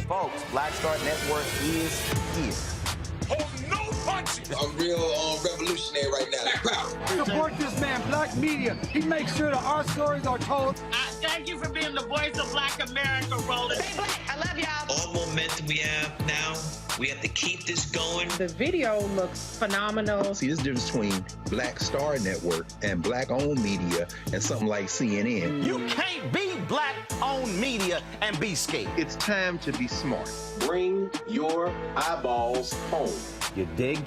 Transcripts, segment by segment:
Folks, Black Star Network is here. Hold no punches. I'm real revolutionary right now. Black power. Support this man, Black media. He makes sure that our stories are told. Thank you for being the voice of Black America, Roland. Stay black. I love y'all. All momentum we have now, we have to keep this going. The video looks phenomenal. See, this difference between Black Star Network and Black-owned media and something like CNN. You can't be Black-owned media and be scared. It's time to be smart. Bring your eyeballs home. You dig?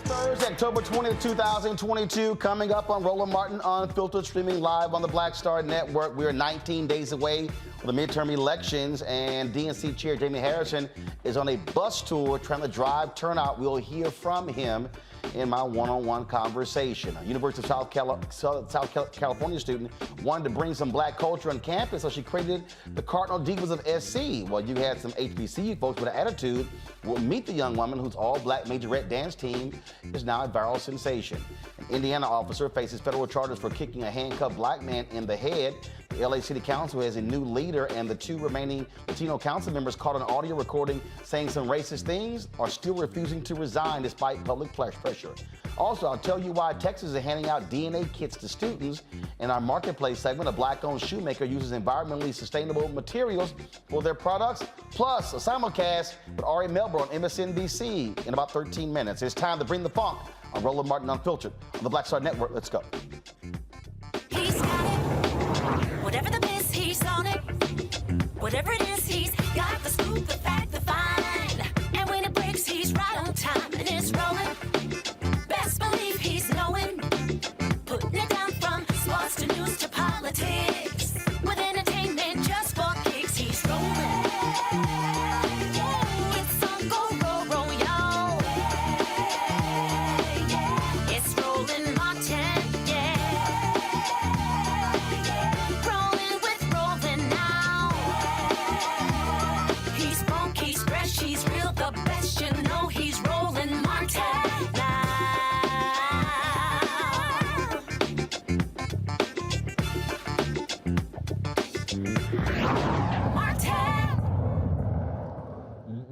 Thursday, October 20th, 2022, coming up on Roland Martin Unfiltered, streaming live on the Black Star Network. We are 19 days away from the midterm elections, and DNC Chair Jamie Morrison is on a bus tour trying to drive turnout. We'll hear from him in my one-on-one conversation. A University of South California student wanted to bring some Black culture on campus, so she created the Cardinal Divas of SC. Well, you had some HBCU folks with an attitude. We'll meet the young woman whose all-Black Majorette dance team is now a viral sensation. An Indiana officer faces federal charges for kicking a handcuffed Black man in the head. The LA City Council has a new leader, and the two remaining Latino council members caught an audio recording saying some racist things are still refusing to resign despite public pressure. Also, I'll tell you why Texas is handing out DNA kits to students. In our marketplace segment, a Black-owned shoemaker uses environmentally sustainable materials for their products. Plus, a simulcast with Ari Melber on MSNBC in about 13 minutes. It's time to bring the funk on Roland Martin Unfiltered on the Black Star Network. Let's go. He's got it. Whatever the miss, he's on it. Whatever it is, he's got the scoop, the fact, the find. And when it breaks, he's right on time and it's rolling. Best believe he's knowing. Putting it down from sports to news to politics. With entertainment just for kicks, he's rolling. It's on go, roll, y'all. It's Roland Martin, yeah. Rolling with Roland now. He's funky, he's fresh, he's real, the best, you know he's Roland Martin now.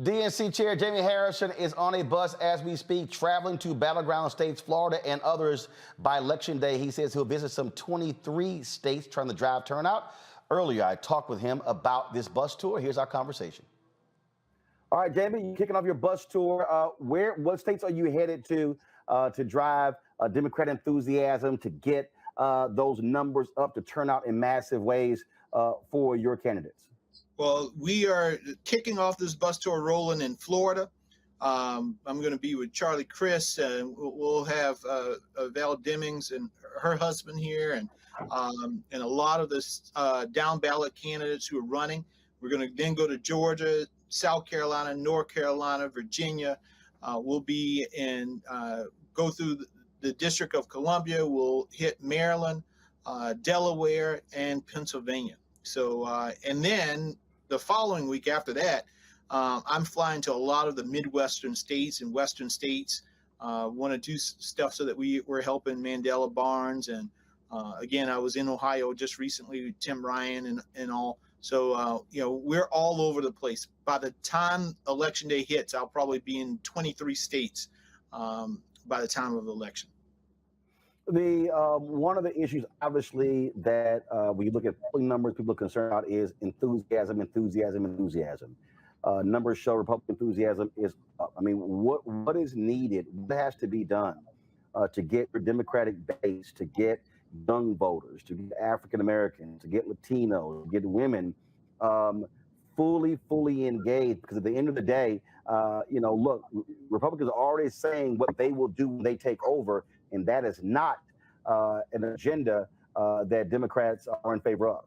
DNC Chair Jamie Morrison is on a bus as we speak, traveling to battleground states, Florida and others by Election Day. He says he'll visit some 23 states trying to drive turnout. Earlier, I talked with him about this bus tour. Here's our conversation. All right, Jamie, you're kicking off your bus tour. What states are you headed to drive Democrat enthusiasm to get those numbers up to turn out in massive ways for your candidates? Well, we are kicking off this bus tour rolling in Florida. I'm going to be with Charlie Chris, and we'll have Val Demings and her husband here, and a lot of the down ballot candidates who are running. We're going to then go to Georgia, South Carolina, North Carolina, Virginia. We'll be in go through the District of Columbia. We'll hit Maryland, Delaware, and Pennsylvania. So and then the following week after that, I'm flying to a lot of the Midwestern states and Western states. Want to do stuff so that we're helping Mandela Barnes. And again, I was in Ohio just recently with Tim Ryan and all. So, we're all over the place. By the time Election Day hits, I'll probably be in 23 states by the time of the election. One of the issues, obviously, that when you look at polling numbers, people are concerned about is enthusiasm. Numbers show Republican enthusiasm is up. I mean, what is needed? What has to be done to get your Democratic base, to get young voters, to get African Americans, to get Latinos, to get women fully engaged? Because at the end of the day, look, Republicans are already saying what they will do when they take over, and that is not an agenda that Democrats are in favor of.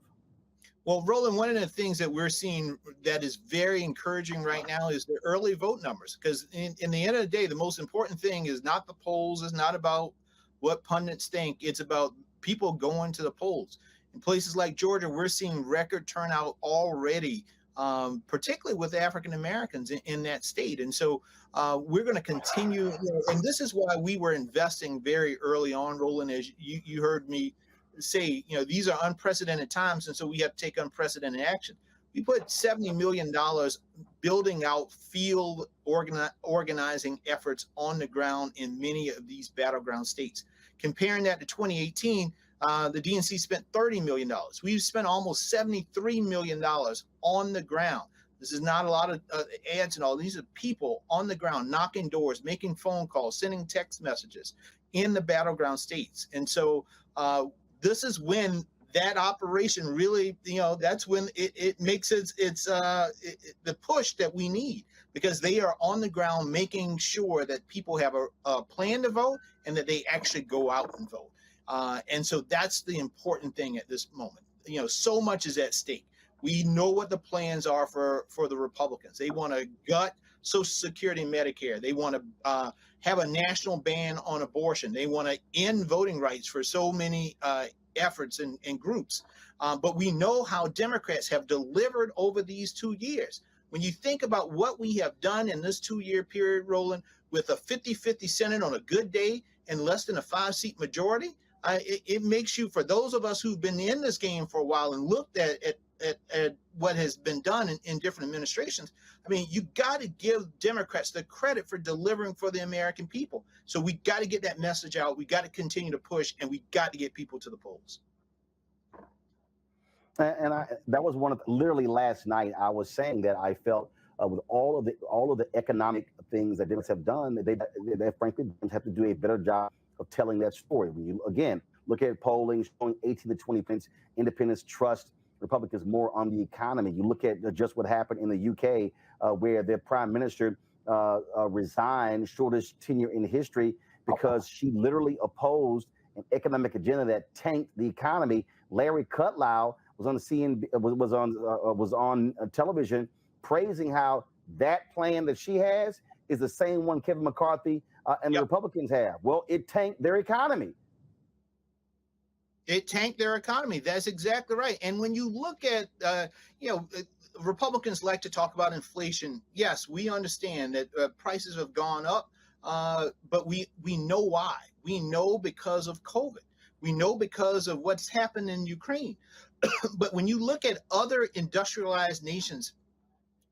Well, Roland, one of the things that we're seeing that is very encouraging right now is the early vote numbers. Because in the end of the day, the most important thing is not the polls, it's not about what pundits think, it's about people going to the polls. In places like Georgia, we're seeing record turnout already particularly with African Americans in that state. And so we're going to continue, and this is why we were investing very early on, Roland, as you heard me say, these are unprecedented times, and so we have to take unprecedented action. We put $70 million building out field organizing efforts on the ground in many of these battleground states. Comparing that to 2018, the DNC spent $30 million. We've spent almost $73 million on the ground. This is not a lot of ads and all. These are people on the ground, knocking doors, making phone calls, sending text messages in the battleground states. And so this is when that operation really, that's when it makes the push that we need, because they are on the ground making sure that people have a plan to vote and that they actually go out and vote. And so that's the important thing at this moment. So much is at stake. We know what the plans are for the Republicans. They want to gut Social Security and Medicare. They want to have a national ban on abortion. They want to end voting rights for so many efforts and groups. But we know how Democrats have delivered over these 2 years. When you think about what we have done in this 2-year period, Roland, with a 50-50 Senate on a good day and less than a 5-seat majority, it makes you, for those of us who've been in this game for a while and looked at what has been done in different administrations, I mean, you got to give Democrats the credit for delivering for the American people. So we got to get that message out. We got to continue to push, and we got to get people to the polls. And that was literally last night, I was saying that I felt with all of the economic things that Democrats have done, they frankly have to do a better job of telling that story. When you, again, look at polling showing 18 to 20 points, independents trust Republicans more on the economy. You look at just what happened in the UK, where their prime minister resigned, shortest tenure in history, because she literally opposed an economic agenda that tanked the economy. Larry Kudlow was on television praising how that plan that she has is the same one Kevin McCarthy and the Republicans have. Well, it tanked their economy. It tanked their economy. That's exactly right. And when you look at, Republicans like to talk about inflation. Yes, we understand that prices have gone up, but we know why. We know because of COVID. We know because of what's happened in Ukraine. But when you look at other industrialized nations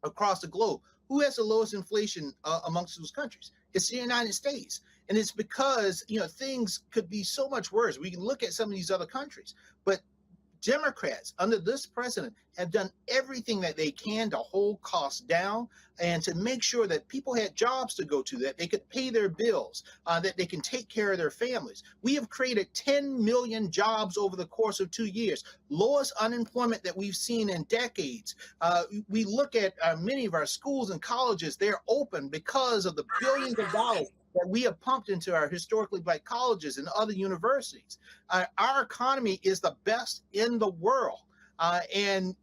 across the globe, who has the lowest inflation amongst those countries? It's the United States. And it's because, things could be so much worse. We can look at some of these other countries, but Democrats under this president have done everything that they can to hold costs down and to make sure that people had jobs to go to, that they could pay their bills, that they can take care of their families. We have created 10 million jobs over the course of 2 years, lowest unemployment that we've seen in decades. We look at many of our schools and colleges, they're open because of the billions of dollars that we have pumped into our historically black colleges and other universities. Our economy is the best in the world. And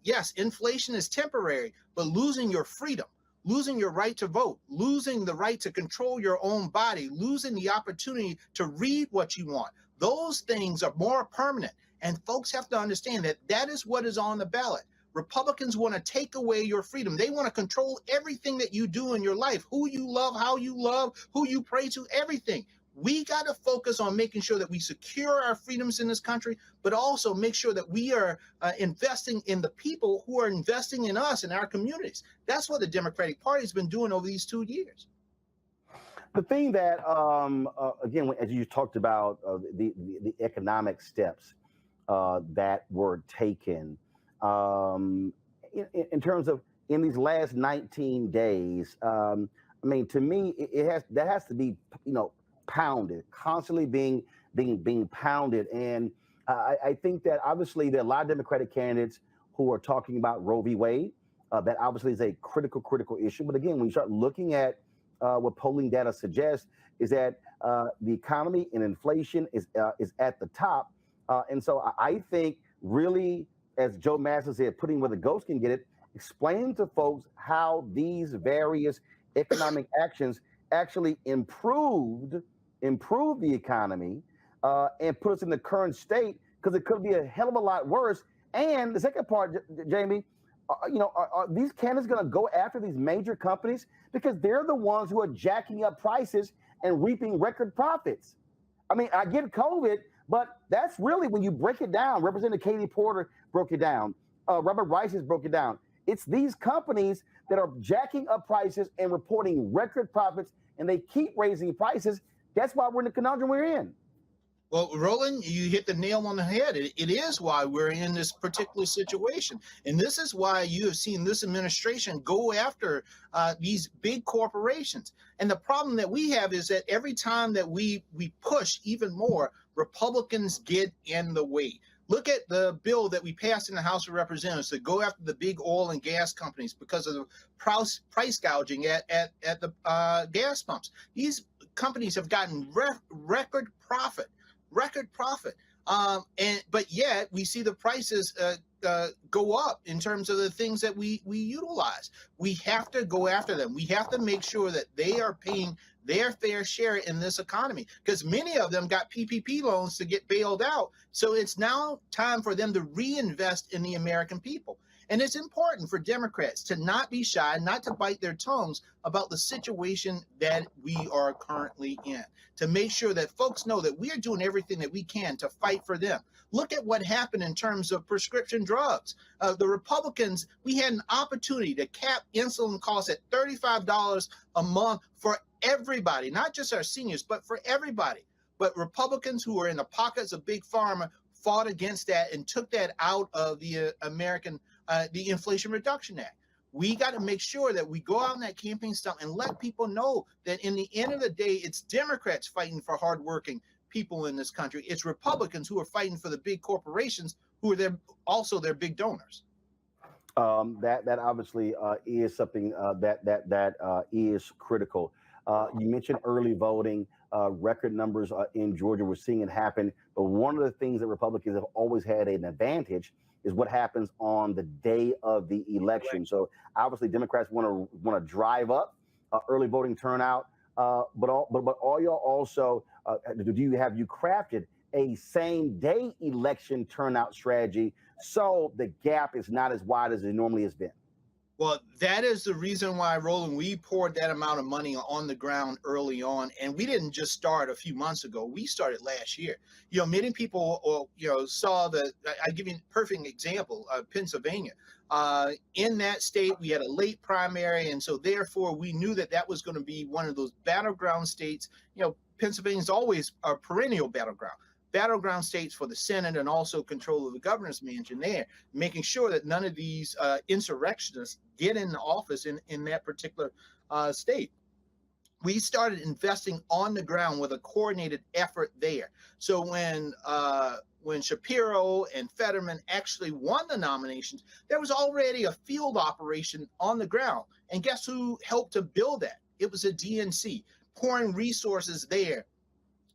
yes, inflation is temporary, but losing your freedom, losing your right to vote, losing the right to control your own body, losing the opportunity to read what you want, those things are more permanent. And folks have to understand that that is what is on the ballot. Republicans want to take away your freedom. They want to control everything that you do in your life, who you love, how you love, who you pray to, everything. We got to focus on making sure that we secure our freedoms in this country, but also make sure that we are investing in the people who are investing in us and our communities. That's what the Democratic Party has been doing over these 2 years. The thing that, again, as you talked about the economic steps that were taken, in terms of in these last 19 days, I mean, to me, that has to be, pounded, constantly being pounded. And I think that obviously there are a lot of Democratic candidates who are talking about Roe v. Wade. That obviously is a critical issue. But again, when you start looking at what polling data suggests, is that the economy and inflation is at the top. And so I think really, as Joe Master said, putting where the ghost can get it, explain to folks how these various economic actions actually improved the economy and put us in the current state, because it could be a hell of a lot worse. And the second part, Jamie, are these candidates going to go after these major companies because they're the ones who are jacking up prices and reaping record profits? I mean, I get COVID, but that's really when you break it down. Representative Katie Porter broke it down. Robert Rice has broke it down. It's these companies that are jacking up prices and reporting record profits, and they keep raising prices. That's why we're in the conundrum we're in. Well, Roland, you hit the nail on the head. It is why we're in this particular situation. And this is why you have seen this administration go after these big corporations. And the problem that we have is that every time that we push even more, Republicans get in the way. Look at the bill that we passed in the House of Representatives to go after the big oil and gas companies because of the price gouging at the gas pumps. These companies have gotten record profit. But yet we see the prices go up in terms of the things that we utilize. We have to go after them. We have to make sure that they are paying their fair share in this economy, because many of them got PPP loans to get bailed out. So it's now time for them to reinvest in the American people. And it's important for Democrats to not be shy, not to bite their tongues about the situation that we are currently in, to make sure that folks know that we are doing everything that we can to fight for them. Look at what happened in terms of prescription drugs. The Republicans, we had an opportunity to cap insulin costs at $35 a month for everybody, not just our seniors, but for everybody. But Republicans who are in the pockets of big pharma fought against that and took that out of the the Inflation Reduction Act. We got to make sure that we go out on that campaign stump and let people know that in the end of the day, it's Democrats fighting for hardworking people in this country. It's Republicans who are fighting for the big corporations who are also their big donors. That obviously is something that is critical. You mentioned early voting, record numbers in Georgia. We're seeing it happen. But one of the things that Republicans have always had an advantage is what happens on the day of the election. So obviously Democrats want to drive up early voting turnout. But all y'all also, have you crafted a same day election turnout strategy so the gap is not as wide as it normally has been? Well, that is the reason why, Roland, we poured that amount of money on the ground early on. And we didn't just start a few months ago. We started last year. Many people, saw I give you a perfect example, Pennsylvania. In that state, we had a late primary. And so therefore, we knew that was going to be one of those battleground states. Pennsylvania is always a perennial battleground states for the Senate and also control of the governor's mansion there, making sure that none of these insurrectionists get in the office in that particular state. We started investing on the ground with a coordinated effort there. So when Shapiro and Fetterman actually won the nominations, there was already a field operation on the ground. And guess who helped to build that? It was a DNC, pouring resources there,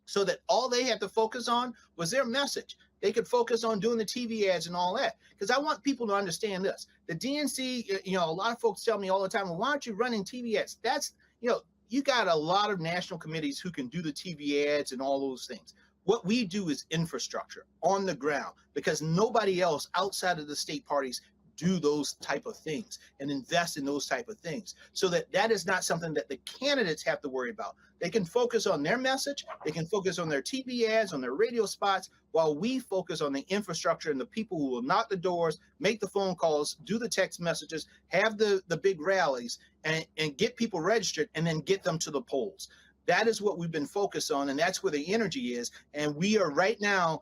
so that all they had to focus on was their message. They could focus on doing the TV ads and all that. Because I want people to understand this. The DNC, a lot of folks tell me all the time, well, why aren't you running TV ads? That's, you got a lot of national committees who can do the TV ads and all those things. What we do is infrastructure on the ground, because nobody else outside of the state parties do those type of things and invest in those type of things, so that is not something that the candidates have to worry about. They can focus on their message, they can focus on their TV ads, on their radio spots, while we focus on the infrastructure and the people who will knock the doors, make the phone calls, do the text messages, have the big rallies, and get people registered, and then get them to the polls. That is what we've been focused on, and that's where the energy is. And we are right now,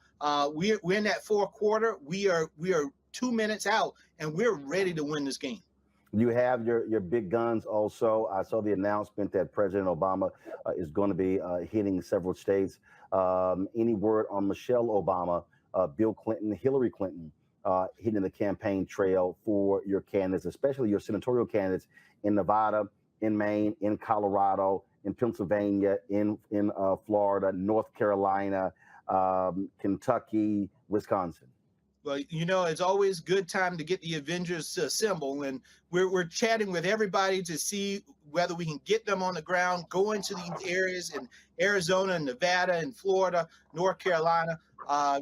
we're in that fourth quarter. We are 2 minutes out, and we're ready to win this game. You have your big guns also. I saw the announcement that President Obama is going to be hitting several states. Any word on Michelle Obama, Bill Clinton, Hillary Clinton hitting the campaign trail for your candidates, especially your senatorial candidates in Nevada, in Maine, in Colorado, in Pennsylvania, in Florida, North Carolina, Kentucky, Wisconsin? But you know, it's always good time to get the Avengers to assemble, and we're chatting with everybody to see whether we can get them on the ground, go into these areas in Arizona and Nevada and Florida, North Carolina.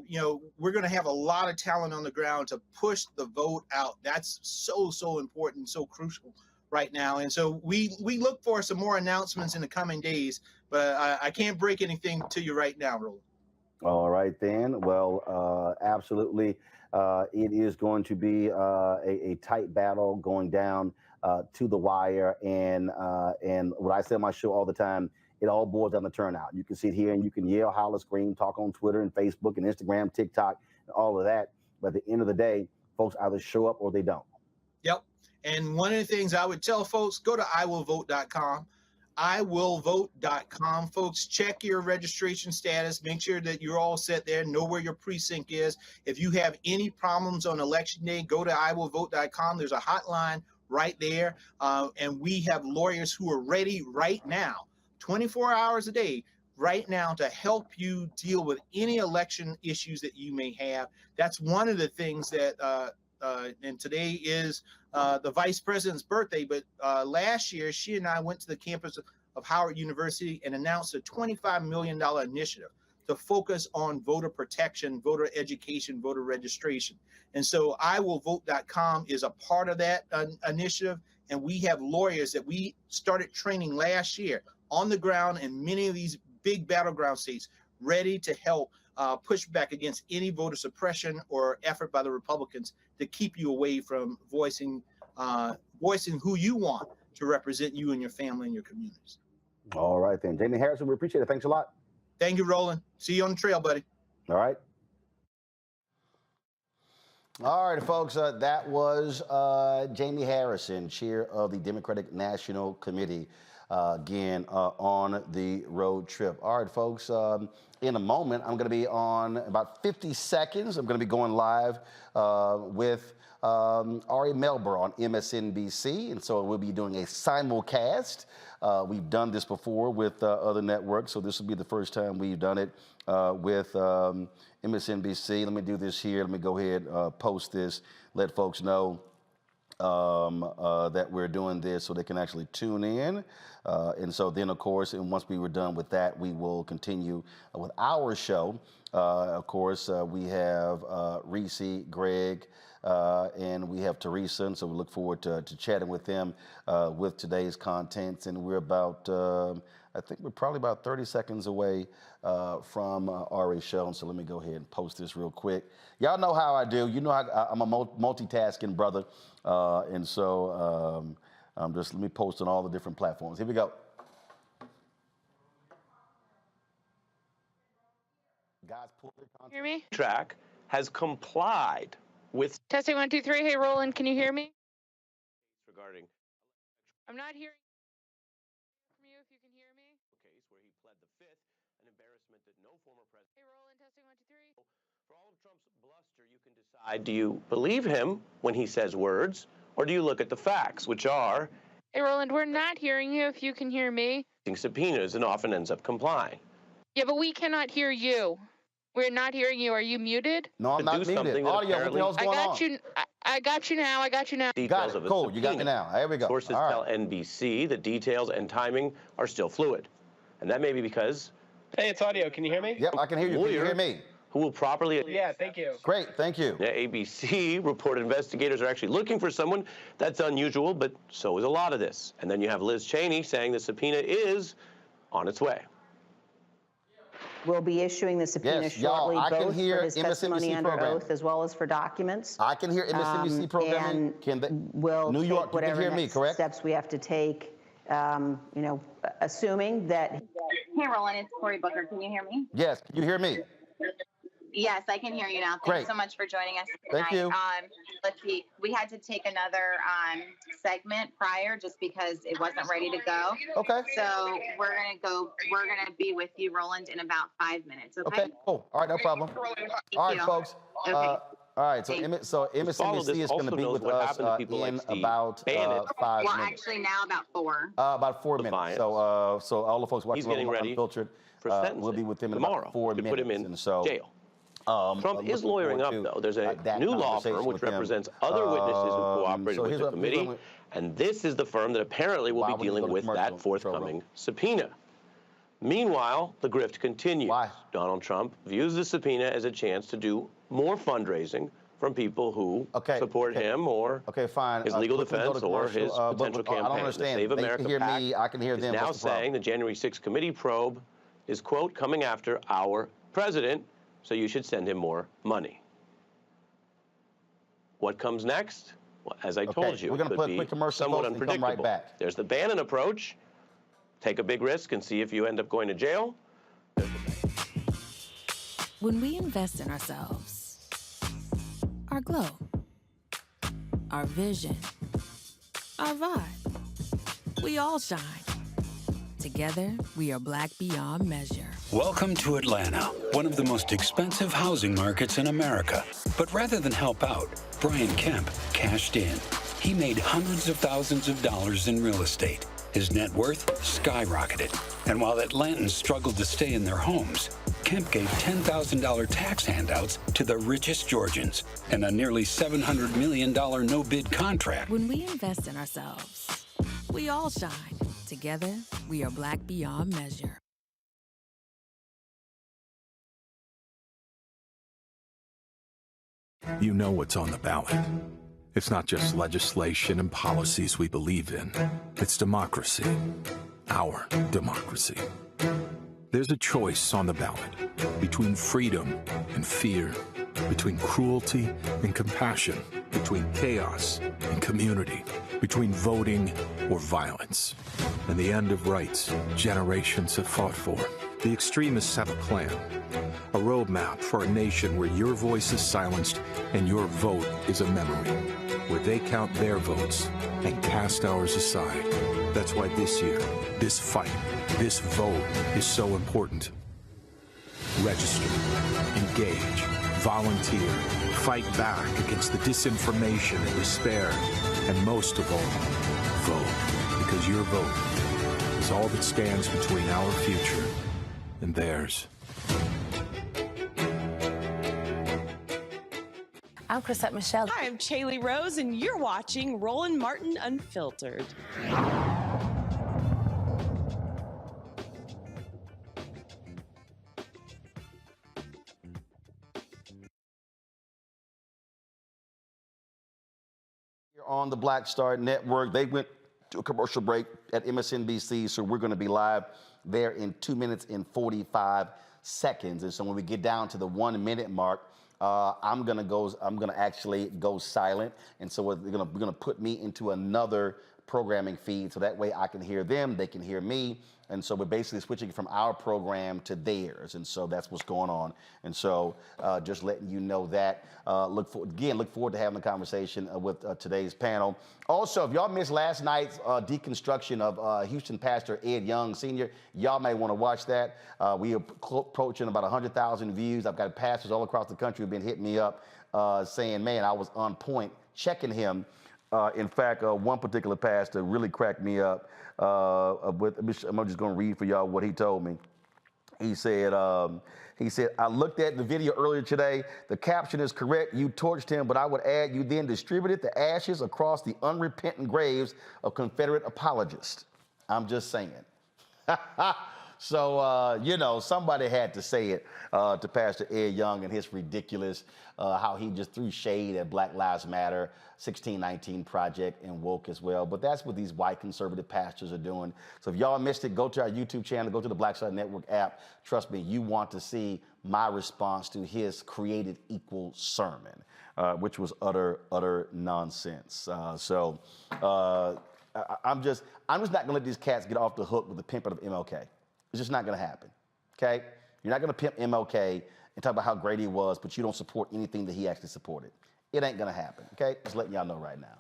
You know, we're going to have a lot of talent on the ground to push the vote out. That's so important, so crucial right now. And so we look for some more announcements in the coming days, but I can't break anything to you right now, Roland. All right, then. Well, absolutely. It is going to be a tight battle going down to the wire. And what I say on my show all the time, it all boils down to turnout. You can sit here and you can yell, holler, scream, talk on Twitter and Facebook and Instagram, TikTok, and all of that. But at the end of the day, folks either show up or they don't. Yep. And one of the things I would tell folks, go to iwillvote.com. iwillvote.com, folks. Check your registration status. Make sure that you're all set there. Know where your precinct is. If you have any problems on election day, go to iwillvote.com. There's a hotline right there. And we have lawyers who are ready right now, 24 hours a day, right now, to help you deal with any election issues that you may have. That's one of the things that, and today is the vice president's birthday, but last year she and I went to the campus of Howard University and announced a $25 million initiative to focus on voter protection, voter education, voter registration. And so iwillvote.com is a part of that initiative, and we have lawyers that we started training last year on the ground in many of these big battleground states, ready to help push back against any voter suppression or effort by the Republicans to keep you away from voicing who you want to represent you and your family and your communities. All right, then. Jamie Harrison, we appreciate it. Thanks a lot. Thank you, Roland. See you on the trail, buddy. All right. All right, folks, that was Jamie Harrison, chair of the Democratic National Committee, again, on the road trip. All right, folks, in a moment, I'm going to be on about 50 seconds. I'm going to be going live with Ari Melber on MSNBC, and so we'll be doing a simulcast. We've done this before with other networks, so this will be the first time we've done it with MSNBC. Let me do this here. Let me go ahead, post this, let folks know that we're doing this so they can actually tune in. And so then, of course, and once we were done with that, we will continue with our show. Of course, we have Reese, Greg, and we have Teresa, and so we look forward to chatting with them with today's contents. And we're about, I think we're probably about 30 seconds away from Ari's show. And so let me go ahead and post this real quick. Y'all know how I do. You know I'm a multitasking brother. And so just let me post on all the different platforms. Here we go. Guys, pull their content. Hear me? Track has complied with Testing 1, 2, 3. Hey, Roland, can you hear me? regarding I'm not hearing from you. If you can hear me. case where he pled the fifth, an embarrassment that no former president. Hey, Roland, testing 1, 2, 3. For all of Trump's bluster, you can decide: do you believe him when he says words, or do you look at the facts, which are Hey, Roland, we're not hearing you. If you can hear me. subpoenas and often ends up complying? Yeah, but we cannot hear you. We're not hearing you. Are you muted? No, I'm To not do muted. something that Audio, what the hell's I going got on? you. I got you now. I got you now. Details Got it. of a Cool. You got me subpoena. now. Here we go. Sources All tell right. NBC that details and timing are still fluid, and that may be because Hey, it's audio. Can you hear me? Yep, I can hear you. Can you Lawyer. hear me? who will properly Yeah, thank you. Great. Thank you. Yeah, ABC reported investigators are actually looking for someone. That's unusual, but so is a lot of this. And then you have Liz Cheney saying the subpoena is on its way. We'll be issuing the subpoena Yes, y'all, shortly, I can both hear for his testimony MSNBC under programming. oath as well as for documents. I can hear MSNBC programming. And Can they, we'll New take York, you can whatever hear me, next correct? steps we have to take, assuming that. Hey, Roland, it's Cory Booker. Can you hear me? Yes. Can you hear me? Yes, I can hear you now. Great. Thanks so much for joining us Thank tonight. you. Let's see. We had to take another segment prior just because it wasn't ready to go. Okay. So we're gonna be with you, Roland, in about 5 minutes. Okay. Okay. Cool. All right. No problem. All right, you. folks. Okay. All right. So, Thanks. Follow MSNBC this is going to also be knows with what us happened to people in like Steve about Bannon. 5 Well, minutes. actually, now about 4. About 4 minutes. Defiance. So all the folks watching He's getting Roland ready Unfiltered, for we'll sentencing be with them in tomorrow about 4 to minutes. put him in and so, jail. Trump is lawyering up, though. There's a new law firm which represents other witnesses who cooperated with the committee, and this is the firm that apparently will be dealing with that forthcoming subpoena. Meanwhile, the grift continues. Why? Donald Trump views the subpoena as a chance to do more fundraising from people who support him or his legal defense or his potential campaign. I don't understand. The Save America They can hear PAC me. I can hear them. is now saying the January 6th committee probe is, quote, coming after our president, so you should send him more money. What comes next? Well, as I told you, we're going to put a be quick commercial somewhat and come unpredictable. right back. There's the Bannon approach. Take a big risk and see if you end up going to jail. When we invest in ourselves, our glow, our vision, our vibe, we all shine. Together, we are black beyond measure. Welcome to Atlanta, one of the most expensive housing markets in America. But rather than help out, Brian Kemp cashed in. He made hundreds of thousands of dollars in real estate. His net worth skyrocketed. And while Atlantans struggled to stay in their homes, Kemp gave $10,000 tax handouts to the richest Georgians and a nearly $700 million no-bid contract. When we invest in ourselves, we all shine. Together, we are black beyond measure. You know what's on the ballot. It's not just legislation and policies we believe in. It's democracy. Our democracy. There's a choice on the ballot between freedom and fear, between cruelty and compassion, between chaos and community, between voting or violence. And the end of rights generations have fought for. The extremists have a plan, a roadmap for a nation where your voice is silenced and your vote is a memory, where they count their votes and cast ours aside. That's why this year, this fight, this vote is so important. Register, engage, volunteer, fight back against the disinformation and despair, and most of all, vote, because your vote is all that stands between our future and theirs. I'm Chrisette Michelle. Hi, I'm Chaley Rose, and you're watching Roland Martin Unfiltered. On the Black Star Network, they went to a commercial break at MSNBC, so we're going to be live there in 2 minutes and 45 seconds. And so when we get down to the 1 minute mark, I'm gonna actually go silent, and so we're gonna put me into another programming feed, so that way I can hear them, they can hear me, and so we're basically switching from our program to theirs, and so that's what's going on. And so just letting you know that. Look forward to having a conversation with today's panel. Also, if y'all missed last night's deconstruction of Houston pastor Ed Young Sr., y'all may want to watch that. We are approaching about 100,000 views. I've got pastors all across the country who've been hitting me up saying, man, I was on point, checking him. In fact, one particular pastor really cracked me up. I'm just going to read for y'all what he told me. He said, I looked at the video earlier today. The caption is correct. You torched him, but I would add you then distributed the ashes across the unrepentant graves of Confederate apologists. I'm just saying. So, somebody had to say it to Pastor Ed Young and his ridiculous, how he just threw shade at Black Lives Matter, 1619 Project, and woke as well. But that's what these white conservative pastors are doing. So if y'all missed it, go to our YouTube channel, go to the Black Star Network app. Trust me, you want to see my response to his created equal sermon, which was utter nonsense. I'm just not gonna let these cats get off the hook with the pimping of MLK. It's just not going to happen, okay? You're not going to pimp MLK and talk about how great he was, but you don't support anything that he actually supported. It ain't going to happen, okay? Just letting y'all know right now.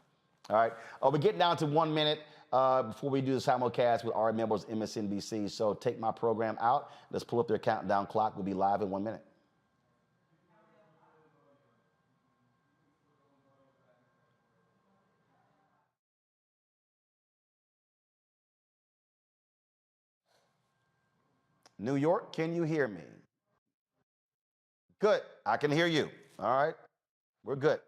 All right? We're getting down to 1 minute before we do the simulcast with our members of MSNBC. So take my program out. Let's pull up their countdown clock. We'll be live in 1 minute. New York, can you hear me? Good. I can hear you. All right. We're good.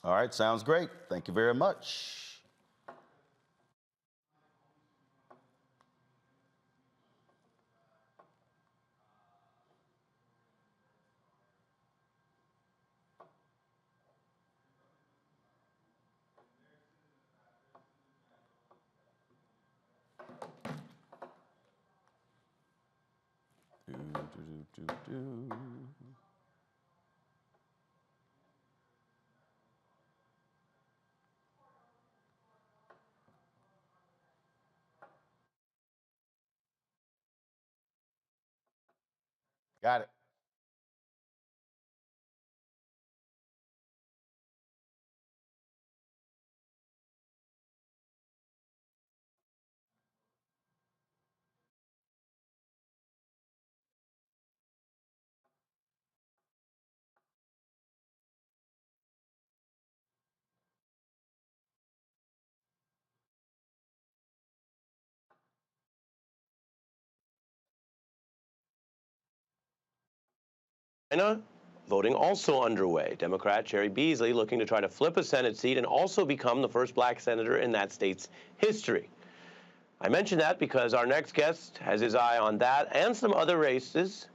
All right. Sounds great. Thank you very much. Got it. Voting also underway. Democrat Cheri Beasley looking to try to flip a Senate seat and also become the first black senator in that state's history. I mention that because our next guest has his eye on that and some other races.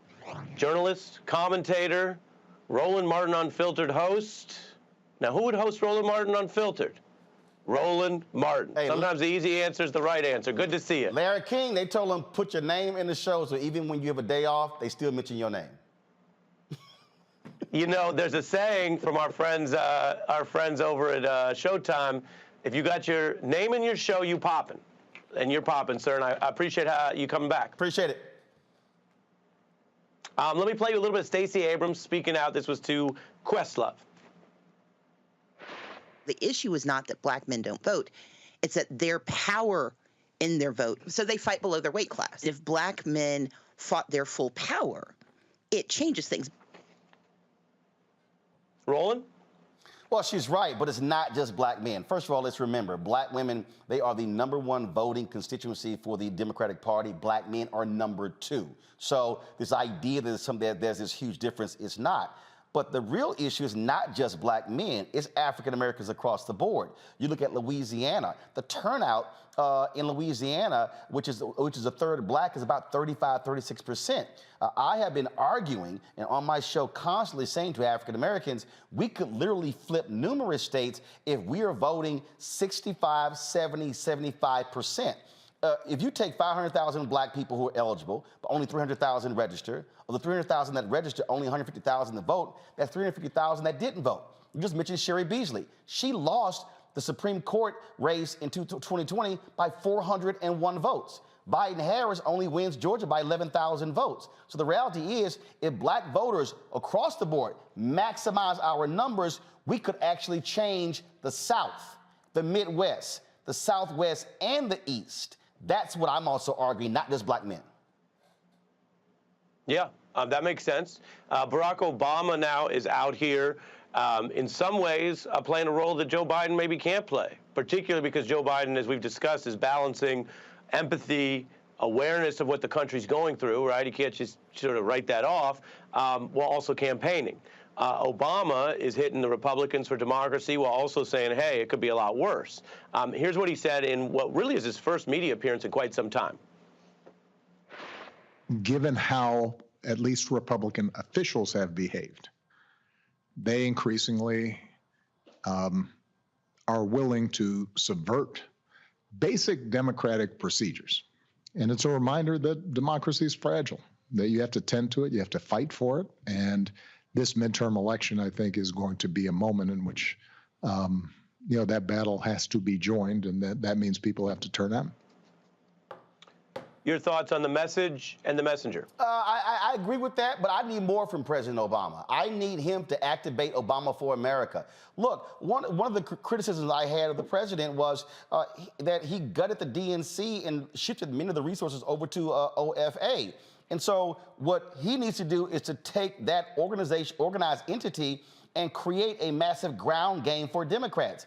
Journalist, commentator, Roland Martin Unfiltered host. Now, who would host Roland Martin Unfiltered? Roland Martin. Hey, sometimes the easy answer is the right answer. Good to see you. Larry King, they told him put your name in the show, so even when you have a day off, they still mention your name. You know, there's a saying from our friends over at Showtime, if you got your name in your show, you poppin'. And you're popping, sir, and I appreciate you coming back. Appreciate it. Let me play you a little bit of Stacey Abrams speaking out. This was to Questlove. The issue is not that black men don't vote. It's that their power in their vote, so they fight below their weight class. If black men fought their full power, it changes things. Roland? Well, she's right, but it's not just black men. First of all, let's remember, black women, they are the #1 voting constituency for the Democratic Party. Black men are #2. So this idea that there's this huge difference is not. But the real issue is not just black men, it's African Americans across the board. You look at Louisiana, the turnout in Louisiana, which is a third black, is about 35–36%. I have been arguing and on my show constantly saying to African Americans, we could literally flip numerous states if we are voting 65, 70, 75%. If you take 500,000 black people who are eligible, but only 300,000 register, of the 300,000 that register, only 150,000 that vote, that's 350,000 that didn't vote. You just mentioned Cheri Beasley. She lost the Supreme Court race in 2020 by 401 votes. Biden-Harris only wins Georgia by 11,000 votes. So the reality is, if black voters across the board maximize our numbers, we could actually change the South, the Midwest, the Southwest, and the East. That's what I'm also arguing, not just black men. Yeah, that makes sense. Barack Obama now is out here, in some ways, playing a role that Joe Biden maybe can't play, particularly because Joe Biden, as we've discussed, is balancing empathy, awareness of what the country's going through, right? He can't just sort of write that off, while also campaigning. Obama is hitting the Republicans for democracy while also saying, hey, it could be a lot worse. Here's what he said in what really is his first media appearance in quite some time. Given how at least Republican officials have behaved, they increasingly are willing to subvert basic democratic procedures. And it's a reminder that democracy is fragile, that you have to tend to it, you have to fight for it. And this midterm election, I think, is going to be a moment in which, that battle has to be joined, and that means people have to turn out. Your thoughts on the message and the messenger? I agree with that, but I need more from President Obama. I need him to activate Obama for America. Look, one of the criticisms I had of the president was that he gutted the DNC and shifted many of the resources over to OFA. And so what he needs to do is to take that organized entity and create a massive ground game for Democrats.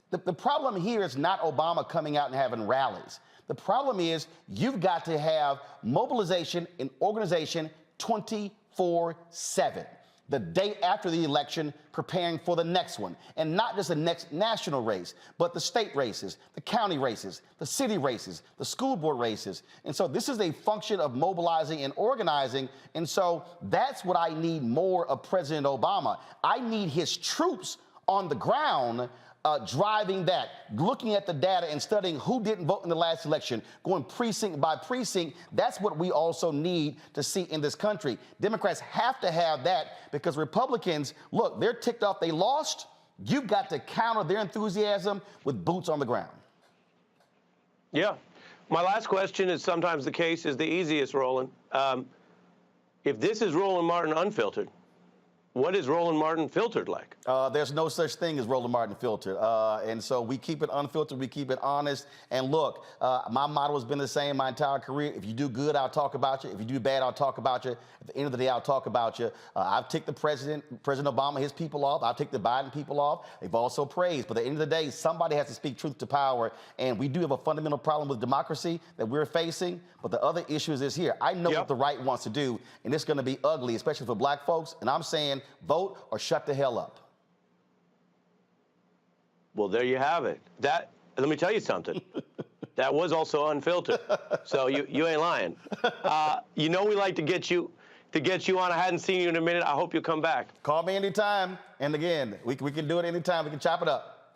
The problem here is not Obama coming out and having rallies. The problem is you've got to have mobilization and organization 24/7. The day after the election, preparing for the next one. And not just the next national race, but the state races, the county races, the city races, the school board races. And so this is a function of mobilizing and organizing. And so that's what I need more of President Obama. I need his troops on the ground driving that, looking at the data and studying who didn't vote in the last election, going precinct by precinct. That's what we also need to see in this country. Democrats have to have that because Republicans, look, they're ticked off they lost. You've got to counter their enthusiasm with boots on the ground. Yeah. My last question is sometimes the case is the easiest, Roland. If this is Roland Martin unfiltered, what is Roland Martin filtered like? There's no such thing as Roland Martin filtered. And so we keep it unfiltered, we keep it honest. And look, my motto has been the same my entire career. If you do good, I'll talk about you. If you do bad, I'll talk about you. At the end of the day, I'll talk about you. I've ticked the President Obama, his people off. I've ticked the Biden people off. They've also praised. But at the end of the day, somebody has to speak truth to power. And we do have a fundamental problem with democracy that we're facing. But the other issue is here. I know what the right wants to do, and it's going to be ugly, especially for black folks. And I'm saying vote or shut the hell up. Well, there you have it. Let me tell you something. That was also unfiltered. So you ain't lying. You know we like to get you on. I hadn't seen you in a minute. I hope you'll come back. Call me anytime. And again, we can do it anytime. We can chop it up.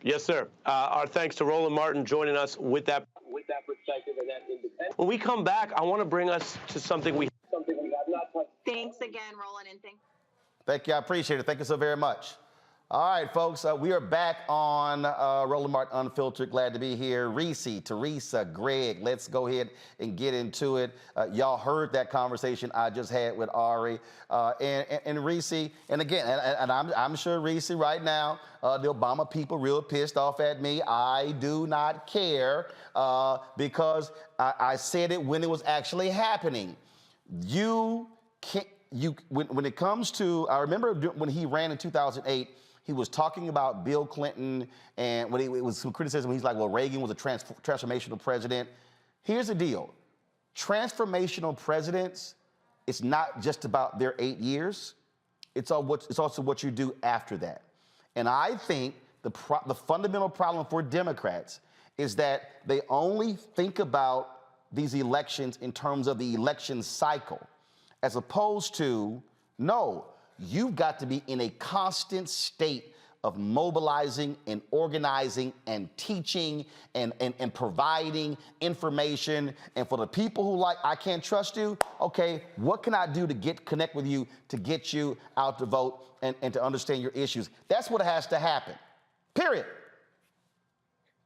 Yes, sir. Our thanks to Roland Martin joining us with that perspective and that independence. When we come back, I want to bring us to something we have not touched. Thanks again, Roland, and Thank you. I appreciate it. Thank you so very much. All right, folks, we are back on Roland Martin Unfiltered. Glad to be here. Reese, Teresa, Greg, let's go ahead and get into it. Y'all heard that conversation I just had with Ari and Reese. And again, and I'm sure Reese right now, the Obama people real pissed off at me. I do not care because I said it when it was actually happening. You can't. When it comes to, I remember when he ran in 2008, he was talking about Bill Clinton, and when it was some criticism, he's like, well, Reagan was a transformational president. Here's the deal. Transformational presidents, it's not just about their 8 years. It's also what you do after that. And I think the fundamental problem for Democrats is that they only think about these elections in terms of the election cycle, as opposed to, no, you've got to be in a constant state of mobilizing and organizing and teaching and providing information. And for the people who like, I can't trust you, okay, what can I do to connect with you to get you out to vote and to understand your issues? That's what has to happen, period.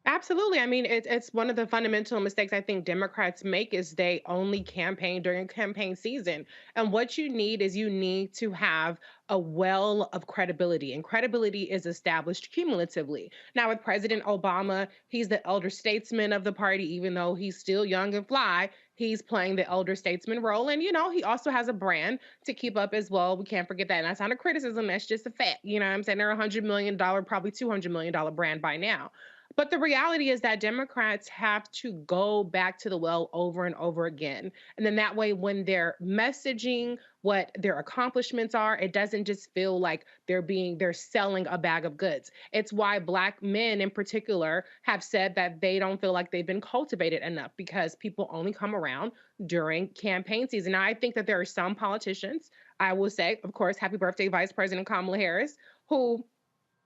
Absolutely. I mean, it's one of the fundamental mistakes I think Democrats make is they only campaign during campaign season. And what you need is you need to have a well of credibility, and credibility is established cumulatively. Now, with President Obama, he's the elder statesman of the party, even though he's still young and fly. He's playing the elder statesman role. And, you know, he also has a brand to keep up as well. We can't forget that. And that's not a criticism. That's just a fact. You know what I'm saying? They're $100 million, probably $200 million brand by now. But the reality is that Democrats have to go back to the well over and over again. And then that way, when they're messaging what their accomplishments are, it doesn't just feel like they're selling a bag of goods. It's why Black men in particular have said that they don't feel like they've been cultivated enough because people only come around during campaign season. Now, I think that there are some politicians, I will say, of course, happy birthday, Vice President Kamala Harris, who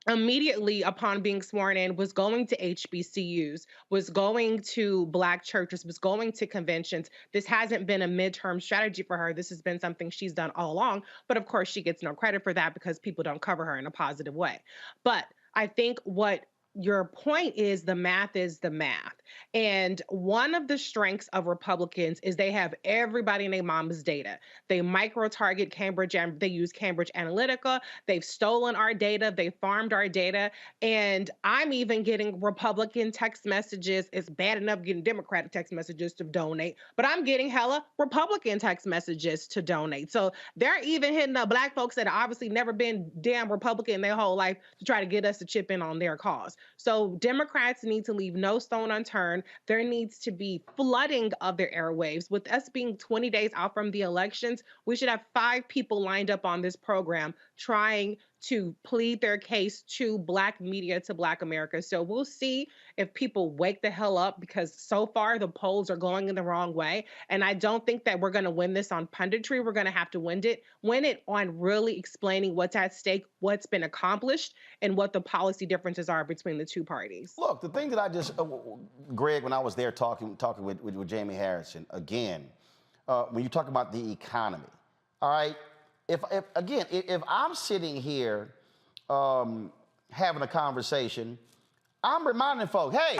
immediately upon being sworn in was going to HBCUs, was going to Black churches, was going to conventions. This hasn't been a midterm strategy for her. This has been something she's done all along. But of course, she gets no credit for that because people don't cover her in a positive way. But I think what your point is the math is the math. And one of the strengths of Republicans is they have everybody in their mama's data. They micro-target Cambridge, and they use Cambridge Analytica. They've stolen our data. They farmed our data. And I'm even getting Republican text messages. It's bad enough getting Democratic text messages to donate, but I'm getting hella Republican text messages to donate. So they're even hitting up Black folks that have obviously never been damn Republican their whole life to try to get us to chip in on their cause. So Democrats need to leave no stone unturned. There needs to be flooding of their airwaves. With us being 20 days out from the elections, we should have 5 people lined up on this program trying to plead their case to Black media, to Black America. So we'll see if people wake the hell up, because so far the polls are going in the wrong way. And I don't think that we're going to win this on punditry. We're going to have to win it on really explaining what's at stake, what's been accomplished, and what the policy differences are between the two parties. Look, the thing that I just, Greg, when I was there talking with Jamie Harrison, again, when you talk about the economy, all right, if I'm sitting here having a conversation, I'm reminding folks, hey,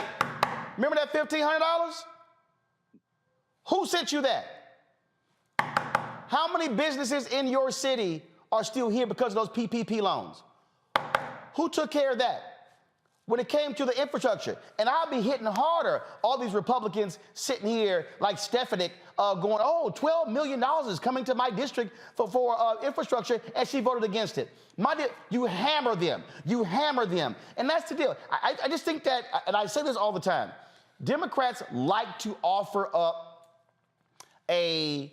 remember that $1,500? Who sent you that? How many businesses in your city are still here because of those PPP loans? Who took care of that? When it came to the infrastructure, and I'll be hitting harder, all these Republicans sitting here like Stefanik going, oh, $12 million is coming to my district for infrastructure, and she voted against it. You hammer them. You hammer them. And that's the deal. I just think that, and I say this all the time, Democrats like to offer up what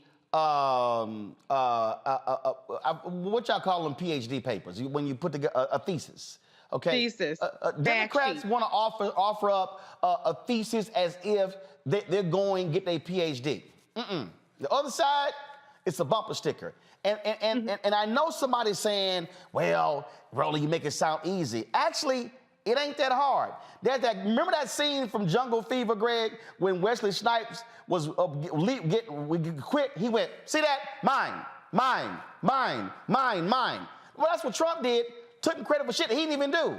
y'all call them, PhD papers, when you put together a thesis. Okay. Thesis. Democrats want to offer up a thesis as if they're going to get their PhD. The other side, it's a bumper sticker. And I know somebody's saying, well, Rolly, you make it sound easy. Actually, it ain't that hard. Remember that scene from Jungle Fever, Greg, when Wesley Snipes was quit? He went, see that? Mine, mine, mine, mine, mine. Well, that's what Trump did. Took him credit for shit that he didn't even do.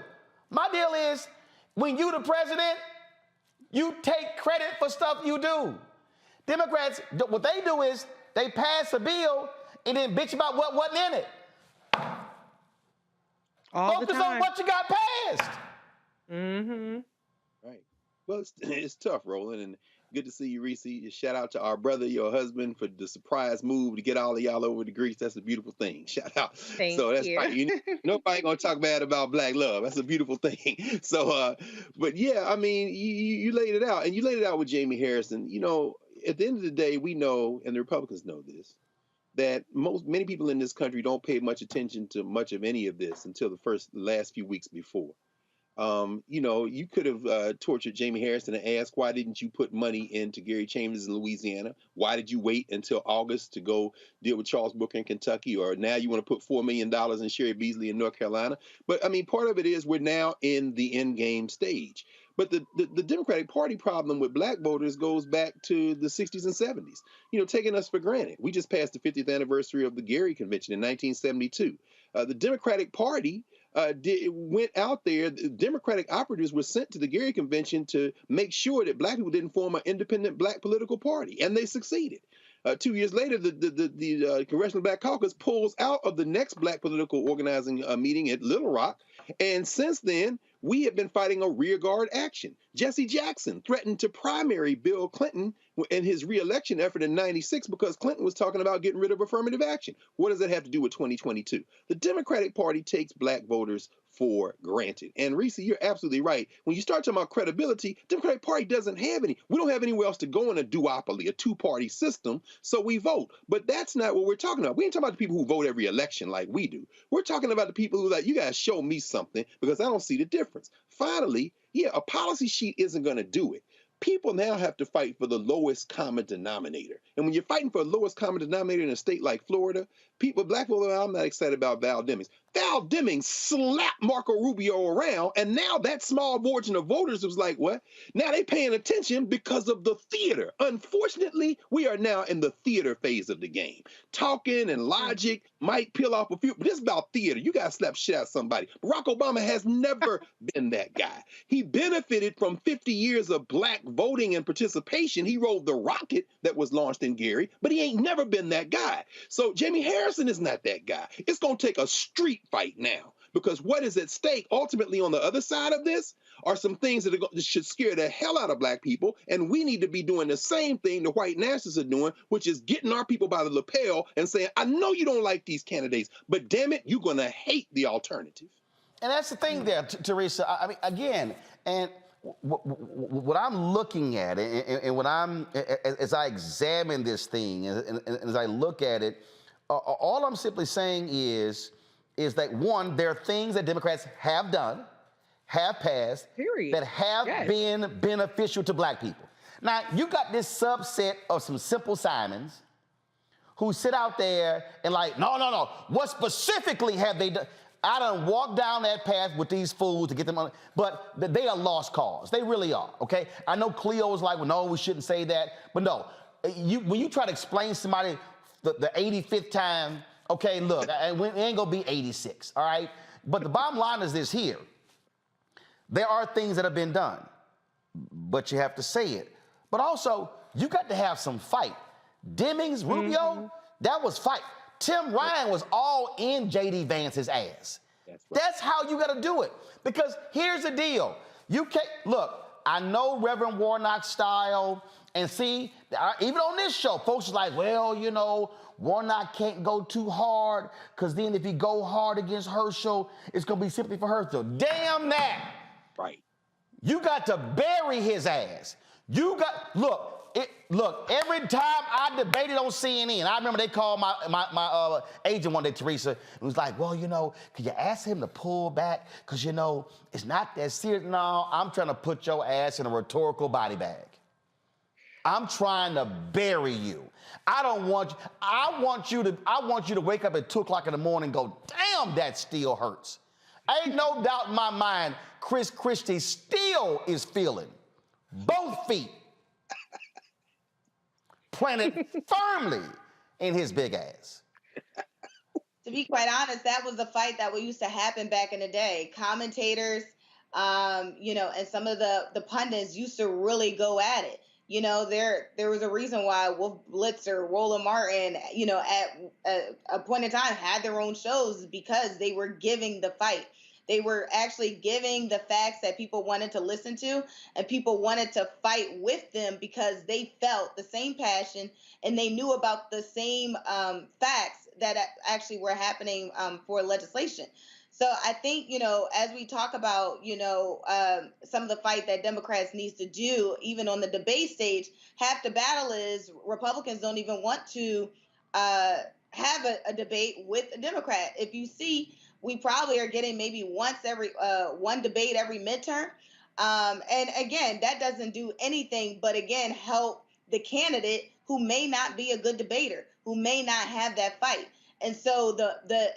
My deal is, when you the president, you take credit for stuff you do. Democrats, what they do is they pass a bill and then bitch about what wasn't in it. Focus on what you got passed. Right. Well, it's tough, Roland, and good to see you, Reese. Shout out to our brother, your husband, for the surprise move to get all of y'all over to Greece. That's a beautiful thing. Shout out. Thank that's you. fine. Nobody gonna talk bad about Black love. That's a beautiful thing. So, but yeah, I mean, you laid it out, and you laid it out with Jamie Harrison. You know, at the end of the day, we know, and the Republicans know this, that many people in this country don't pay much attention to much of any of this until the last few weeks before. You know, you could have tortured Jamie Harrison and asked, why didn't you put money into Gary Chambers in Louisiana? Why did you wait until August to go deal with Charles Booker in Kentucky? Or now you want to put $4 million in Sherry Beasley in North Carolina? But I mean, part of it is we're now in the end game stage. But the Democratic Party problem with Black voters goes back to the 60s and 70s, you know, taking us for granted. We just passed the 50th anniversary of the Gary Convention in 1972. The Democratic Party went out there. The Democratic operatives were sent to the Gary Convention to make sure that Black people didn't form an independent Black political party, and they succeeded. 2 years later, the Congressional Black Caucus pulls out of the next Black political organizing meeting at Little Rock, and since then, we have been fighting a rearguard action. Jesse Jackson threatened to primary Bill Clinton in his reelection effort in '96 because Clinton was talking about getting rid of affirmative action. What does that have to do with 2022? The Democratic Party takes Black voters for granted. And Reese, you're absolutely right. When you start talking about credibility, Democratic Party doesn't have any. We don't have anywhere else to go in a duopoly, a two-party system, so we vote. But that's not what we're talking about. We ain't talking about the people who vote every election like we do. We're talking about the people who are like, you got to show me something because I don't see the difference. Finally, yeah, a policy sheet isn't going to do it. People now have to fight for the lowest common denominator. And when you're fighting for the lowest common denominator in a state like Florida, Black people, I'm not excited about Val Demings. Val Demings slapped Marco Rubio around, and now that small margin of voters was like, what? Now they paying attention because of the theater. Unfortunately, we are now in the theater phase of the game. Talking and logic might peel off a few, but it's about theater. You got to slap shit out of somebody. Barack Obama has never been that guy. He benefited from 50 years of Black voting and participation. He rode the rocket that was launched in Gary, but he ain't never been that guy. So Jamie Harrison is not that guy. It's going to take a street fight now, because what is at stake ultimately on the other side of this are some things that should scare the hell out of Black people, and we need to be doing the same thing the white nationalists are doing, which is getting our people by the lapel and saying, I know you don't like these candidates, but damn it, you're going to hate the alternative. And that's the thing there, Teresa. I mean, again, and what I'm looking at, and what as I examine this thing, and as I look at it, all I'm simply saying is that, one, there are things that Democrats have done, have passed, that have been beneficial to black people. Now, you got this subset of some simple Simons who sit out there and like, no, what specifically have they done? I done walked down that path with these fools to get them on, but they are lost cause. They really are, okay? I know Cleo was like, well, no, we shouldn't say that, but no. When you try to explain to somebody the 85th time, okay, look, it ain't gonna be 86, all right? But the bottom line is this here. There are things that have been done, but you have to say it. But also, you got to have some fight. Demings, Rubio, that was fight. Tim Ryan was all in J.D. Vance's ass. That's how you got to do it. Because here's the deal. You can't, look, I know Reverend Warnock's style, and see, even on this show, folks are like, well, you know, Warnock can't go too hard, because then if he go hard against Herschel, it's going to be sympathy for Herschel. Damn that. Right. You got to bury his ass. You got, look, every time I debated on CNN, I remember they called my agent one day, Teresa, and was like, well, you know, could you ask him to pull back? Because, you know, it's not that serious. No, I'm trying to put your ass in a rhetorical body bag. I'm trying to bury you. I want you to wake up at 2 o'clock in the morning and go, damn, that still hurts. Ain't no doubt in my mind, Chris Christie still is feeling both feet planted firmly in his big ass. To be quite honest, that was a fight that used to happen back in the day. Commentators, you know, and some of the pundits used to really go at it. You know, there was a reason why Wolf Blitzer, Roland Martin, you know, at a point in time had their own shows, because they were giving the fight. They were actually giving the facts that people wanted to listen to, and people wanted to fight with them because they felt the same passion and they knew about the same facts that actually were happening for legislation. So I think, you know, as we talk about, you know, some of the fight that Democrats needs to do, even on the debate stage, half the battle is Republicans don't even want to have a debate with a Democrat. If you see, we probably are getting maybe one debate every midterm. And again, that doesn't do anything but, again, help the candidate who may not be a good debater, who may not have that fight. And so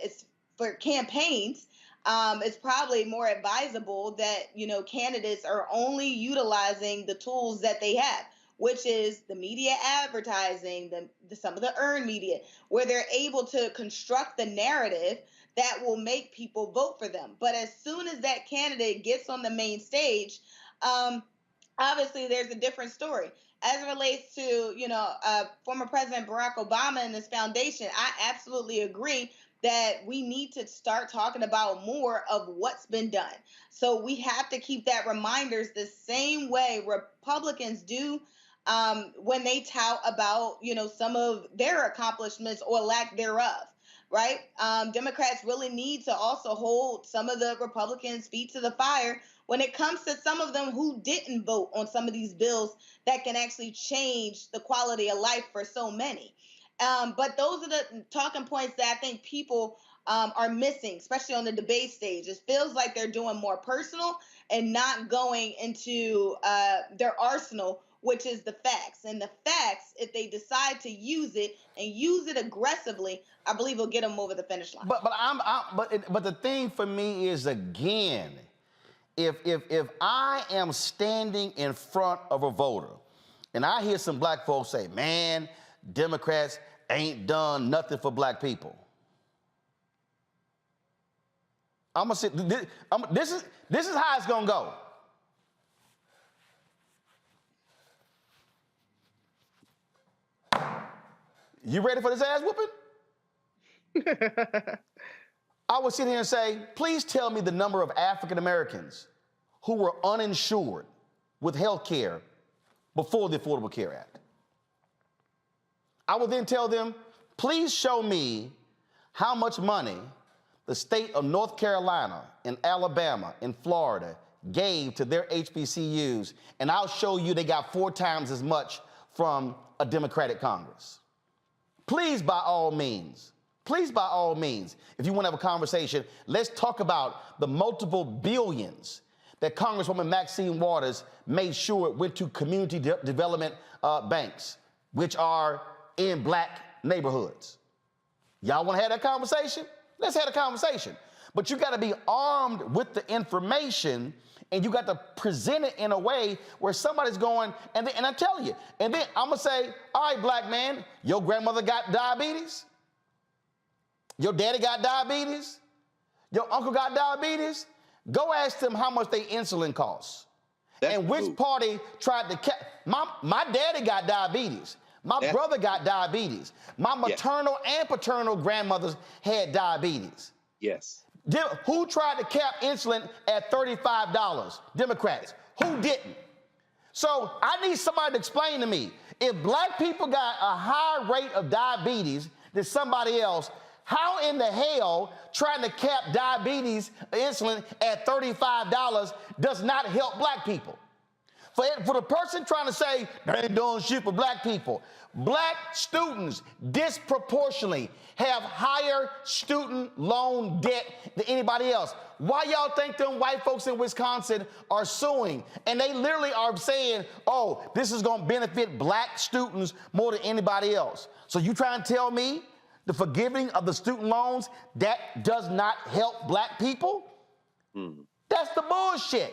it's for campaigns, it's probably more advisable that, you know, candidates are only utilizing the tools that they have, which is the media advertising, some of the earned media, where they're able to construct the narrative that will make people vote for them. But as soon as that candidate gets on the main stage, obviously there's a different story. As it relates to, you know, former President Barack Obama and his foundation, I absolutely agree that we need to start talking about more of what's been done. So we have to keep that reminders the same way Republicans do when they tout about, you know, some of their accomplishments or lack thereof. Right? Democrats really need to also hold some of the Republicans' feet to the fire when it comes to some of them who didn't vote on some of these bills that can actually change the quality of life for so many. But those are the talking points that I think people are missing, especially on the debate stage. It feels like they're doing more personal and not going into their arsenal, which is the facts. And the facts, if they decide to use it and use it aggressively, I believe will get them over the finish line. But the thing for me is, again, if I am standing in front of a voter and I hear some black folks say, man, Democrats ain't done nothing for black people, I'm gonna say, this is how it's gonna go. You ready for this ass whooping? I would sit here and say, please tell me the number of African Americans who were uninsured with health care before the Affordable Care Act. I would then tell them, please show me how much money the state of North Carolina and Alabama and Florida gave to their HBCUs, and I'll show you they got 4 times as much from a Democratic Congress. Please, by all means, if you want to have a conversation, let's talk about the multiple billions that Congresswoman Maxine Waters made sure it went to community development banks, which are in black neighborhoods. Y'all want to have that conversation? Let's have a conversation. But you got to be armed with the information, and you got to present it in a way where somebody's going, and I tell you, and then I'm going to say, all right, black man, your grandmother got diabetes? Your daddy got diabetes? Your uncle got diabetes? Go ask them how much their insulin costs. And which party tried to my daddy got diabetes. My brother got diabetes. My maternal and paternal grandmothers had diabetes. Yes. Who tried to cap insulin at $35? Democrats. Who didn't? So I need somebody to explain to me, if black people got a higher rate of diabetes than somebody else, how in the hell trying to cap diabetes insulin at $35 does not help black people? For the person trying to say, they ain't doing shit for black people, black students disproportionately have higher student loan debt than anybody else. Why y'all think them white folks in Wisconsin are suing? And they literally are saying, oh, this is gonna benefit black students more than anybody else. So you trying to tell me the forgiving of the student loans, that does not help black people? That's the bullshit.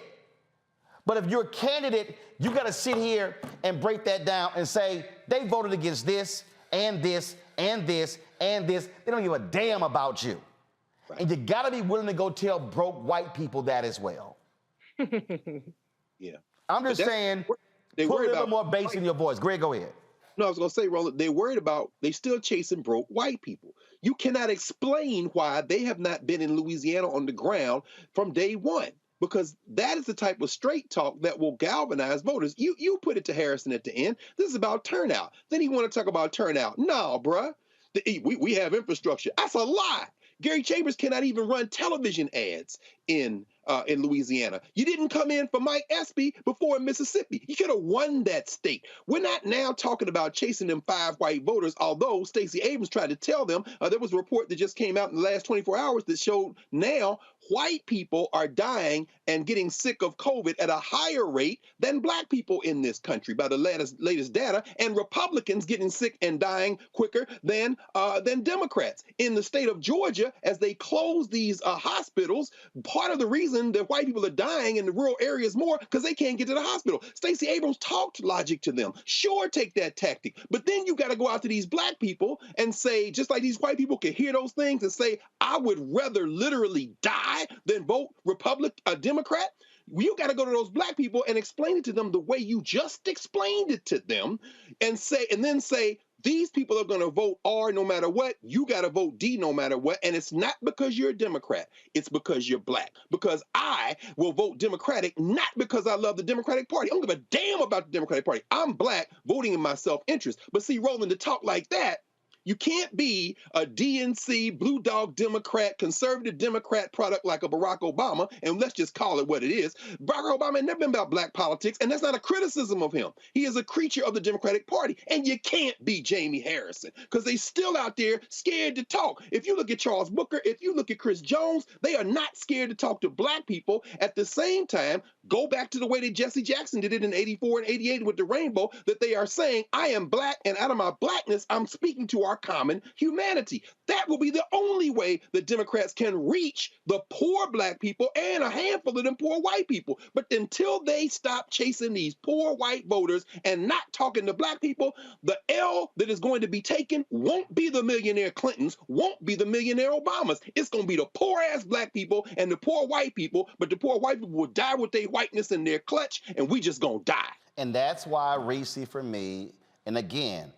But if you're a candidate, you got to sit here and break that down and say, they voted against this and this and this and this. They don't give a damn about you. Right. And you got to be willing to go tell broke white people that as well. Yeah. I'm just saying, put a little more bass in your voice. Greg, go ahead. No, I was going to say, Roland, they still chasing broke white people. You cannot explain why they have not been in Louisiana on the ground from day one, because that is the type of straight talk that will galvanize voters. You put it to Harrison at the end. This is about turnout. Then he want to talk about turnout. No, bruh. We have infrastructure. That's a lie. Gary Chambers cannot even run television ads in Louisiana. You didn't come in for Mike Espy before in Mississippi. You could have won that state. We're not now talking about chasing them 5 white voters, although Stacey Abrams tried to tell them. There was a report that just came out in the last 24 hours that showed now white people are dying and getting sick of COVID at a higher rate than black people in this country by the latest data, and Republicans getting sick and dying quicker than Democrats. In the state of Georgia, as they close these hospitals, part of the reason that white people are dying in the rural areas more because they can't get to the hospital. Stacey Abrams talked logic to them. Sure, take that tactic. But then you got to go out to these black people and say, just like these white people can hear those things and say, I would rather literally die than vote Democrat. You got to go to those black people and explain it to them the way you just explained it to them, and then say, these people are going to vote R no matter what. You got to vote D no matter what. And it's not because you're a Democrat. It's because you're black. Because I will vote Democratic, not because I love the Democratic Party. I don't give a damn about the Democratic Party. I'm black, voting in my self-interest. But see, Roland, to talk like that, you can't be a DNC, blue dog Democrat, conservative Democrat product like a Barack Obama, and let's just call it what it is. Barack Obama had never been about black politics, and that's not a criticism of him. He is a creature of the Democratic Party, and you can't be Jamie Harrison, because they still out there scared to talk. If you look at Charles Booker, if you look at Chris Jones, they are not scared to talk to black people. At the same time, go back to the way that Jesse Jackson did it in 84 and 88 with the rainbow, that they are saying, I am black, and out of my blackness, I'm speaking to our common humanity. That will be the only way the Democrats can reach the poor black people and a handful of them poor white people. But until they stop chasing these poor white voters and not talking to black people, the L that is going to be taken won't be the millionaire Clintons, won't be the millionaire Obamas. It's going to be the poor ass black people and the poor white people, but the poor white people will die with their whiteness in their clutch, and we just going to die. And that's why, Reese, for me, and again,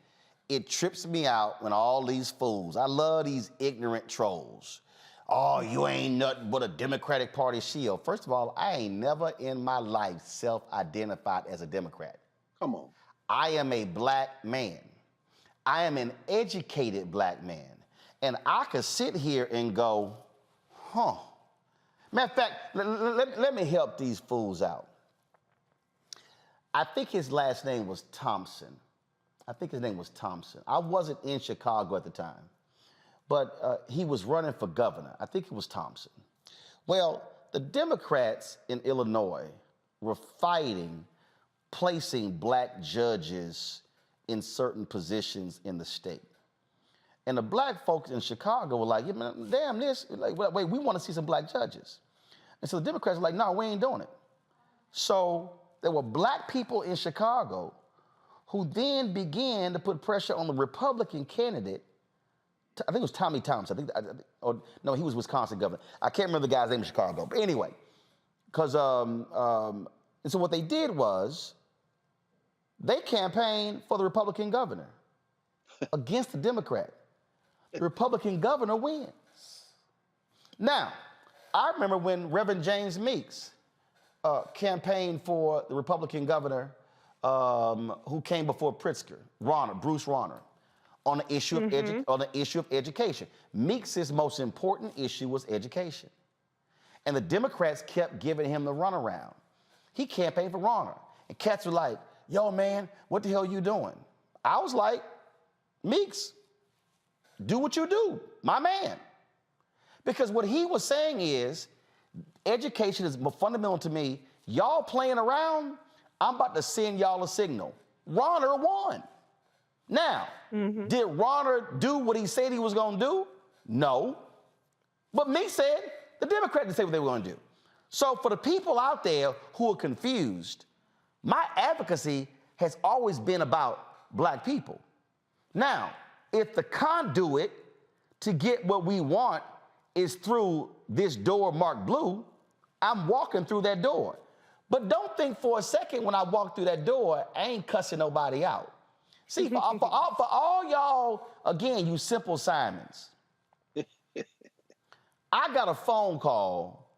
it trips me out when all these fools, I love these ignorant trolls. Oh, you ain't nothing but a Democratic Party shield. First of all, I ain't never in my life self-identified as a Democrat. Come on. I am a black man. I am an educated black man. And I could sit here and go, Matter of fact, let me help these fools out. I think his last name was Thompson. I wasn't in Chicago at the time, but he was running for governor. I think it was Thompson. Well, the Democrats in Illinois were fighting placing black judges in certain positions in the state. And the black folks in Chicago were like, yeah, man, damn this, like, wait, we want to see some black judges. And so the Democrats were like, no, we ain't doing it. So there were black people in Chicago who then began to put pressure on the Republican candidate. I think it was Tommy Thompson. No, he was Wisconsin governor. I can't remember the guy's name in Chicago. But anyway, because, and so what they did was they campaigned for the Republican governor against the Democrat. The Republican governor wins. Now, I remember when Reverend James Meeks campaigned for the Republican governor who came before Pritzker, Bruce Rauner, on the issue of education. Meeks' most important issue was education. And the Democrats kept giving him the runaround. He campaigned for Rauner. And cats were like, yo, man, what the hell are you doing? I was like, Meeks, do what you do, my man. Because what he was saying is, education is fundamental to me. Y'all playing around, I'm about to send y'all a signal. Rauner won. Now, did Rauner do what he said he was going to do? No. But Meeks said the Democrats didn't say what they were going to do. So for the people out there who are confused, my advocacy has always been about black people. Now, if the conduit to get what we want is through this door marked blue, I'm walking through that door. But don't think for a second when I walk through that door, I ain't cussing nobody out. See, for all y'all, again, you simple Simons, I got a phone call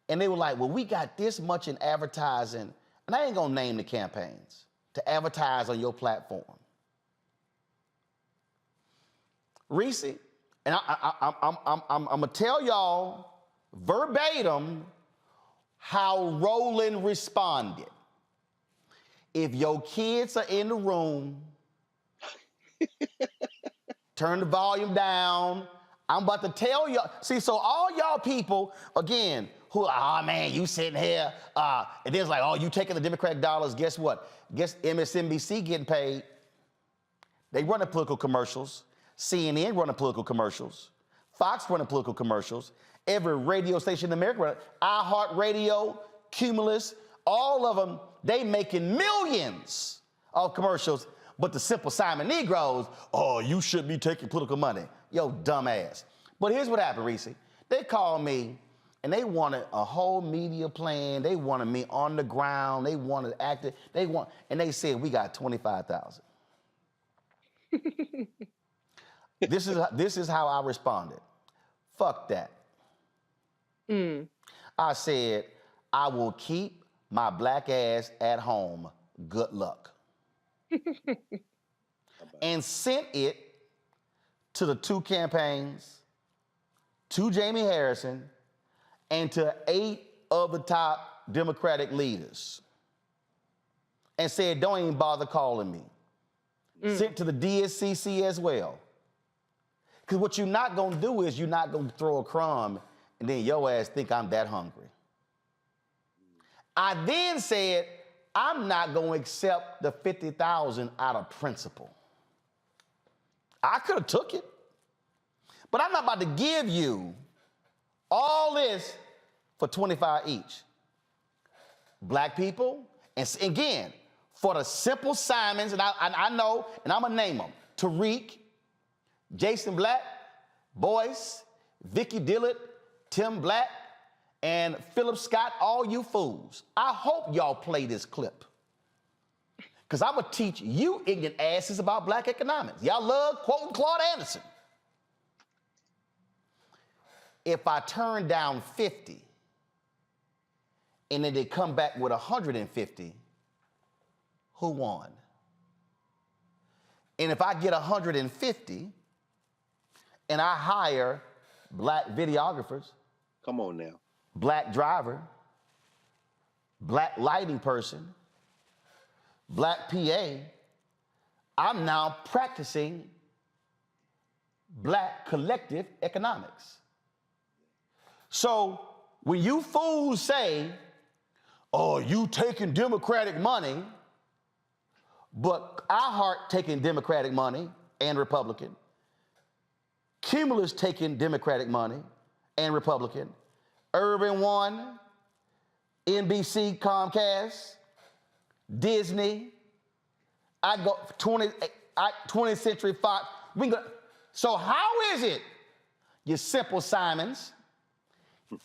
and they were like, well, we got this much in advertising, and I ain't gonna name the campaigns, to advertise on your platform. Reese, and I'm gonna tell y'all verbatim how Roland responded. If your kids are in the room, turn the volume down. I'm about to tell y'all. See, so all y'all people, again, who, oh man, you sitting here, and then it's like, oh, you taking the Democratic dollars, guess what? Guess MSNBC getting paid. They run the political commercials. CNN running political commercials. Fox running political commercials. Every radio station in America, iHeartRadio, Cumulus, all of them, they making millions of commercials. But the simple Simon Negroes, oh, you shouldn't be taking political money. Yo, dumbass. But here's what happened, Reese. They called me and they wanted a whole media plan. They wanted me on the ground. They wanted active. And they said, we got 25,000. This is how I responded. Fuck that. I said, I will keep my black ass at home. Good luck. And sent it to the 2 campaigns, to Jamie Harrison, and to 8 of the top Democratic leaders. And said, don't even bother calling me. Sent to the DNC as well. Because what you're not going to do is you're not going to throw a crumb and then your ass think I'm that hungry. I then said, I'm not going to accept the 50,000 out of principle. I could have took it, but I'm not about to give you all this for 25 each. Black people, and again, for the simple Simons, and I know, and I'm going to name them, Tariq, Jason Black, Boyce, Vicky Dillard, Tim Black, and Philip Scott, all you fools. I hope y'all play this clip. Because I'm going to teach you ignorant asses about black economics. Y'all love quoting Claude Anderson. If I turn down 50 and then they come back with 150, who won? And if I get 150 and I hire black videographers, Come on now. Black driver, black lighting person, black PA, I'm now practicing black collective economics. So when you fools say, oh, you taking Democratic money, but I heart taking Democratic money and Republican, Cumulus taking Democratic money and Republican, Urban One, NBC, Comcast, Disney, I go 20th Century Fox. So how is it, you simple Simons,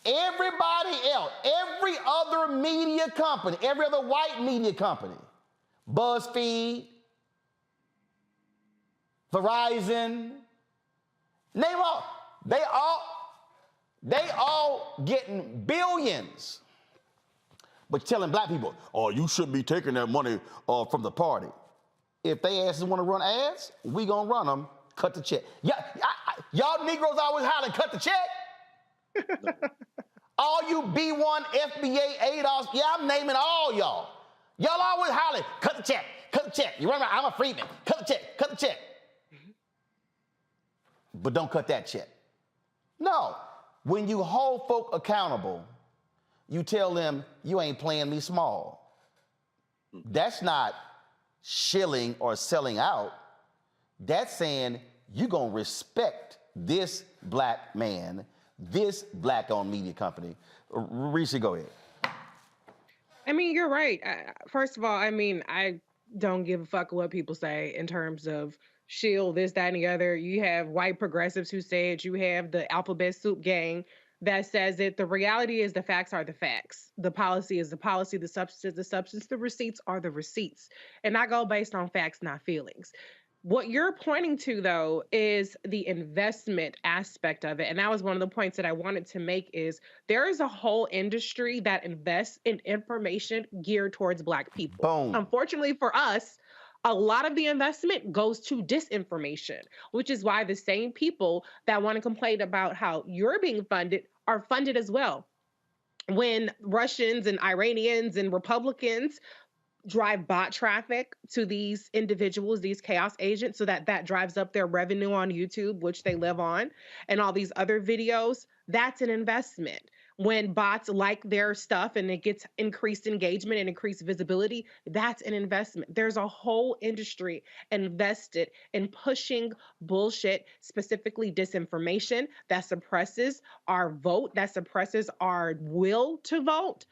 everybody else, every other media company, every other white media company, BuzzFeed, Verizon, name all, they all getting billions, but telling black people, oh, you shouldn't be taking that money from the party. If they asses want to run ads, we gonna run them, cut the check. Yeah, y'all Negroes always hollering, cut the check. All you B1, FBA, ADOS, yeah, I'm naming all y'all. Y'all always hollering, cut the check, cut the check. You remember, I'm a freedman, cut the check, cut the check. But don't cut that check. No, when you hold folk accountable, you tell them, you ain't playing me small. That's not shilling or selling out. That's saying you're gonna respect this black man, this black-owned media company. Reese, go ahead. I mean, you're right. First of all, I mean, I don't give a fuck what people say in terms of shield, this, that, and the other. You have white progressives who say it. You have the alphabet soup gang that says it. The reality is the facts are the facts. The policy is the policy. The substance is the substance. The receipts are the receipts. And I go based on facts, not feelings. What you're pointing to, though, is the investment aspect of it. And that was one of the points that I wanted to make is there is a whole industry that invests in information geared towards Black people. Boom. Unfortunately for us, a lot of the investment goes to disinformation, which is why the same people that want to complain about how you're being funded are funded as well. When Russians and Iranians and Republicans drive bot traffic to these individuals, these chaos agents, so that drives up their revenue on YouTube, which they live on, and all these other videos, that's an investment. When bots like their stuff and it gets increased engagement and increased visibility, that's an investment. There's a whole industry invested in pushing bullshit, specifically disinformation, that suppresses our vote, that suppresses our will to vote.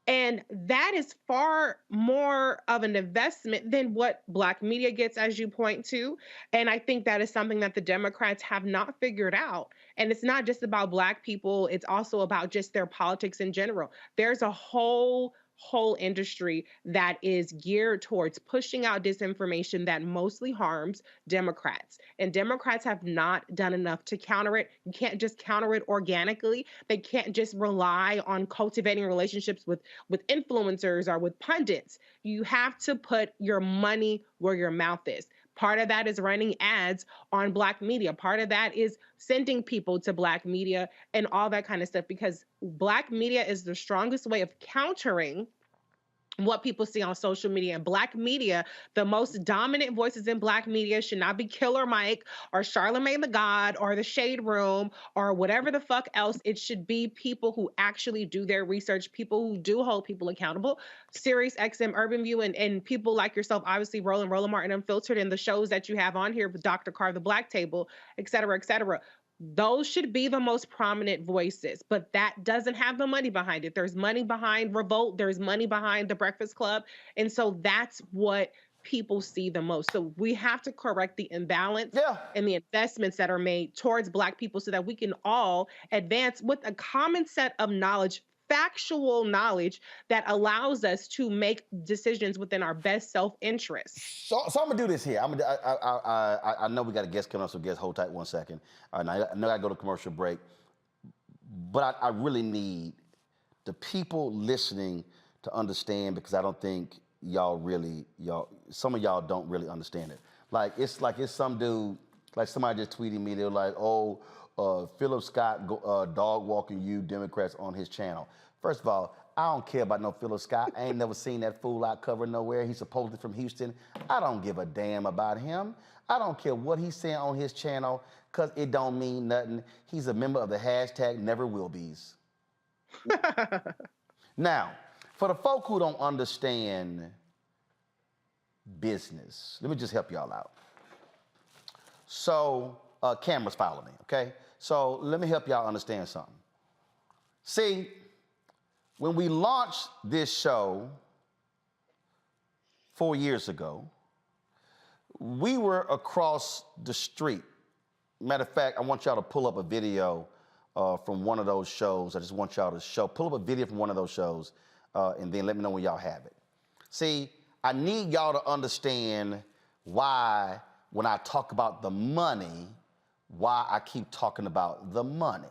And that is far more of an investment than what Black media gets, as you point to. And I think that is something that the Democrats have not figured out. And it's not just about Black people. It's also about just their politics in general. There's a whole industry that is geared towards pushing out disinformation that mostly harms Democrats. And Democrats have not done enough to counter it. You can't just counter it organically. They can't just rely on cultivating relationships with influencers or with pundits. You have to put your money where your mouth is. Part of that is running ads on Black media. Part of that is sending people to Black media and all that kind of stuff, because Black media is the strongest way of countering what people see on social media. And Black media, the most dominant voices in Black media should not be Killer Mike or Charlemagne the God or the Shade Room or whatever the fuck else. It should be people who actually do their research, people who do hold people accountable. Sirius XM, Urban View, and people like yourself, obviously Roland Martin Unfiltered, and the shows that you have on here with Dr. Carr, the Black Table, et cetera, et cetera. Those should be the most prominent voices, but that doesn't have the money behind it. There's money behind Revolt. There's money behind the Breakfast Club. And so that's what people see the most. So we have to correct the imbalance and the investments that are made towards Black people so that we can all advance with a common set of knowledge, factual knowledge that allows us to make decisions within our best self-interest. So I'm gonna do this here. I know we got a guest coming up, so guest, hold tight 1 second. I know I gotta go to commercial break, but I really need the people listening to understand, because I don't think some of y'all don't really understand it. Like it's some dude, like somebody just tweeted me, they're like, oh, Philip Scott dog walking you Democrats on his channel. First of all, I don't care about no Philip Scott. I ain't never seen that fool out covered nowhere. He's supposedly from Houston. I don't give a damn about him. I don't care what he's saying on his channel, because it don't mean nothing. He's a member of the #NeverWillBees. Now, for the folk who don't understand business, let me just help y'all out. So, cameras follow me, okay? So let me help y'all understand something. See, when we launched this show 4 years ago, we were across the street. Matter of fact, I want y'all to pull up a video from one of those shows. I just want y'all to pull up a video from one of those shows, and then let me know when y'all have it. See, I need y'all to understand why, when I talk about the money, why I keep talking about the money.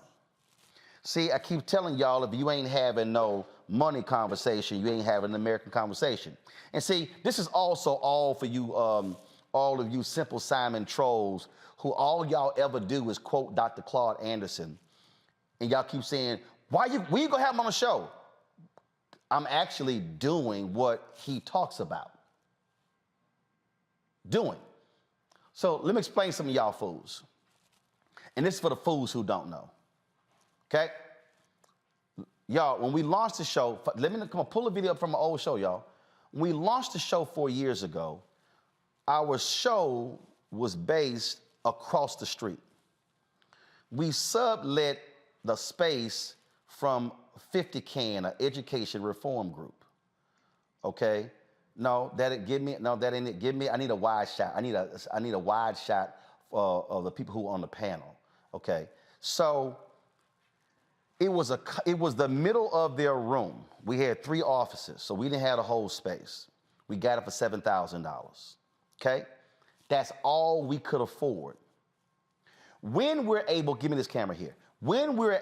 See, I keep telling y'all, if you ain't having no money conversation, you ain't having an American conversation. And see, this is also all for you, all of you Simple Simon trolls, who all y'all ever do is quote Dr. Claude Anderson. And y'all keep saying, when you gonna have him on the show? I'm actually doing what he talks about. Doing. So let me explain some of y'all fools. And this is for the fools who don't know. Okay? Y'all, when we launched the show, let me come on, pull a video up from an old show, y'all. When we launched the show 4 years ago, our show was based across the street. We sublet the space from 50 Can, an education reform group. Okay? No, that ain't give me. No, that ain't it. Give me. I need a wide shot. I need a wide shot of the people who are on the panel. Okay. So it was the middle of their room. We had 3 offices, so we didn't have a whole space. We got it for $7,000. Okay. That's all we could afford. When we're able, give me this camera here. When we're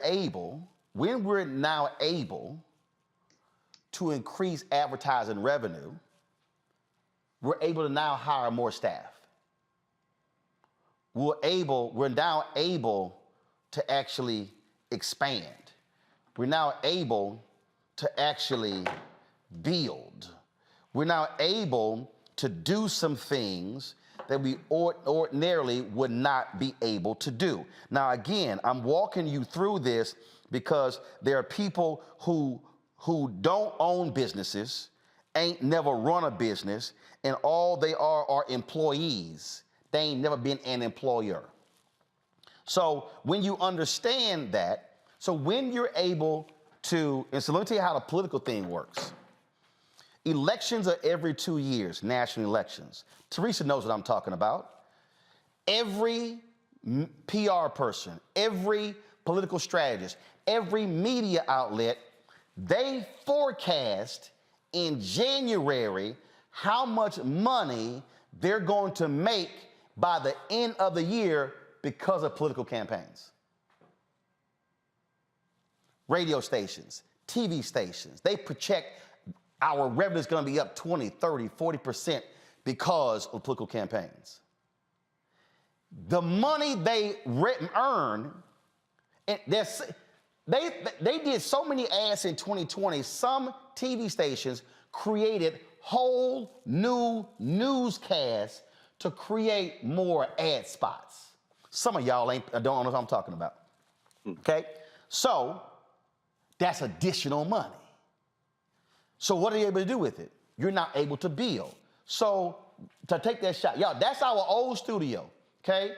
now able to increase advertising revenue, we're able to now hire more staff. We're now able to actually expand. We're now able to actually build. We're now able to do some things that we ordinarily would not be able to do. Now, again, I'm walking you through this because there are people who don't own businesses, ain't never run a business, and all they are employees. They ain't never been an employer. So when you understand that, so when you're able to, and so let me tell you how the political thing works. Elections are every 2 years, national elections. Teresa knows what I'm talking about. Every PR person, every political strategist, every media outlet, they forecast in January how much money they're going to make by the end of the year because of political campaigns. Radio stations, TV stations, they project our revenue is going to be up 20, 30, 40% because of political campaigns. The money they earn, and they did so many ads in 2020, some TV stations created whole new newscasts to create more ad spots. Some of y'all don't know what I'm talking about. Okay? So that's additional money. So what are you able to do with it? You're not able to build. So to take that shot, y'all, that's our old studio, okay?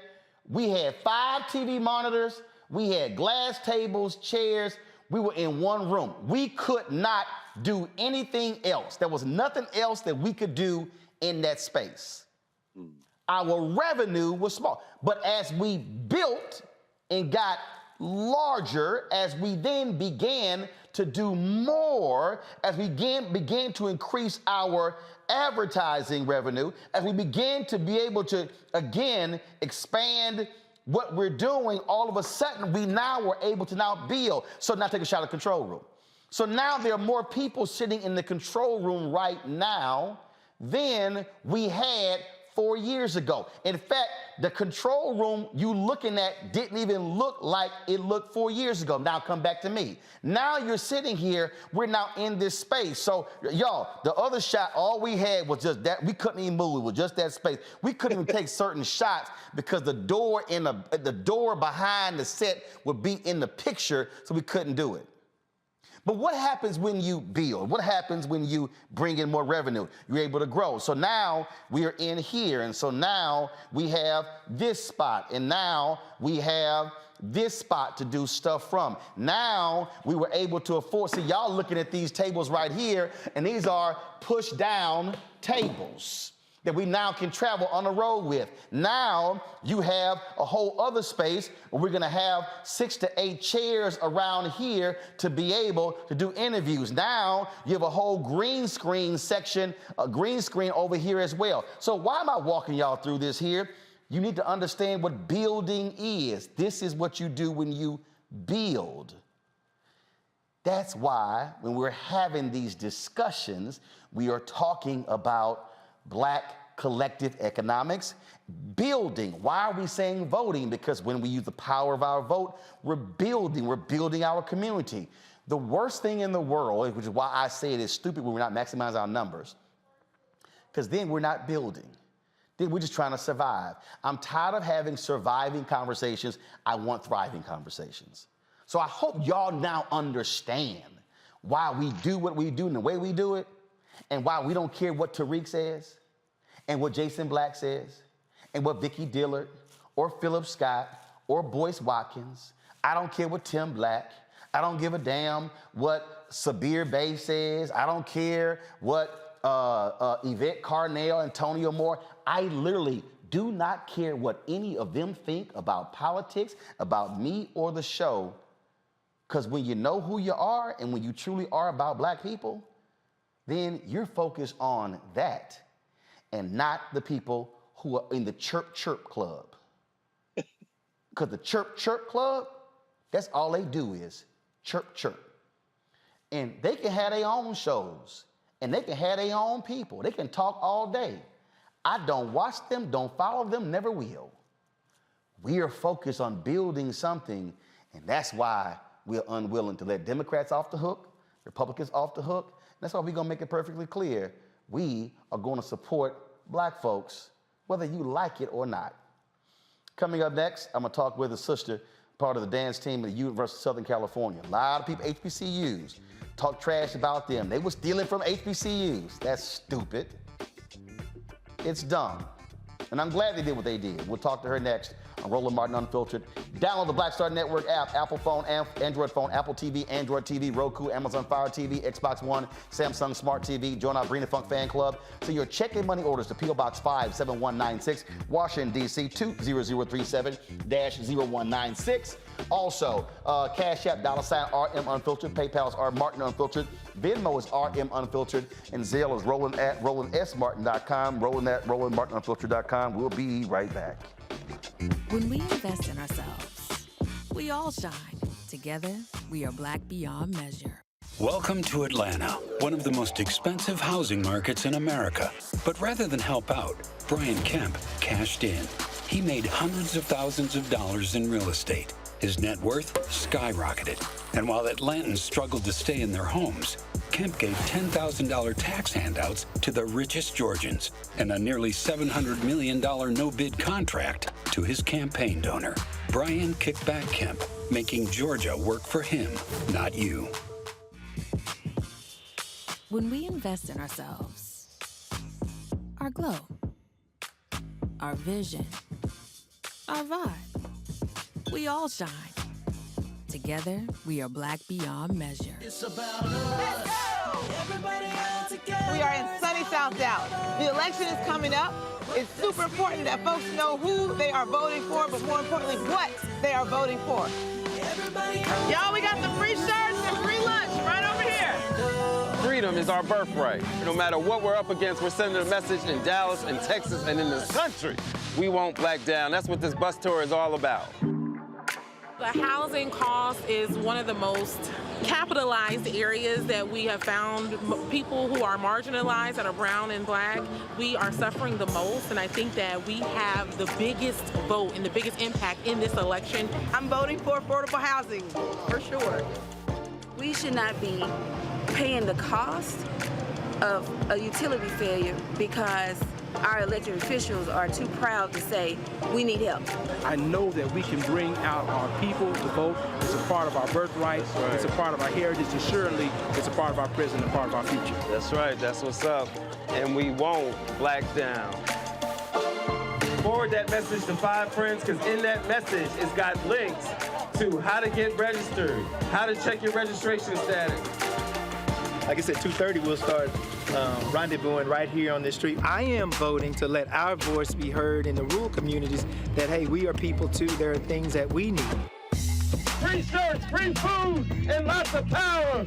We had 5 TV monitors, we had glass tables, chairs, we were in one room. We could not do anything else. There was nothing else that we could do in that space. Our revenue was small. But as we built and got larger, as we then began to do more, as we began to increase our advertising revenue, as we began to be able to, again, expand what we're doing, all of a sudden we now were able to now build. So now take a shot at the control room. So now there are more people sitting in the control room right now than we had 4 years ago. In fact, the control room you looking at didn't even look like it looked 4 years ago. Now come back to me. Now you're sitting here, we're now in this space. So y'all, the other shot, all we had was just that. We couldn't even move, it was just that space. We couldn't even take certain shots because the door behind the set would be in the picture, so we couldn't do it. But what happens when you build? What happens when you bring in more revenue? You're able to grow. So now we are in here, and so now we have this spot, and now we have this spot to do stuff from. Now we were able to afford, see y'all looking at these tables right here, and these are push down tables that we now can travel on the road with. Now you have a whole other space where we're gonna have 6 to 8 chairs around here to be able to do interviews. Now you have a whole green screen section, a green screen over here as well. So why am I walking y'all through this here? You need to understand what building is. This is what you do when you build. That's why when we're having these discussions, we are talking about Black collective economics, building. Why are we saying voting? Because when we use the power of our vote, we're building our community. The worst thing in the world, which is why I say it is stupid when we're not maximizing our numbers, because then we're not building. Then we're just trying to survive. I'm tired of having surviving conversations. I want thriving conversations. So I hope y'all now understand why we do what we do and the way we do it, and why we don't care what Tariq says, and what Jason Black says, and what Vicky Dillard, or Philip Scott, or Boyce Watkins. I don't care what Tim Black. I don't give a damn what Sabir Bey says. I don't care what Yvette Carnell, Antonio Moore. I literally do not care what any of them think about politics, about me or the show, because when you know who you are and when you truly are about Black people, then you're focused on that and not the people who are in the chirp chirp club. Because the chirp chirp club, that's all they do is chirp chirp. And they can have their own shows, and they can have their own people. They can talk all day. I don't watch them, don't follow them, never will. We are focused on building something, and that's why we're unwilling to let Democrats off the hook, Republicans off the hook. That's why we're gonna make it perfectly clear. We are gonna support Black folks, whether you like it or not. Coming up next, I'm gonna talk with a sister, part of the dance team at the University of Southern California. A lot of people, HBCUs, talk trash about them. They were stealing from HBCUs. That's stupid. It's dumb. And I'm glad they did what they did. We'll talk to her next on Roland Martin Unfiltered. Download the Black Star Network app, Apple phone, Android phone, Apple TV, Android TV, Roku, Amazon Fire TV, Xbox One, Samsung Smart TV. Join our Brina Funk fan club. So your check-in money orders to P.O. Box 57196, Washington, D.C. 20037-0196. Also, Cash App, $RM Unfiltered, PayPal's R Martin Unfiltered, Venmo is RM Unfiltered, and Zelle is roland@rolandsmartin.com, roland@rolandmartinunfiltered.com. We'll be right back. When we invest in ourselves, we all shine. Together, we are Black beyond measure. Welcome to Atlanta, one of the most expensive housing markets in America. But rather than help out, Brian Kemp cashed in. He made hundreds of thousands of dollars in real estate. His net worth skyrocketed. And while Atlantans struggled to stay in their homes, Kemp gave $10,000 tax handouts to the richest Georgians and a nearly $700 million no-bid contract to his campaign donor, Brian Kickback Kemp, making Georgia work for him, not you. When we invest in ourselves, our glow, our vision, our vibe, we all shine. Together, we are Black beyond measure. It's about us. We are in sunny South Dallas. The election is coming up. It's super important that folks know who they are voting for, but more importantly, what they are voting for. Y'all, we got the free shirts and free lunch right over here. Freedom is our birthright. No matter what we're up against, we're sending a message in Dallas and Texas and in this country. We won't back down. That's what this bus tour is all about. The housing cost is one of the most capitalized areas that we have found. People who are marginalized, that are brown and black, we are suffering the most, and I think that we have the biggest vote and the biggest impact in this election. I'm voting for affordable housing, for sure. We should not be paying the cost of a utility failure because our elected officials are too proud to say, we need help. I know that we can bring out our people to vote. It's a part of our birthright. Right. It's a part of our heritage, and surely it's a part of our present and part of our future. That's right. That's what's up. And we won't black down. Forward that message to 5 friends, because in that message, it's got links to how to get registered, how to check your registration status. Like I said, 2:30 we'll start rendezvousing right here on this street. I am voting to let our voice be heard in the rural communities that, hey, we are people too. There are things that we need. Free shirts, free food, and lots of power.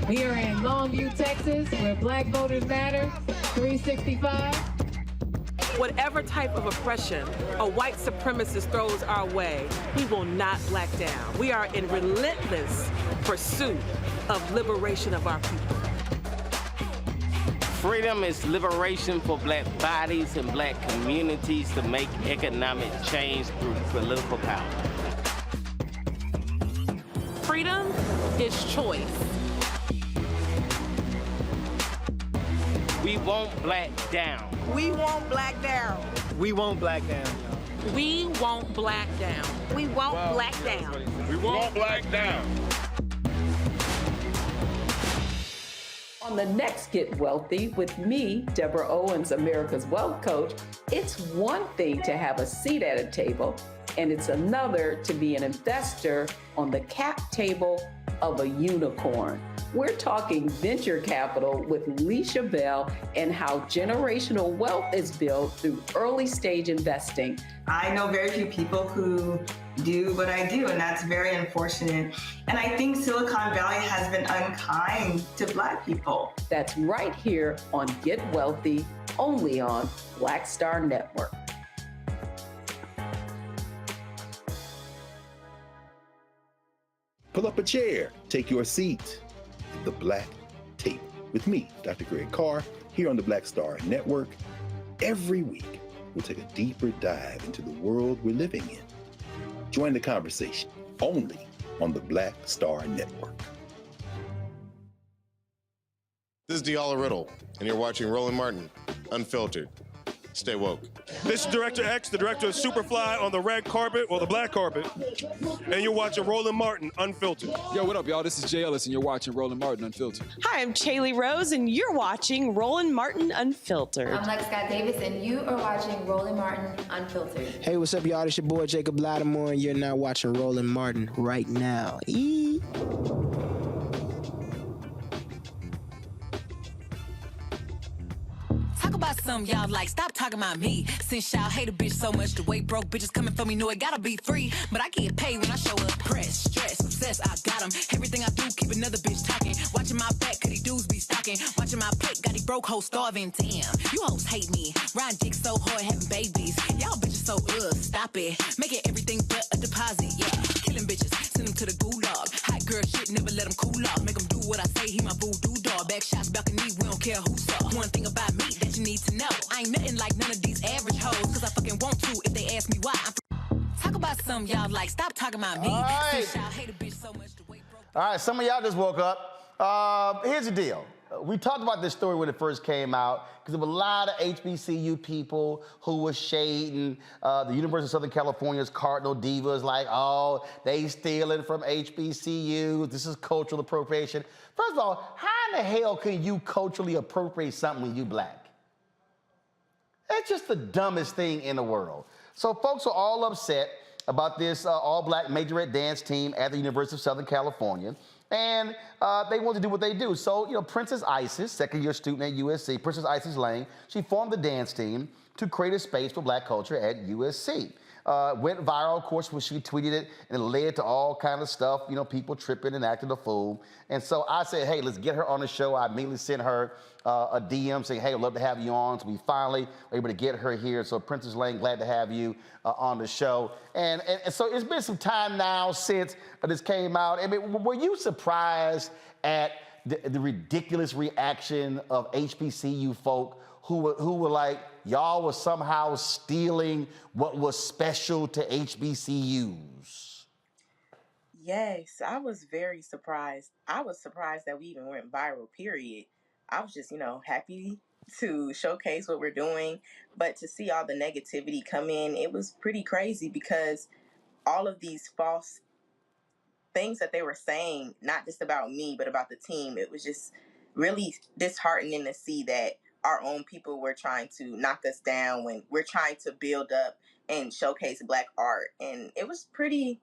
We are in Longview, Texas, where Black Voters Matter, 365. Whatever type of oppression a white supremacist throws our way, we will not black down. We are in relentless pursuit of liberation of our people. Freedom is liberation for black bodies and black communities to make economic change through political power. Freedom is choice. We won't black down. We won't black down. We won't black down. We won't black down. We won't black down. We won't black down. On the next Get Wealthy with me, Deborah Owens, America's Wealth Coach, it's one thing to have a seat at a table, and it's another to be an investor on the cap table of a unicorn. We're talking venture capital with Leisha Bell and how generational wealth is built through early stage investing. I know very few people who do what I do, and that's very unfortunate. And I think Silicon Valley has been unkind to Black people. That's right here on Get Wealthy, only on Black Star Network. Pull up a chair, take your seat at the Black Table with me, Dr. Greg Carr, here on the Black Star Network. Every week, we'll take a deeper dive into the world we're living in. Join the conversation only on the Black Star Network. This is Diala Riddle, and you're watching Roland Martin, Unfiltered. Stay woke. This is Director X, the director of Superfly on the red carpet, or the black carpet, and you're watching Roland Martin, Unfiltered. Yo, what up, y'all? This is Jay Ellis, and you're watching Roland Martin, Unfiltered. Hi, I'm Chaley Rose, and you're watching Roland Martin Unfiltered. I'm Lex Scott Davis, and you are watching Roland Martin Unfiltered. Hey, what's up, y'all? It's your boy Jacob Lattimore, and you're now watching Roland Martin right now. Talk about something y'all like, stop talking about me. Since y'all hate a bitch so much, the way broke bitches coming for me know it gotta be free. But I get paid when I show up. Press, stress, success, I got them. Everything I do, keep another bitch talking. Watching my back, cause these dudes be stalking. Watching my plate, got these broke hoes starving. Damn, you hoes hate me. Riding dick so hard, having babies. Y'all bitches so stop it. Making everything but a deposit, yeah. Killing bitches, send them to the gulag. Hot girl shit, never let them cool off. Make them do what I say, he my voodoo dog. Back shots, balcony, we don't care who saw. One thing about me that you need to know, I ain't nothing like none of these average hoes, cause I fucking want to if they ask me why. Talk about something y'all like, stop talking about me. All right. Since y'all hate a bitch so much, the way broke. All right, some of y'all just woke up. Here's the deal. We talked about this story when it first came out because there were a lot of HBCU people who were shading the University of Southern California's Cardinal Divas, like, oh, they stealing from HBCU. This is cultural appropriation. First of all, how in the hell can you culturally appropriate something when you black? It's just the dumbest thing in the world. So folks are all upset about this all-black majorette dance team at the University of Southern California. And they want to do what they do. So, you know, Princess Isis, second-year student at USC, Princess Isis Lang, she formed the dance team to create a space for black culture at USC. Went viral, of course, when she tweeted it, and it led to all kind of stuff, you know, people tripping and acting a fool. And so I said, hey, let's get her on the show. I immediately sent her a DM saying, hey, I'd love to have you on. So we finally were able to get her here. So Princess Lane, glad to have you on the show. And so it's been some time now since this came out. I mean, were you surprised at the ridiculous reaction of HBCU folk who were like, y'all were somehow stealing what was special to HBCUs? Yes, I was very surprised. I was surprised that we even went viral, period. I was just, happy to showcase what we're doing. But to see all the negativity come in, it was pretty crazy because all of these false things that they were saying, not just about me, but about the team, it was just really disheartening to see that our own people were trying to knock us down when we're trying to build up and showcase Black art. And it was pretty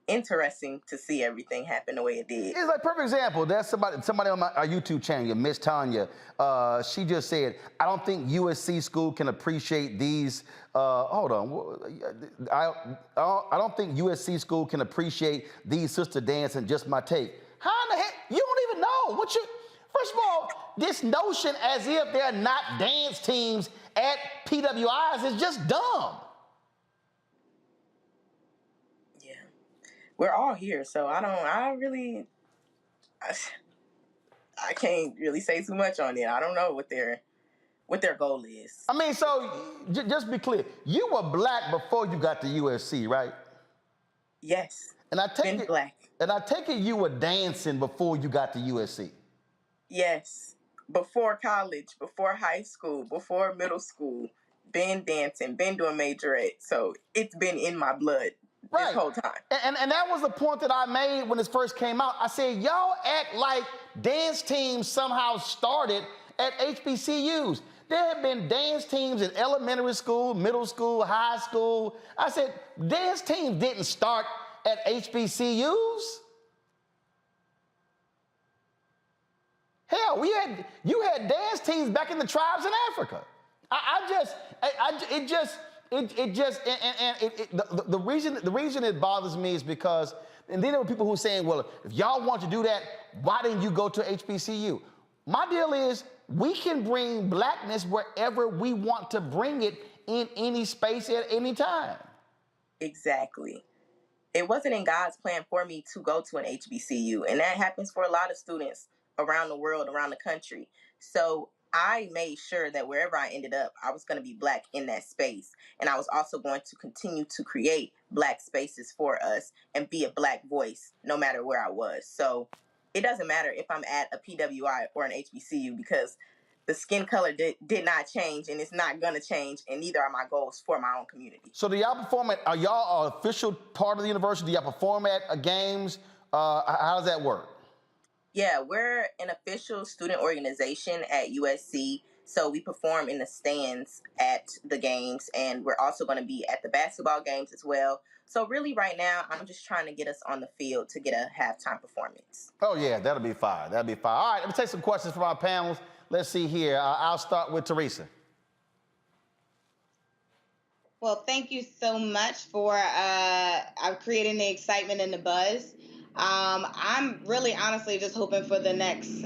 interesting to see everything happen the way it did. It's like perfect example. That's somebody on our YouTube channel, Miss Tanya. She just said, I don't think USC school can appreciate these. Hold on. I don't think USC school can appreciate these sister dance and just my take. How in the heck? You don't even know what you. First of all, this notion as if they're not dance teams at PWIs is just dumb. Yeah. We're all here, so I can't really say too much on it. I don't know what their goal is. I mean, so just be clear. You were Black before you got to USC, right? Yes. And I take it Black. And I take it you were dancing before you got to USC. Yes. Before college, before high school, before middle school, been dancing, been doing Majorette. So it's been in my blood this whole time. And that was the point that I made when this first came out. I said, y'all act like dance teams somehow started at HBCUs. There have been dance teams in elementary school, middle school, high school. I said, dance teams didn't start at HBCUs. Hell, you had dance teams back in the tribes in Africa. The reason it bothers me is because, and then there were people who were saying, well, if y'all want to do that, why didn't you go to HBCU? My deal is we can bring Blackness wherever we want to bring it in any space at any time. Exactly. It wasn't in God's plan for me to go to an HBCU, and that happens for a lot of students around the world, around the country. So I made sure that wherever I ended up, I was going to be Black in that space. And I was also going to continue to create Black spaces for us and be a Black voice no matter where I was. So it doesn't matter if I'm at a PWI or an HBCU because the skin color did not change and it's not going to change, and neither are my goals for my own community. So do y'all perform at, are y'all an official part of the university? Do y'all perform at games? How does that work? Yeah, we're an official student organization at USC, so we perform in the stands at the games, and we're also going to be at the basketball games as well. So really right now, I'm just trying to get us on the field to get a halftime performance. Oh yeah, that'll be fine. That'll be fine. All right, let me take some questions from our panels. Let's see here. I'll start with Teresa. Well, thank you so much for creating the excitement and the buzz. I'm really honestly just hoping for the next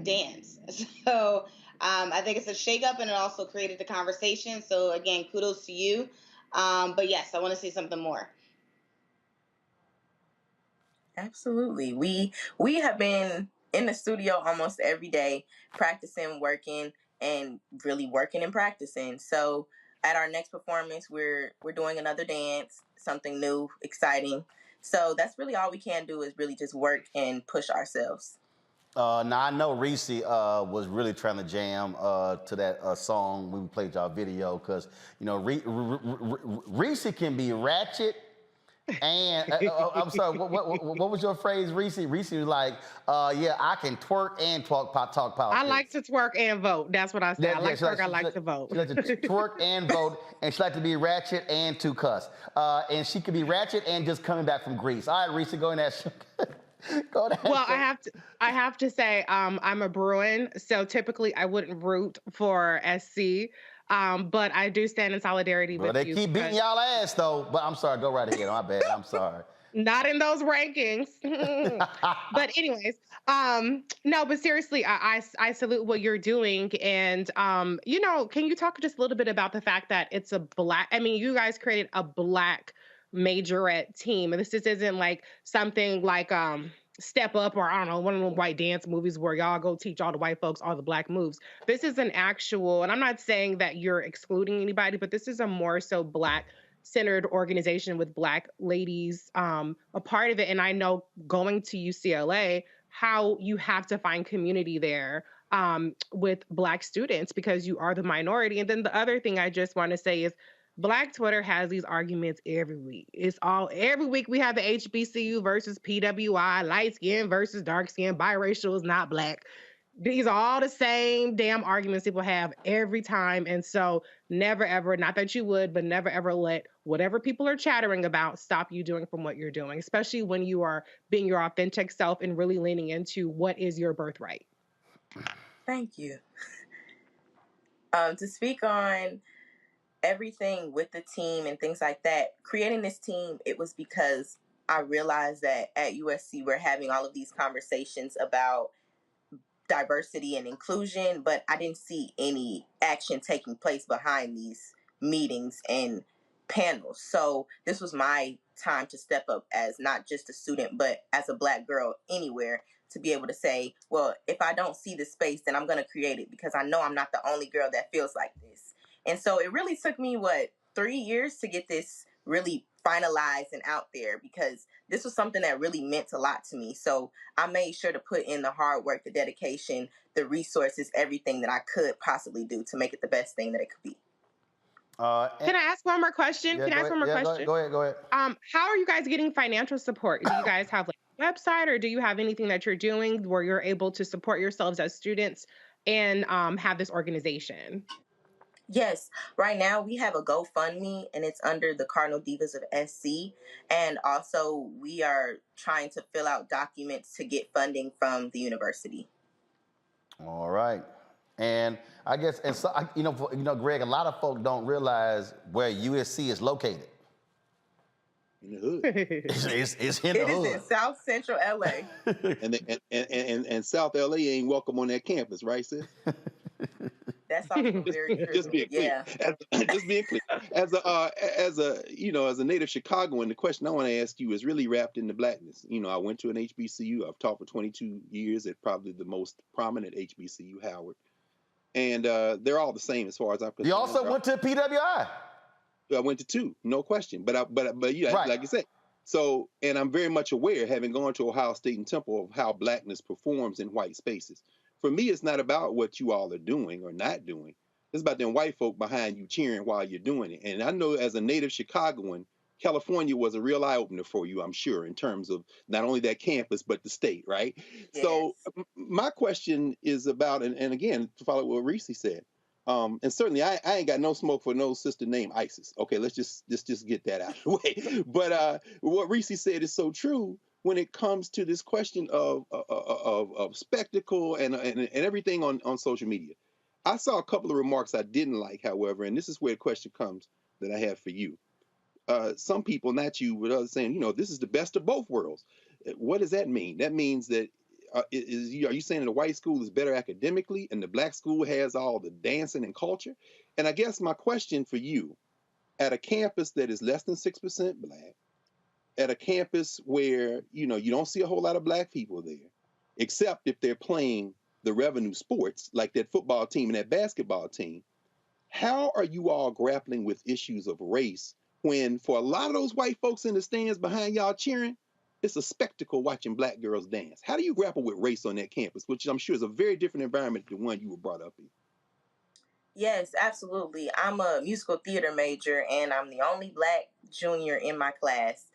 dance. So I think it's a shakeup, and it also created the conversation. So again, kudos to you. But yes, I want to see something more. Absolutely. We have been in the studio almost every day, practicing, working, and really working and practicing. So at our next performance, we're doing another dance, something new, exciting. So that's really all we can do is really just work and push ourselves. Now, I know Reese was really trying to jam to that song when we played y'all video because, you know, Reese can be ratchet and, I'm sorry, what was your phrase, Reese? Reese was like, yeah, I can twerk and talk politics. I like to twerk and vote. That's what I said. I like to twerk, I like to vote. She likes to twerk and vote, and she likes to be ratchet and to cuss. And she could be ratchet and just coming back from Greece. All right, Reese, go in that. Go ahead. Well, I have to say, I'm a Bruin, so typically I wouldn't root for SC. But I do stand in solidarity Well, with they you. keep beating y'all ass though. But I'm sorry, go right ahead. My bad. I'm sorry. Not in those rankings. But anyways, no, but seriously, I salute what you're doing. And can you talk just a little bit about the fact that it's a black, I mean, you guys created a black majorette team. And this just isn't like something like Step Up or I don't know, one of them white dance movies where y'all go teach all the white folks all the black moves. This is an actual, and I'm not saying that you're excluding anybody, but this is a more so black centered organization with black ladies a part of it. And I know going to UCLA, how you have to find community there with black students because you are the minority. And then the other thing I just want to say is Black Twitter has these arguments every week. Every week we have the HBCU versus PWI, light skin versus dark skin, biracial is not black. These are all the same damn arguments people have every time. And so never ever, not that you would, but never ever let whatever people are chattering about stop you doing from what you're doing, especially when you are being your authentic self and really leaning into what is your birthright. Thank you. To speak on everything with the team and things like that, creating this team, it was because I realized that at USC we're having all of these conversations about diversity and inclusion, but I didn't see any action taking place behind these meetings and panels. So this was my time to step up as not just a student, but as a Black girl anywhere, to be able to say, well, if I don't see the space, then I'm going to create it because I know I'm not the only girl that feels like this. And so it really took me, 3 years to get this really finalized and out there because this was something that really meant a lot to me. So I made sure to put in the hard work, the dedication, the resources, everything that I could possibly do to make it the best thing that it could be. Can I ask one more question? Yeah, go ahead. How are you guys getting financial support? Do you guys have like a website or do you have anything that you're doing where you're able to support yourselves as students and have this organization? Yes, right now we have a GoFundMe and it's under the Cardinal Divas of SC. And also we are trying to fill out documents to get funding from the university. All right. And I guess, and so, Greg, a lot of folk don't realize where USC is located. In the hood. It's in the hood. It is in South Central LA. and South LA ain't welcome on that campus, right, sis? That's also very true. Just being clear. Yeah. Just being clear. As a native Chicagoan, the question I want to ask you is really wrapped into blackness. I went to an HBCU. I've taught for 22 years at probably the most prominent HBCU, Howard. And they're all the same as far as I'm concerned. You also went to PWI. I went to two, no question. But yeah, right. Like you said. So, and I'm very much aware, having gone to Ohio State and Temple, of how blackness performs in white spaces. For me, it's not about what you all are doing or not doing. It's about them white folk behind you cheering while you're doing it. And I know as a native Chicagoan, California was a real eye-opener for you, I'm sure, in terms of not only that campus, but the state, right? Yes. So my question is about, and again, to follow what Reese said, and certainly I ain't got no smoke for no sister named Isis. Okay, let's just get that out of the way. But what Reese said is so true when it comes to this question of spectacle and everything on social media. I saw a couple of remarks I didn't like, however, and this is where the question comes that I have for you. Some people, not you, but others saying, this is the best of both worlds. What does that mean? That means that are you saying the white school is better academically and the black school has all the dancing and culture? And I guess my question for you, at a campus that is less than 6% black, at a campus where, you don't see a whole lot of black people there, except if they're playing the revenue sports, like that football team and that basketball team, how are you all grappling with issues of race when for a lot of those white folks in the stands behind y'all cheering, it's a spectacle watching black girls dance? How do you grapple with race on that campus, which I'm sure is a very different environment than the one you were brought up in? Yes, absolutely. I'm a musical theater major and I'm the only black junior in my class.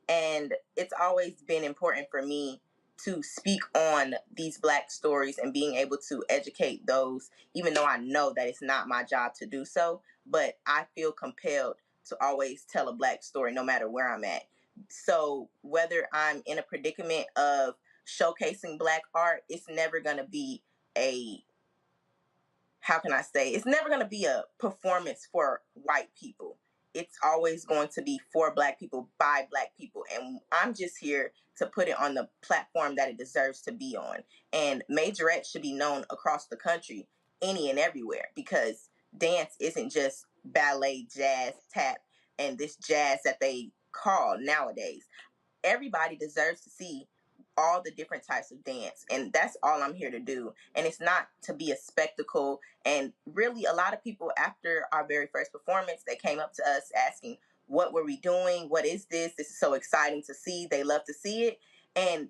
And it's always been important for me to speak on these black stories and being able to educate those, even though I know that it's not my job to do so, but I feel compelled to always tell a black story no matter where I'm at. So whether I'm in a predicament of showcasing black art, it's never going to be how can I say, it's never going to be a performance for white people. It's always going to be for Black people, by Black people. And I'm just here to put it on the platform that it deserves to be on. And Majorette should be known across the country, any and everywhere, because dance isn't just ballet, jazz, tap, and this jazz that they call nowadays. Everybody deserves to see all the different types of dance, and that's all I'm here to do. And it's not to be a spectacle. And really, a lot of people after our very first performance, they came up to us asking, what were we doing? What is this? This is so exciting to see. They love to see it, and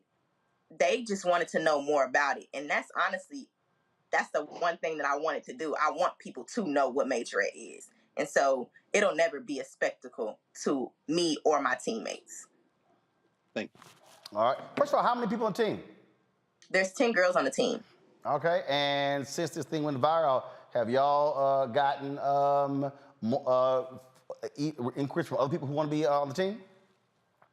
they just wanted to know more about it. And that's honestly, that's the one thing that I wanted to do. I want people to know what Majorette is, and so it'll never be a spectacle to me or my teammates. Thank you. All right. First of all, how many people on the team? There's 10 girls on the team. Okay. And since this thing went viral, have y'all gotten inquiries from other people who want to be on the team?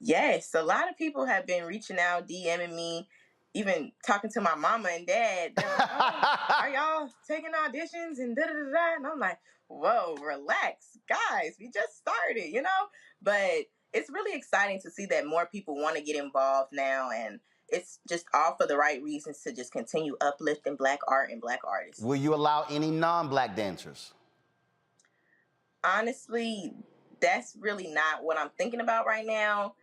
Yes. A lot of people have been reaching out, DMing me, even talking to my mama and dad. They're like, oh, are y'all taking auditions and da-da-da-da? And I'm like, whoa, relax. Guys, we just started, you know? But it's really exciting to see that more people want to get involved now, and it's just all for the right reasons to just continue uplifting Black art and Black artists. Will you allow any non-Black dancers? Honestly, that's really not what I'm thinking about right now,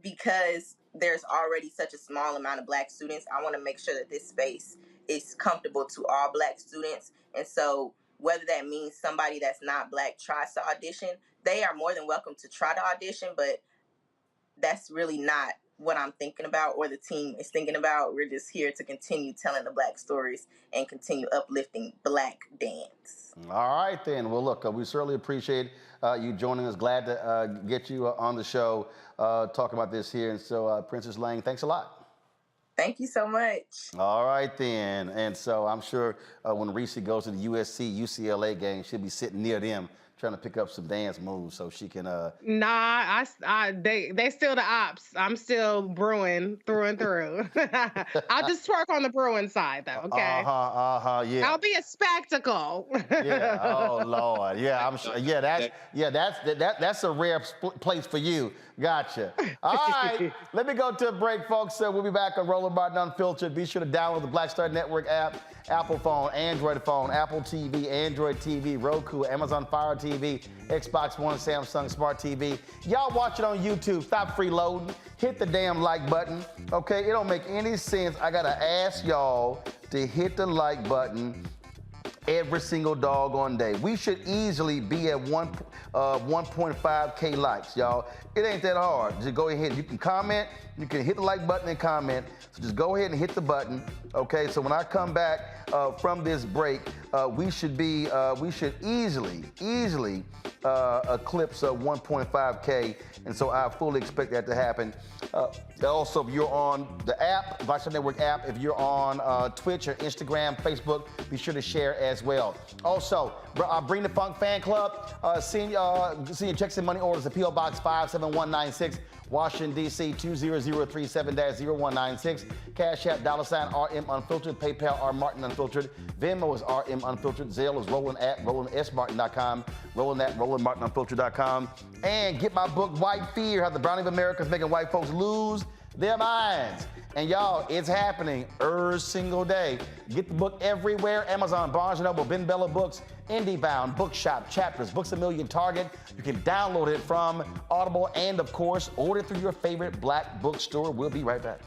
because there's already such a small amount of Black students. I want to make sure that this space is comfortable to all Black students. And so whether that means somebody that's not Black tries to audition, they are more than welcome to try to audition, but that's really not what I'm thinking about or the team is thinking about. We're just here to continue telling the Black stories and continue uplifting Black dance. All right, then. Well, look, we certainly appreciate you joining us. Glad to get you on the show talking about this here. And so, Princess Lang, thanks a lot. Thank you so much. All right, then. And so I'm sure when Reese goes to the USC, UCLA game, she'll be sitting near them trying to pick up some dance moves so she can... Nah, they still the ops. I'm still Bruin through and through. I'll just twerk on the Bruin side, though, okay? Yeah. I'll be a spectacle. Yeah, oh, Lord. Yeah, I'm sure. Yeah, that's a rare place for you. Gotcha. All right, let me go to a break, folks. We'll be back on Roland Martin Unfiltered. Be sure to download the Black Star Network app, Apple phone, Android phone, Apple TV, Android TV, Roku, Amazon Fire TV, Xbox One, Samsung Smart TV. Y'all watch it on YouTube. Stop freeloading. Hit the damn like button. Okay, it don't make any sense. I gotta ask y'all to hit the like button every single doggone day. We should easily be at 1.5K likes, y'all. It ain't that hard. Just go ahead. You can comment. You can hit the like button and comment. So just go ahead and hit the button. Okay. So when I come back from this break, we should easily eclipse 1.5K, and so I fully expect that to happen. Also, if you're on the app, Black Star Network app, if you're on Twitch or Instagram, Facebook, be sure to share as well. Also, Bring the Funk Fan Club, senior checks and money orders at P.O. Box 57196, Washington, D.C. 20037-0196. Cash App, $RM Unfiltered. PayPal, R Martin Unfiltered. Venmo is RM Unfiltered. Zelle is Roland@RolandSMartin.com. Roland@RolandMartinUnfiltered.com. And get my book, White Fear, How the Browning of America is Making White Folks Lose Their Minds. And y'all, it's happening every single day. Get the book everywhere. Amazon, Barnes & Noble, Ben Bella Books, IndieBound, Bookshop, Chapters, Books A Million, Target. You can download it from Audible and, of course, order through your favorite Black bookstore. We'll be right back.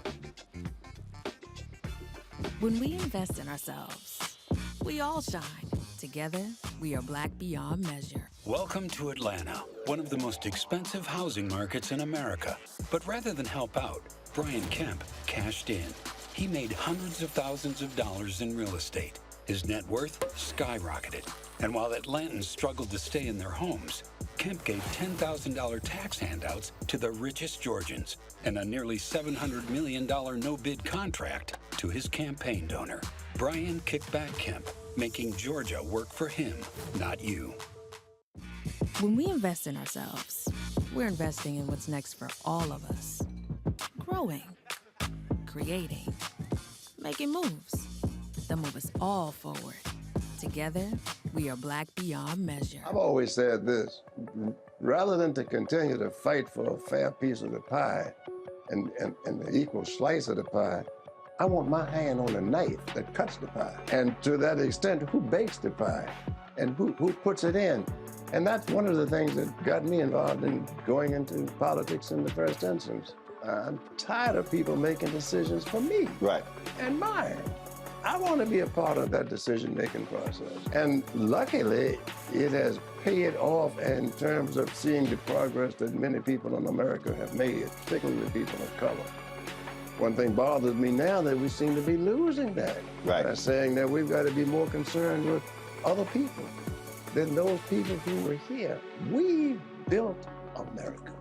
When we invest in ourselves, we all shine. Together, we are Black beyond measure. Welcome to Atlanta, one of the most expensive housing markets in America. But rather than help out, Brian Kemp cashed in. He made hundreds of thousands of dollars in real estate. His net worth skyrocketed. And while Atlantans struggled to stay in their homes, Kemp gave $10,000 tax handouts to the richest Georgians and a nearly $700 million no-bid contract to his campaign donor, Brian Kickback Kemp, making Georgia work for him, not you. When we invest in ourselves, we're investing in what's next for all of us. Growing, creating, making moves that move us all forward. together, we are black beyond measure. I've always said this, rather than to continue to fight for a fair piece of the pie and the equal slice of the pie, I want my hand on the knife that cuts the pie. And to that extent, who bakes the pie and who puts it in? And that's one of the things that got me involved in going into politics in the first instance. I'm tired of people making decisions for me. Right. And mine. I want to be a part of that decision-making process. And luckily, it has paid off in terms of seeing the progress that many people in America have made, particularly the people of color. One thing bothers me now that we seem to be losing that. Right. By saying that we've got to be more concerned with other people than those people who were here. We built America.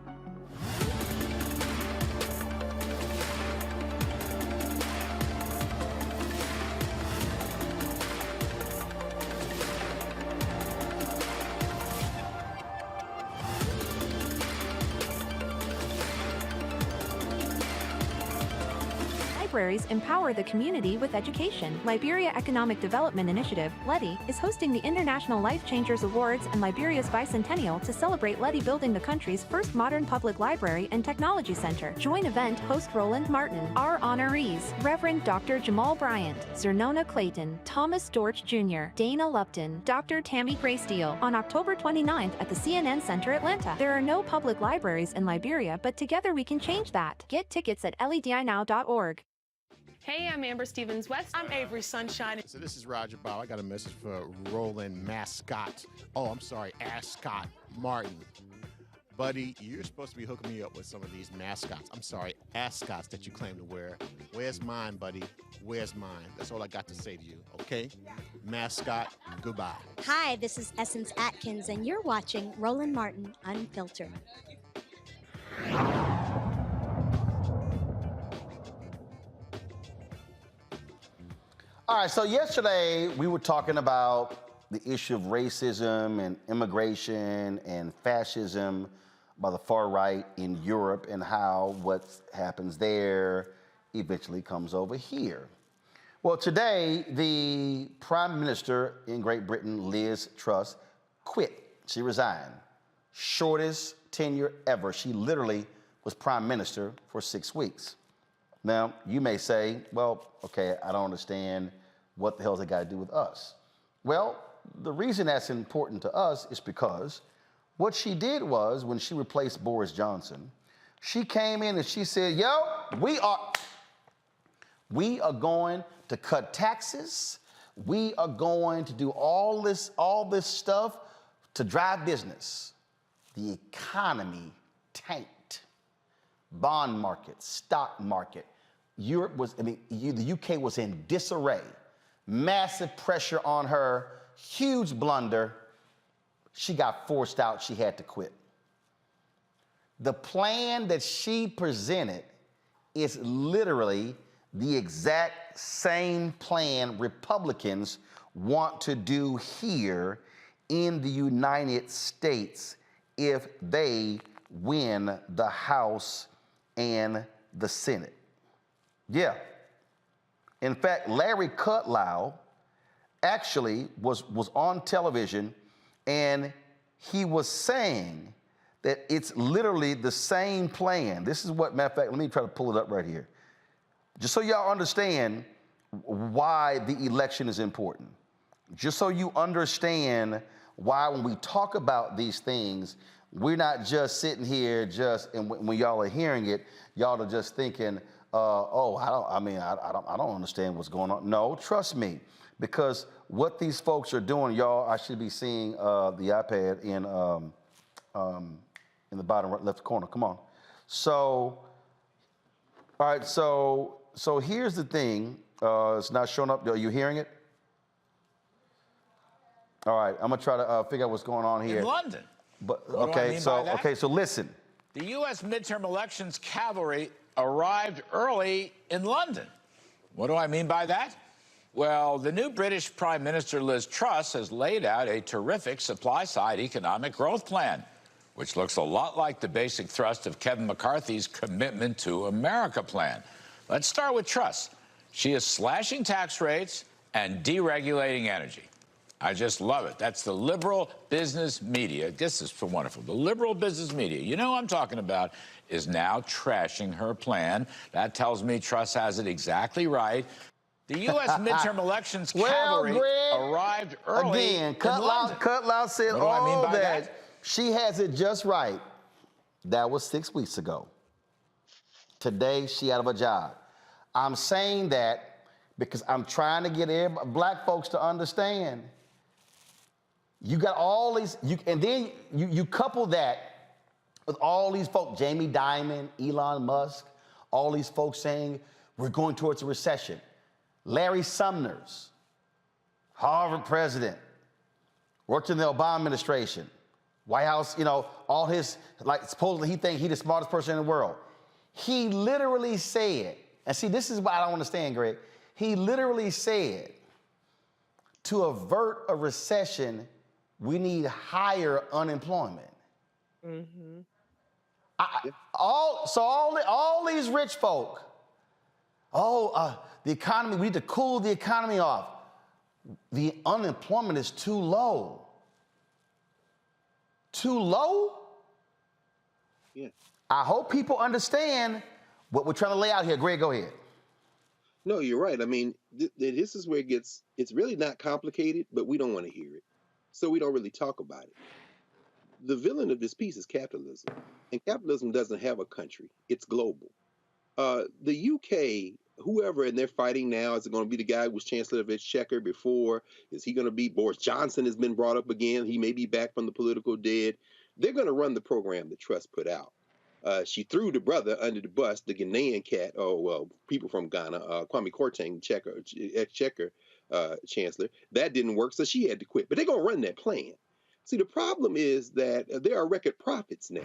Libraries empower the community with education. Liberia Economic Development Initiative, LEDI, is hosting the International Life Changers Awards and Liberia's bicentennial to celebrate LEDI building the country's first modern public library and technology center. Join event host Roland Martin. Our honorees, Reverend Dr. Jamal Bryant, Zernona Clayton, Thomas Dorch Jr., Dana Lupton, Dr. Tammy Graysteele, on October 29th at the CNN Center, Atlanta. There are no public libraries in Liberia, but together we can change that. Get tickets at ledinow.org. Hey, I'm Amber Stevens-West. I'm Avery Sunshine. So this is Roger Bow. I got a message for Roland Mascot. Oh, I'm sorry, Ascot Martin. Buddy, you're supposed to be hooking me up with some of these mascots. I'm sorry, ascots that you claim to wear. Where's mine, buddy? Where's mine? That's all I got to say to you, okay? Mascot, goodbye. Hi, this is Essence Atkins, and you're watching Roland Martin Unfiltered. All right, so yesterday we were talking about the issue of racism and immigration and fascism by the far right in Europe and how what happens there eventually comes over here. Well, today the Prime Minister in Great Britain, Liz Truss, quit. She resigned. Shortest tenure ever. She literally was Prime Minister for 6 weeks. Now, you may say, well, okay, I don't understand. What the hell has it got to do with us? Well, the reason that's important to us is because what she did was, when she replaced Boris Johnson, she came in and she said, yo, we are going to cut taxes. We are going to do all this stuff to drive business. The economy tanked. Bond market, stock market. Europe was, the UK was in disarray. Massive pressure on her, huge blunder. She got forced out, she had to quit. The plan that she presented is literally the exact same plan Republicans want to do here in the United States if they win the House and the Senate. Yeah. In fact, Larry Kudlow actually was on television, and he was saying that it's literally the same plan. This is what, matter of fact, let me try to pull it up right here. Just so y'all understand why the election is important. Just so you understand why when we talk about these things, we're not just sitting here and when y'all are hearing it, y'all are just thinking, I don't understand what's going on. No, trust me, because what these folks are doing, y'all, I should be seeing the iPad in the bottom right, left corner. Come on. So, all right. So here's the thing. It's not showing up. Are you hearing it? All right. I'm gonna try to figure out what's going on here. In London. But What do I mean by that? okay. So listen. The U.S. midterm elections cavalry arrived early in London. What do I mean by that? Well, the new British Prime Minister Liz Truss has laid out a terrific supply-side economic growth plan, which looks a lot like the basic thrust of Kevin McCarthy's Commitment to America plan. Let's start with Truss. She is slashing tax rates and deregulating energy. I just love it. That's the liberal business media. This is so wonderful. The liberal business media, you know what I'm talking about, is now trashing her plan. That tells me Truss has it exactly right. The U.S. midterm elections cavalry arrived early Again, in London. Cutlout said What do I mean all by that. that? She has it just right. That was 6 weeks ago. Today, she out of a job. I'm saying that because I'm trying to get black folks to understand. You got all these, and then you couple that with all these folks, Jamie Dimon, Elon Musk, all these folks saying we're going towards a recession. Larry Summers, Harvard president, worked in the Obama administration, White House, you know, all his, like, supposedly he thinks he's the smartest person in the world. He literally said, and see, this is what I don't understand, Greg. He literally said, to avert a recession, we need higher unemployment. Mm-hmm. All these rich folk, the economy, we need to cool the economy off. The unemployment is too low. Too low? Yeah. I hope people understand what we're trying to lay out here. Greg, go ahead. No, you're right. I mean, this is where it's really not complicated, but we don't want to hear it. So we don't really talk about it. The villain of this piece is capitalism. And capitalism doesn't have a country. It's global. The UK, whoever, and they're fighting now, is it going to be the guy who was Chancellor of Exchequer before? Is he going to be Boris Johnson has been brought up again? He may be back from the political dead. They're going to run the program that Truss put out. She threw the brother under the bus, the Ghanaian cat, people from Ghana, Kwame Kwarteng, Exchequer Chancellor. That didn't work, so she had to quit. But they're going to run that plan. See, the problem is that there are record profits now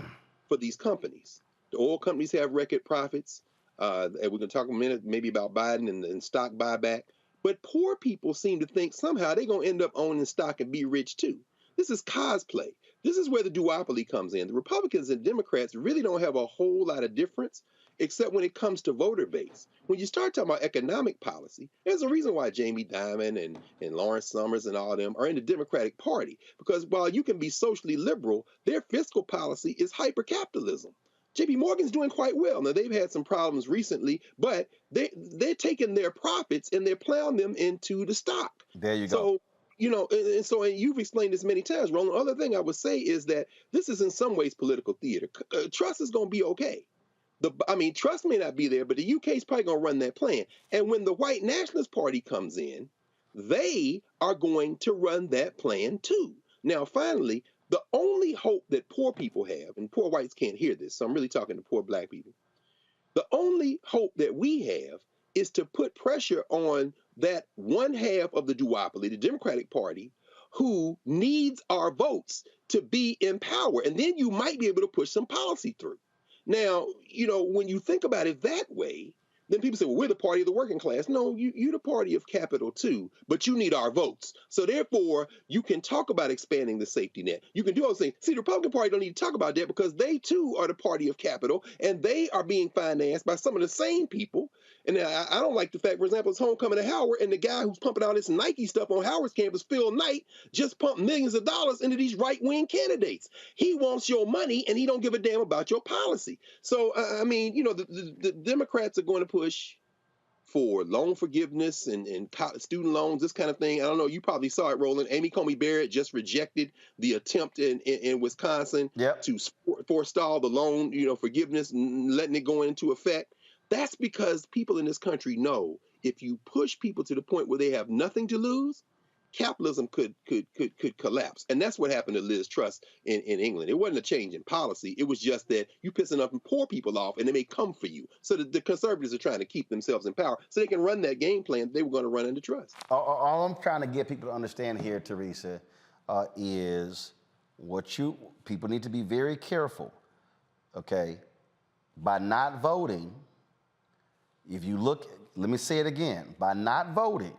for these companies. The oil companies have record profits. And we're going to talk a minute maybe about Biden and stock buyback. But poor people seem to think somehow they're going to end up owning stock and be rich too. This is cosplay. This is where the duopoly comes in. The Republicans and Democrats really don't have a whole lot of difference, except when it comes to voter base. When you start talking about economic policy, there's a reason why Jamie Dimon and Lawrence Summers and all of them are in the Democratic Party. Because while you can be socially liberal, their fiscal policy is hyper-capitalism. JP Morgan's doing quite well. Now, they've had some problems recently, but they're taking their profits and they're plowing them into the stock. There you go. So, you know, and you've explained this many times, Roland. The other thing I would say is that this is in some ways political theater. Truss is going to be okay. Truss may not be there, but the UK is probably going to run that plan. And when the White Nationalist Party comes in, they are going to run that plan too. Now, finally, the only hope that poor people have, and poor whites can't hear this, so I'm really talking to poor black people. The only hope that we have is to put pressure on that one half of the duopoly, the Democratic Party, who needs our votes to be in power. And then you might be able to push some policy through. Now, you know, when you think about it that way, then people say, well, we're the party of the working class. No, you're the party of capital too, but you need our votes. So therefore, you can talk about expanding the safety net. You can do all those things. See, the Republican Party don't need to talk about that because they too are the party of capital, and they are being financed by some of the same people. And I don't like the fact, for example, it's homecoming to Howard, and the guy who's pumping all this Nike stuff on Howard's campus, Phil Knight, just pumped millions of dollars into these right-wing candidates. He wants your money, and he don't give a damn about your policy. So, I mean, you know, the Democrats are going to push for loan forgiveness and student loans, this kind of thing. I don't know. You probably saw it, Roland. Amy Coney Barrett just rejected the attempt in Wisconsin to forestall the loan, you know, forgiveness and letting it go into effect. That's because people in this country know if you push people to the point where they have nothing to lose, capitalism could collapse. And that's what happened to Liz Truss in England. It wasn't a change in policy. It was just that you piss enough poor people off and they may come for you. So the conservatives are trying to keep themselves in power so they can run that game plan they were going to run under Truss. All I'm trying to get people to understand here, Teresa, is people need to be very careful, okay? By not voting, if you look, let me say it again, by not voting,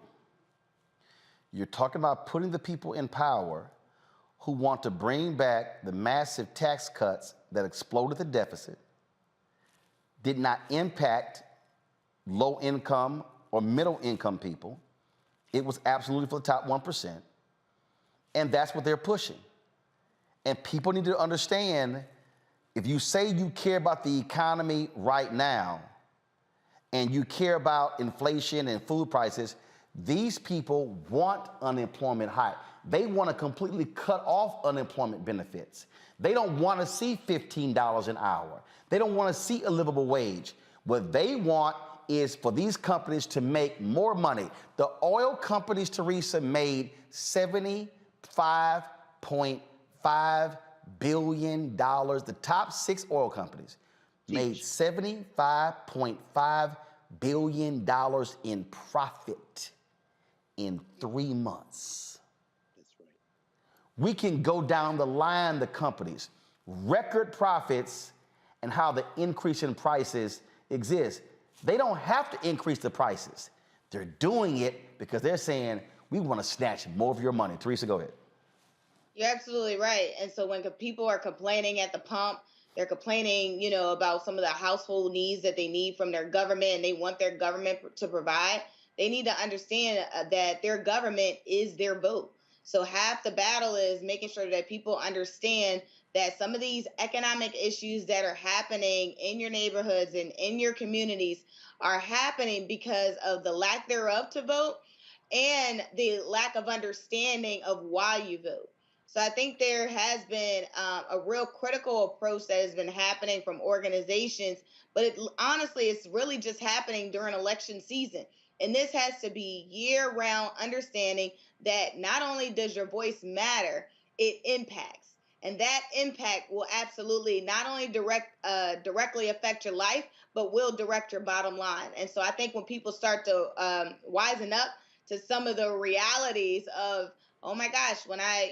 you're talking about putting the people in power who want to bring back the massive tax cuts that exploded the deficit, did not impact low income or middle income people. It was absolutely for the top 1%. And that's what they're pushing. And people need to understand, if you say you care about the economy right now, and you care about inflation and food prices, these people want unemployment high. They want to completely cut off unemployment benefits. They don't want to see $15 an hour. They don't want to see a livable wage. What they want is for these companies to make more money. The oil companies, Teresa, made $75.5 billion. The top 6 oil companies made $75.5 billion in profit in 3 months. That's right. We can go down the line, the companies, record profits, and how the increase in prices exists. They don't have to increase the prices. They're doing it because they're saying, we want to snatch more of your money. Teresa, go ahead. You're absolutely right. And so when people are complaining at the pump, they're complaining, about some of the household needs that they need from their government, and they want their government to provide. They need to understand that their government is their vote. So half the battle is making sure that people understand that some of these economic issues that are happening in your neighborhoods and in your communities are happening because of the lack thereof to vote and the lack of understanding of why you vote. So I think there has been a real critical approach that has been happening from organizations, but honestly, it's really just happening during election season. And this has to be year-round understanding that not only does your voice matter, it impacts. And that impact will absolutely not only directly affect your life, but will direct your bottom line. And so I think when people start to wisen up to some of the realities of, oh my gosh, when I,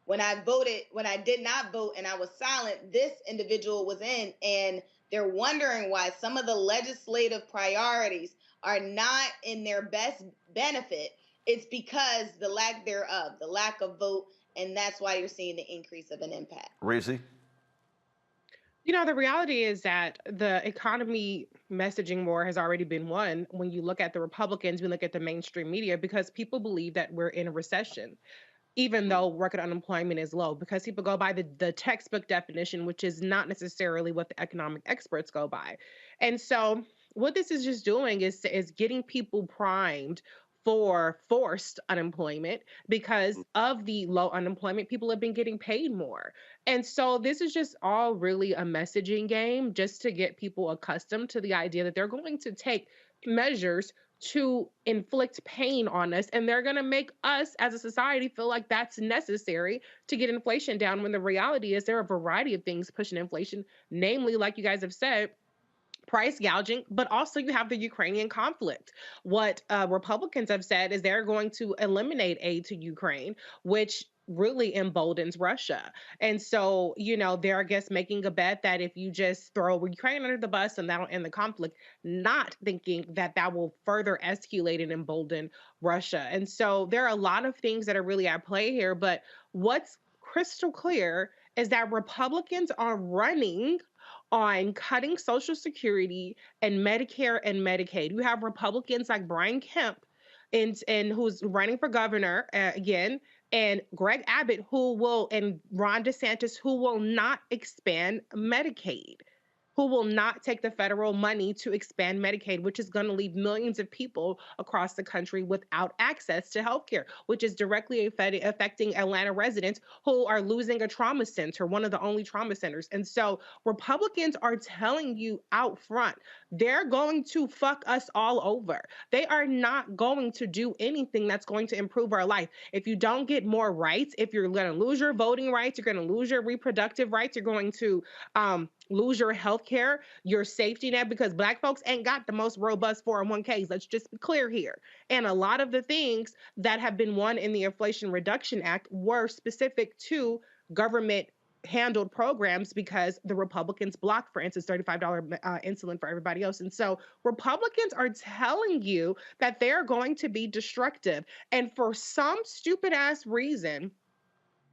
when I did not vote and I was silent, this individual was in, and they're wondering why some of the legislative priorities are not in their best benefit. It's because the lack thereof, the lack of vote, and that's why you're seeing the increase of an impact. Reese? The reality is that the economy messaging war has already been won. When you look at the Republicans, we look at the mainstream media, because people believe that we're in a recession, even though record unemployment is low, because people go by the textbook definition, which is not necessarily what the economic experts go by. And so what this is just doing is getting people primed for forced unemployment. Because of the low unemployment, people have been getting paid more. And so this is just all really a messaging game, just to get people accustomed to the idea that they're going to take measures to inflict pain on us, and they're going to make us as a society feel like that's necessary to get inflation down, when the reality is there are a variety of things pushing inflation, namely, like you guys have said, price gouging, but also you have the Ukrainian conflict. What Republicans have said is they're going to eliminate aid to Ukraine, which really emboldens Russia. And so, they're, I guess, making a bet that if you just throw Ukraine under the bus and that'll end the conflict, not thinking that that will further escalate and embolden Russia. And so there are a lot of things that are really at play here, but what's crystal clear is that Republicans are running on cutting Social Security and Medicare and Medicaid. You have Republicans like Brian Kemp, and who's running for governor again, and Greg Abbott, and Ron DeSantis, who will not expand Medicaid, who will not take the federal money to expand Medicaid, which is going to leave millions of people across the country without access to healthcare, which is directly affecting Atlanta residents who are losing a trauma center, one of the only trauma centers. And so Republicans are telling you out front, they're going to fuck us all over. They are not going to do anything that's going to improve our life. If you don't get more rights, if you're going to lose your voting rights, you're going to lose your reproductive rights, you're going to lose your health care, your safety net, because Black folks ain't got the most robust 401ks. Let's just be clear here. And a lot of the things that have been won in the Inflation Reduction Act were specific to government handled programs, because the Republicans blocked, for instance, $35 insulin for everybody else. And so Republicans are telling you that they're going to be destructive. And for some stupid ass reason,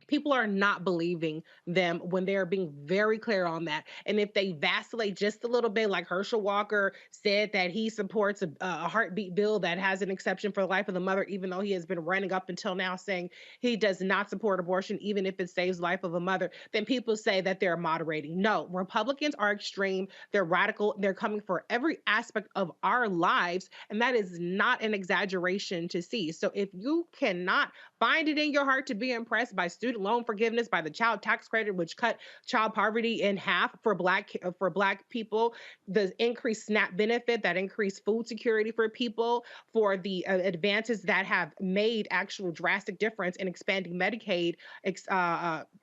People are not believing them when they're being very clear on that. And if they vacillate just a little bit, like Herschel Walker said that he supports a heartbeat bill that has an exception for the life of the mother, even though he has been running up until now saying he does not support abortion, even if it saves the life of a mother, then people say that they're moderating. No, Republicans are extreme. They're radical. They're coming for every aspect of our lives. And that is not an exaggeration to see. So if you cannot find it in your heart to be impressed by student loan forgiveness, by the child tax credit, which cut child poverty in half for black people, the increased SNAP benefit, that increased food security for people, for the advances that have made actual drastic difference in expanding Medicaid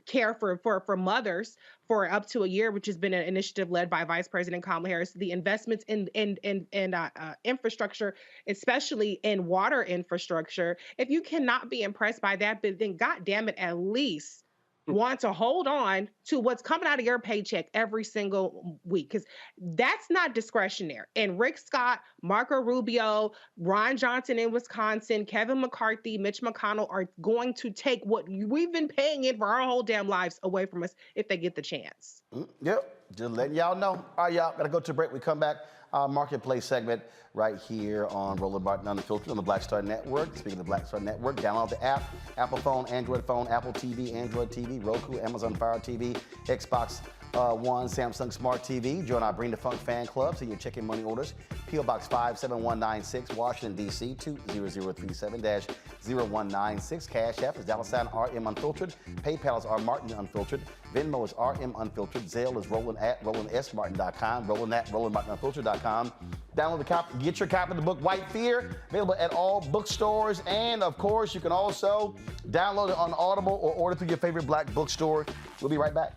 care for mothers for up to a year, which has been an initiative led by Vice President Kamala Harris. The investments in infrastructure, especially in water infrastructure. If you cannot be impressed by that, but then God damn it, at least want to hold on to what's coming out of your paycheck every single week, because that's not discretionary. And Rick Scott, Marco Rubio, Ron Johnson in Wisconsin, Kevin McCarthy, Mitch McConnell are going to take what we've been paying in for our whole damn lives away from us if they get the chance. Yep, just letting y'all know. All right, y'all, gotta go to a break. We come back. Marketplace segment right here on Roland Martin Unfiltered on the Black Star Network. Speaking of the Black Star Network, download the app, Apple phone, Android phone, Apple TV, Android TV, Roku, Amazon Fire TV, Xbox One, Samsung Smart TV. Join our Bring the Funk fan club so you check in money orders. P.O. Box 57196, Washington, D.C. 20037-0196. Cash App is $RM Unfiltered. PayPal is R Martin Unfiltered. Venmo is RM Unfiltered. Zelle is Roland@RolandSMartin.com. Roland@RolandMartinUnfiltered.com. Download the copy. Get your copy of the book White Fear. Available at all bookstores. And, of course, you can also download it on Audible or order through your favorite black bookstore. We'll be right back.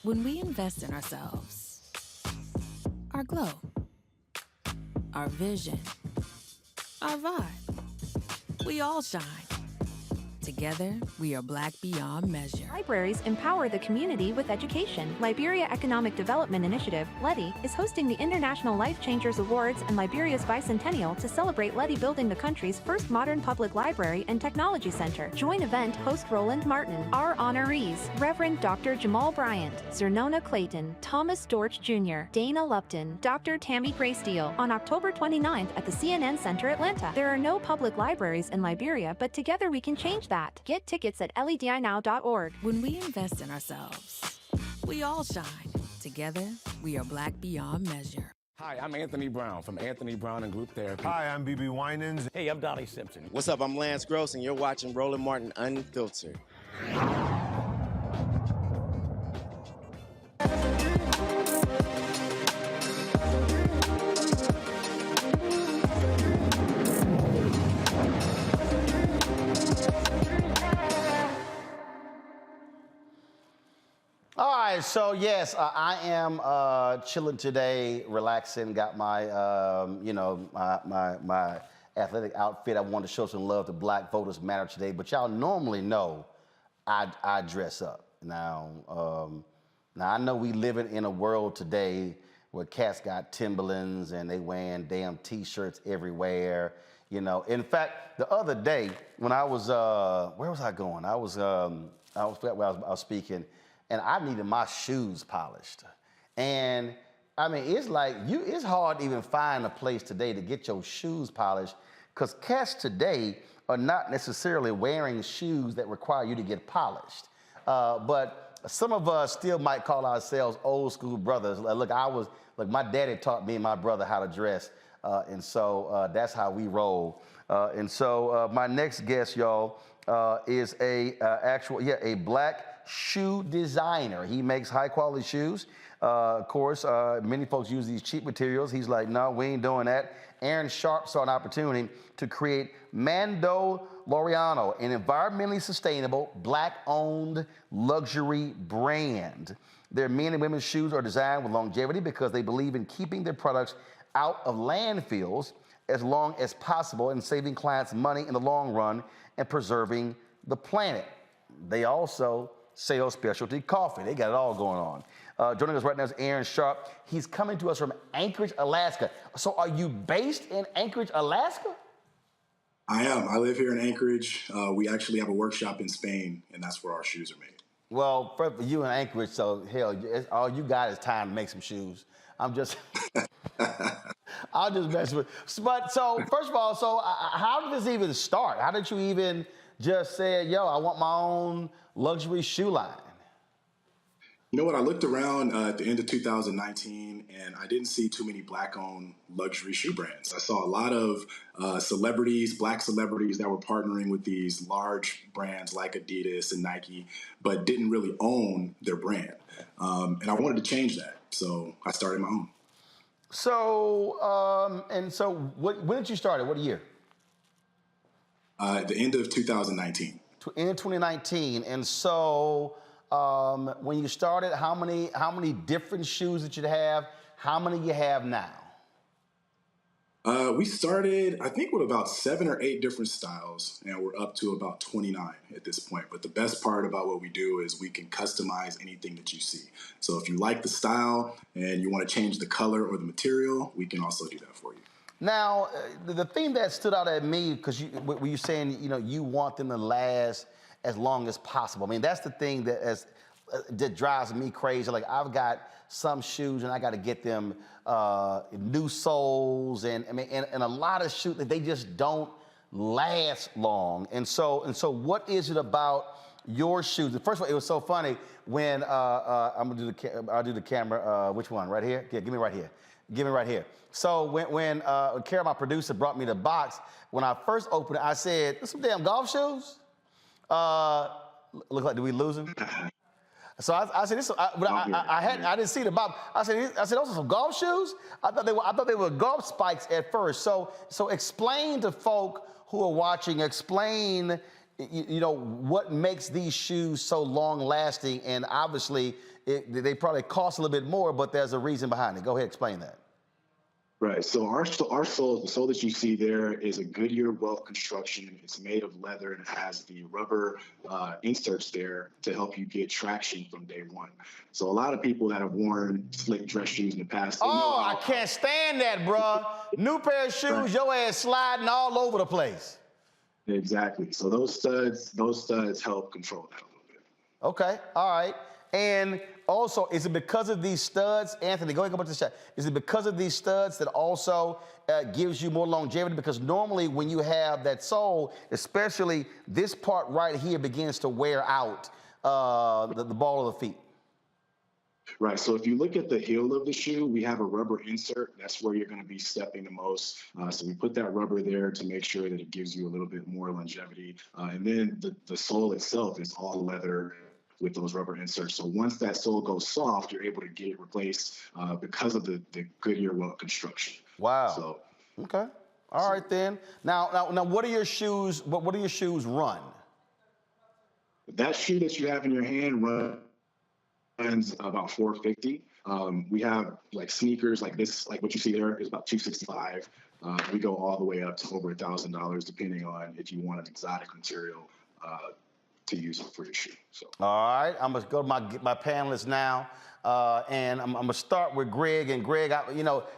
When we invest in ourselves, our glow, our vision, our vibe, we all shine. Together, we are black beyond measure. Libraries empower the community with education. Liberia Economic Development Initiative, LEDI, is hosting the International Life Changers Awards and Liberia's Bicentennial to celebrate LEDI building the country's first modern public library and technology center. Join event host Roland Martin. Our honorees, Reverend Dr. Jamal Bryant, Zernona Clayton, Thomas Dorch Jr., Dana Lupton, Dr. Tammy Gray Steele, on October 29th at the CNN Center, Atlanta. There are no public libraries in Liberia, but together we can change that. Get tickets at ledinow.org. When we invest in ourselves, we all shine. Together, we are black beyond measure. Hi, I'm Anthony Brown from Anthony Brown and Group Therapy. Hi, I'm BB Winans. Hey, I'm Donnie Simpson. What's up? I'm Lance Gross, and you're watching Roland Martin Unfiltered. All right, so yes, I am chilling today, relaxing. Got my, my athletic outfit. I wanted to show some love to Black Voters Matter today, but y'all normally know I dress up. Now I know we living in a world today where cats got Timberlands and they wearing damn T-shirts everywhere. You know, in fact, the other day when I was, where was I going? I was speaking. And I needed my shoes polished. And I mean, it's like, it's hard to even find a place today to get your shoes polished, because cats today are not necessarily wearing shoes that require you to get polished. But some of us still might call ourselves old school brothers. Look, my daddy taught me and my brother how to dress. And so that's how we roll. And so my next guest, y'all, is a black shoe designer. He makes high quality shoes. Of course, many folks use these cheap materials. He's like, no, we ain't doing that. Aaron Sharp saw an opportunity to create Mandeaux Laureano, an environmentally sustainable, black-owned luxury brand. Their men and women's shoes are designed with longevity because they believe in keeping their products out of landfills as long as possible and saving clients money in the long run and preserving the planet. They also sell specialty coffee. They got it all going on. Joining us right now is Aaron Sharp. He's coming to us from Anchorage, Alaska. So are you based in Anchorage, Alaska? I am. I live here in Anchorage. We actually have a workshop in Spain, and that's where our shoes are made. Well, for you in Anchorage, so hell, all you got is time to make some shoes. I'm just, I'll just mess with. But so first of all, so how did this even start? How did you even just say, yo, I want my own luxury shoe line? You know what? I looked around at the end of 2019, and I didn't see too many Black-owned luxury shoe brands. I saw a lot of celebrities, Black celebrities that were partnering with these large brands like Adidas and Nike, but didn't really own their brand. And I wanted to change that, so I started my own. So, when did you start it? What year? At the end of 2019. End of 2019, and so. When you started, how many different shoes did you have? How many you have now? We started, I think, with about 7 or 8 different styles, and we're up to about 29 at this point. But the best part about what we do is we can customize anything that you see. So if you like the style and you want to change the color or the material, we can also do that for you. Now, the thing that stood out at me, because when you're saying, you want them to last as long as possible. I mean, that's the thing that drives me crazy. Like, I've got some shoes and I got to get them new soles and a lot of shoes that they just don't last long. And so what is it about your shoes? First of all, it was so funny when I'll do the camera. Which one? Right here? Yeah, give me right here. Give me right here. So when Kara, my producer, brought me the box, when I first opened it, I said, "There's some damn golf shoes." Look like, did we lose him? So I said, I didn't see the box. I said, those are some golf shoes? I thought they were golf spikes at first. So explain to folk who are watching, explain, what makes these shoes so long lasting, and obviously they probably cost a little bit more, but there's a reason behind it. Go ahead, explain that. Right. So our sole, the sole that you see there is a Goodyear welt construction. It's made of leather and has the rubber inserts there to help you get traction from day one. So a lot of people that have worn slick dress shoes in the past. I can't stand that, bruh. New pair of shoes, right. Your ass sliding all over the place. Exactly. So those studs help control that a little bit. Okay. All right. And also, is it because of these studs, Anthony, go ahead and go back to the shot. Is it because of these studs that also gives you more longevity? Because normally when you have that sole, especially this part right here begins to wear out the ball of the feet. Right. So if you look at the heel of the shoe, we have a rubber insert. That's where you're going to be stepping the most. So we put that rubber there to make sure that it gives you a little bit more longevity. And then the sole itself is all leather with those rubber inserts. So once that sole goes soft, you're able to get it replaced because of the Goodyear welt construction. Wow. So okay. All right then. Now what are your shoes? What do your shoes run? That shoe that you have in your hand runs about $450. We have like sneakers like this, like what you see there is about $265. We go all the way up to over $1,000 depending on if you want an exotic material to use it for your shoe. So. All right, I'm gonna go to my panelists now, and I'm gonna start with Greg. And Greg,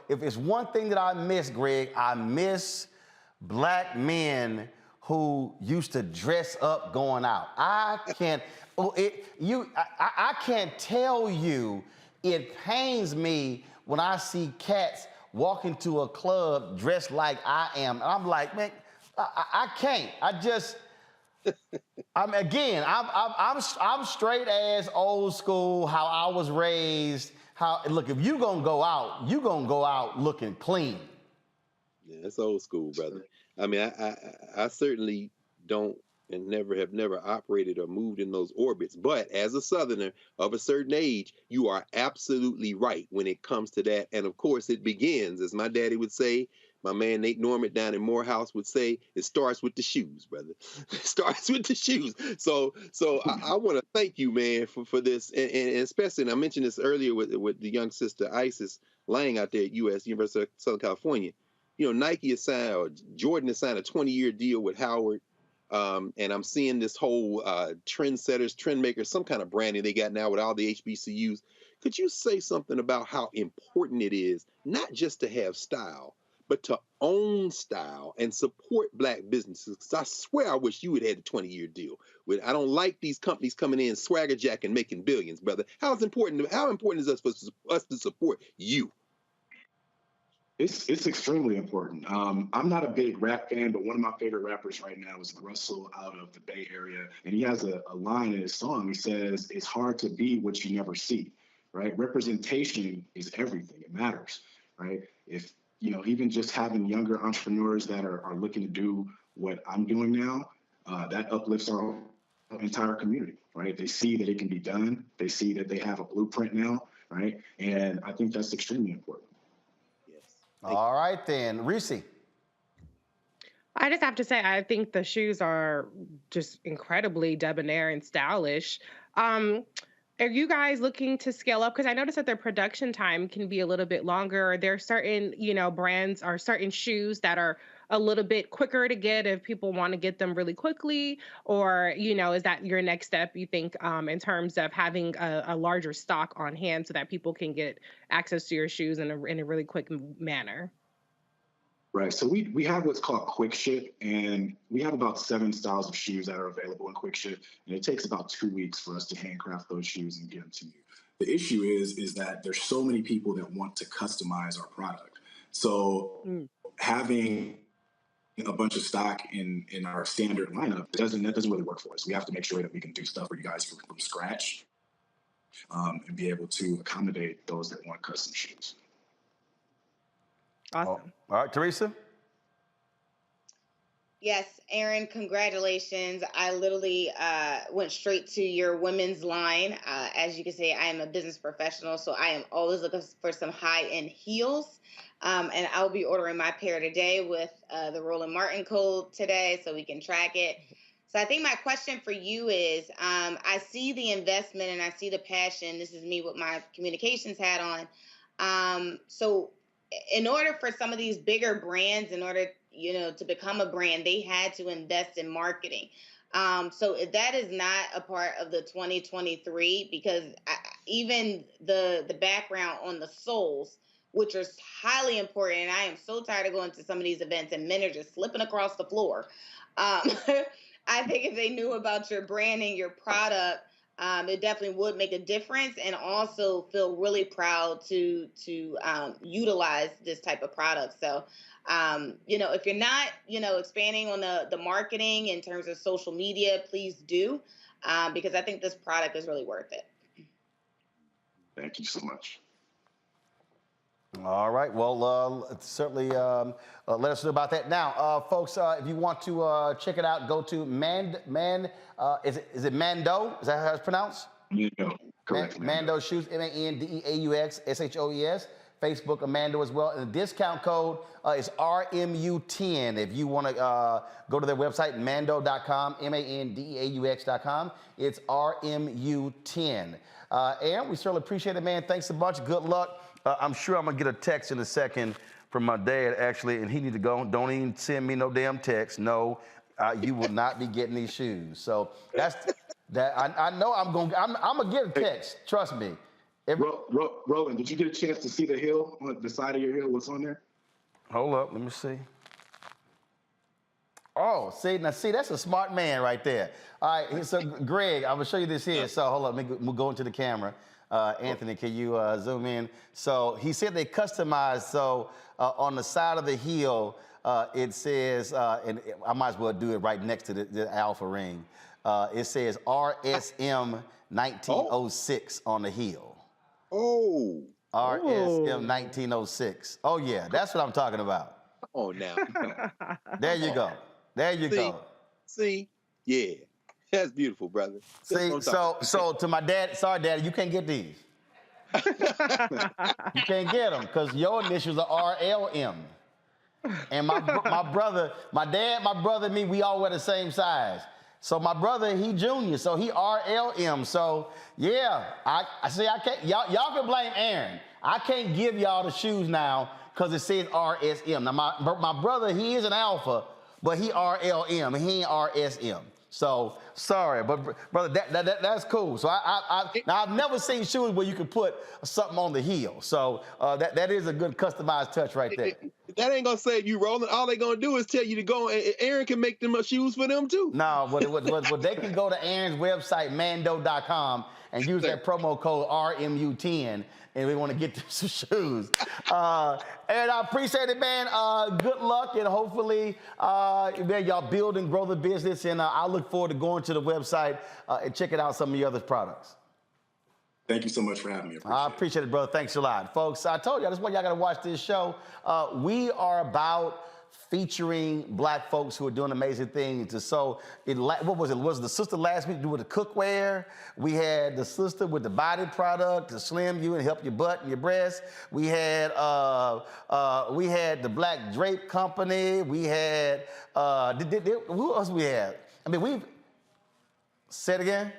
if it's one thing that I miss, Greg, I miss Black men who used to dress up going out. I can't tell you. It pains me when I see cats walk into a club dressed like I am, and I'm like, man, I can't. I'm straight ass old school, how I was raised. Look, if you gonna go out looking clean. Yeah, that's old school, brother. I mean, I certainly don't and have never operated or moved in those orbits. But as a Southerner of a certain age, you are absolutely right when it comes to that. And of course, it begins, as my daddy would say, my man Nate Norman down in Morehouse would say, it starts with the shoes, brother. It starts with the shoes. So I want to thank you, man, for this. And especially, and I mentioned this earlier with the young sister Isis Lang out there at USC, University of Southern California. Nike has signed, or Jordan has signed a 20-year deal with Howard. And I'm seeing this whole trendsetters, trendmakers, some kind of branding they got now with all the HBCUs. Could you say something about how important it is, not just to have style, but to own style and support Black businesses. 'Cause I swear I wish you had had a 20-year deal. I don't like these companies coming in swagger jack and making billions, brother. How important is it for us to support you? It's extremely important. I'm not a big rap fan, but one of my favorite rappers right now is Russell out of the Bay Area. And he has a line in his song. He says, it's hard to be what you never see, right? Representation is everything. It matters, right? If, even just having younger entrepreneurs that are looking to do what I'm doing now, that uplifts our entire community, right? They see that it can be done. They see that they have a blueprint now, right? And I think that's extremely important. All right, then. Reese. I just have to say, I think the shoes are just incredibly debonair and stylish. Are you guys looking to scale up? Because I noticed that their production time can be a little bit longer. There are certain, brands or certain shoes that are a little bit quicker to get if people want to get them really quickly, or, is that your next step, you think, in terms of having a larger stock on hand so that people can get access to your shoes in a really quick manner? Right. So we have what's called quick ship, and we have about 7 styles of shoes that are available in quick ship, and it takes about 2 weeks for us to handcraft those shoes and get them to you. The issue is that there's so many people that want to customize our product. So having a bunch of stock in our standard lineup doesn't really work for us. We have to make sure that we can do stuff for you guys from scratch, and be able to accommodate those that want custom shoes. Awesome. All right, Teresa. Yes, Aaron, congratulations. I literally went straight to your women's line. As you can see, I am a business professional, so I am always looking for some high-end heels. And I'll be ordering my pair today with the Roland Martin code today so we can track it. So I think my question for you is, I see the investment and I see the passion. This is me with my communications hat on. So in order for some of these bigger brands, in order, to become a brand, they had to invest in marketing. So if that is not a part of the 2023, because even the background on the soles, which are highly important, and I am so tired of going to some of these events and men are just slipping across the floor. I think if they knew about your branding, your product, it definitely would make a difference, and also feel really proud to utilize this type of product. So, if you're not, expanding on the marketing in terms of social media, please do, because I think this product is really worth it. Thank you so much. All right. Well, certainly let us know about that. Now, folks, if you want to check it out, go to is it Mandeaux? Is that how it's pronounced? Mandeaux. Correct. Mandeaux Shoes, Mandeaux SHOES. Facebook, Mandeaux as well. And the discount code is RMU10. If you want to go to their website, mandeaux.com, MANDEAUX.com. It's RMU10. Aaron, we certainly appreciate it, man. Thanks a bunch. Good luck. I'm sure I'm going to get a text in a second from my dad, actually, and he need to go. Don't even send me no damn text. No, you will not be getting these shoes. So that's that. I know I'm going to get a text. Trust me. Roland, did you get a chance to see the heel, on the side of your heel? What's on there? Hold up. Let me see. Oh, see, that's a smart man right there. All right, so Greg, I'm going to show you this here. So hold up, let me go into the camera. Anthony, can you zoom in? So he said they customized, so on the side of the heel, it says, and I might as well do it right next to the alpha ring. It says RSM 1906 on the heel. Oh. RSM 1906. Oh, yeah, that's what I'm talking about. Oh, now. There you go. There you go. See? Yeah. That's beautiful, brother. See, so to my dad, sorry, Daddy, you can't get these. You can't get them because your initials are RLM. And my brother, my dad, my brother, and me, we all wear the same size. So my brother, he junior, so he RLM. So yeah, I see. I can't. Y'all can blame Aaron. I can't give y'all the shoes now because it says RSM. Now my brother, he is an alpha, but he RLM. He ain't RSM. So sorry, but brother, that's cool. So now I've never seen shoes where you can put something on the heel. So that is a good customized touch right there. that ain't gonna save you, Roland. All they gonna do is tell you to go, and Aaron can make them shoes for them too. No, but they can go to Aaron's website, Mandeaux.com, and use that promo code RMU10, and we want to get some shoes. And I appreciate it, man. Good luck, and hopefully, man, y'all build and grow the business. And I look forward to going to the website and checking out some of your other products. Thank you so much for having me. I appreciate it, brother. Thanks a lot. Folks, I told y'all, this is why y'all got to watch this show. We are about featuring black folks who are doing amazing things. And so, what was it? Was the sister last week doing the cookware? We had the sister with the body product to slim you and help your butt and your breast. We had the Black Drape Company. We had, who else we had? I mean, say it again?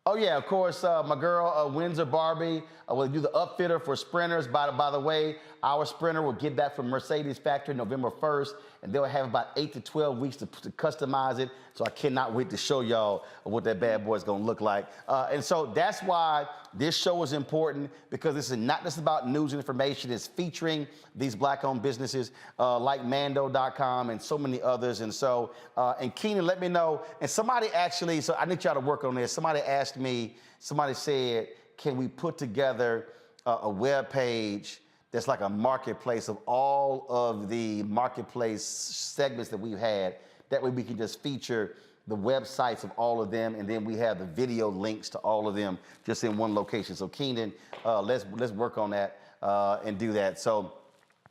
Oh, yeah, of course, my girl, Windsor Barbie, will do the upfitter for sprinters. By the way, our sprinter will get back from Mercedes factory November 1st, and they'll have about 8 to 12 weeks to customize it. So I cannot wait to show y'all what that bad boy is going to look like. And so that's why this show is important, because this is not just about news and information. It's featuring these black-owned businesses like Mandeaux.com and so many others. And so, and Keenan, let me know. And somebody actually, so I need y'all to work on this. Somebody asked me, somebody said, can we put together a web page that's like a marketplace of all of the marketplace segments that we've had? That way we can just feature the websites of all of them, and then we have the video links to all of them just in one location. So Keenan, let's work on that and do that. So,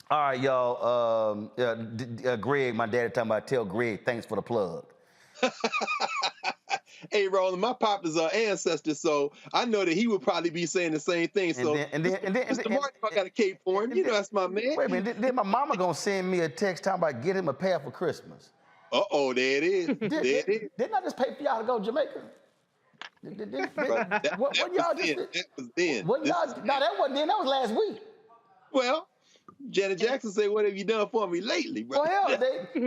all right, y'all. Greg, my daddy talking about, tell Greg thanks for the plug. Hey, Roland, my papa's ancestor, so I know that he would probably be saying the same thing. So, Mr. Martin, I got a cape for him. You know that's my man. Wait a minute, then my mama gonna send me a text talking about get him a pair for Christmas. Uh-oh, there it is. Didn't I just pay for y'all to go to Jamaica? What y'all just did? That was then. No, that wasn't then. That was last week. Well, Janet Jackson said, "What have you done for me lately, bro?" Well, hell,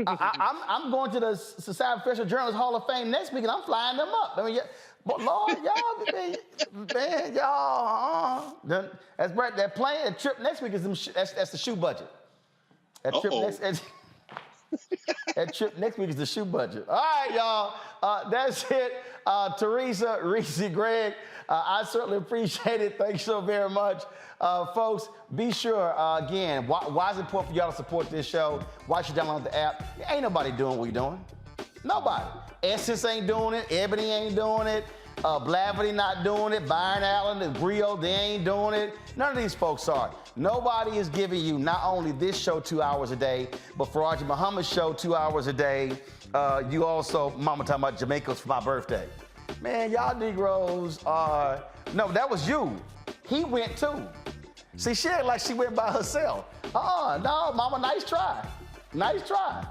I'm going to the Society of Professional Journalists Hall of Fame next week, and I'm flying them up. I mean, but Lord, y'all, man, y'all, that's right. That plane, that trip next week is that's the shoe budget. That trip next week is the shoe budget. All right, y'all. That's it. Teresa, Reese, Greg, I certainly appreciate it. Thanks so very much. Folks, be sure, again, why is it important for y'all to support this show? Why should you download the app? Ain't nobody doing what you're doing. Nobody. Essence ain't doing it. Ebony ain't doing it. Blavity not doing it. Byron Allen and Brio, they ain't doing it. None of these folks are. Nobody is giving you not only this show 2 hours a day, but Faraji Muhammad's show 2 hours a day. You also, Mama talking about Jamaica's for my birthday. Man, y'all Negroes are, no, that was you. He went too. See, she ain't like she went by herself. No, Mama, nice try. Nice try.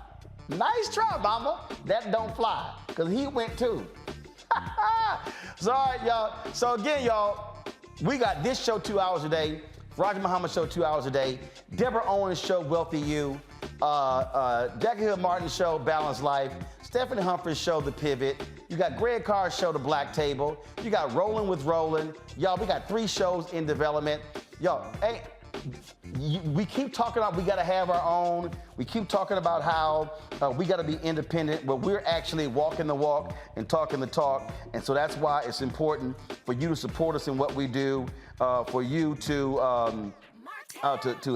Nice try, Mama. That don't fly, because he went too. So, all right, y'all. So, again, y'all, we got this show 2 hours a day. Roger Muhammad show 2 hours a day. Deborah Owens show Wealthy You. Jackie Hill Martin show Balanced Life. Stephanie Humphries show The Pivot. You got Greg Carr's show The Black Table. You got Rolling with Roland. Y'all, we got 3 shows in development. Y'all, hey, we keep talking about we got to have our own. We keep talking about how we got to be independent, but we're actually walking the walk and talking the talk. And so that's why it's important for you to support us in what we do, for you to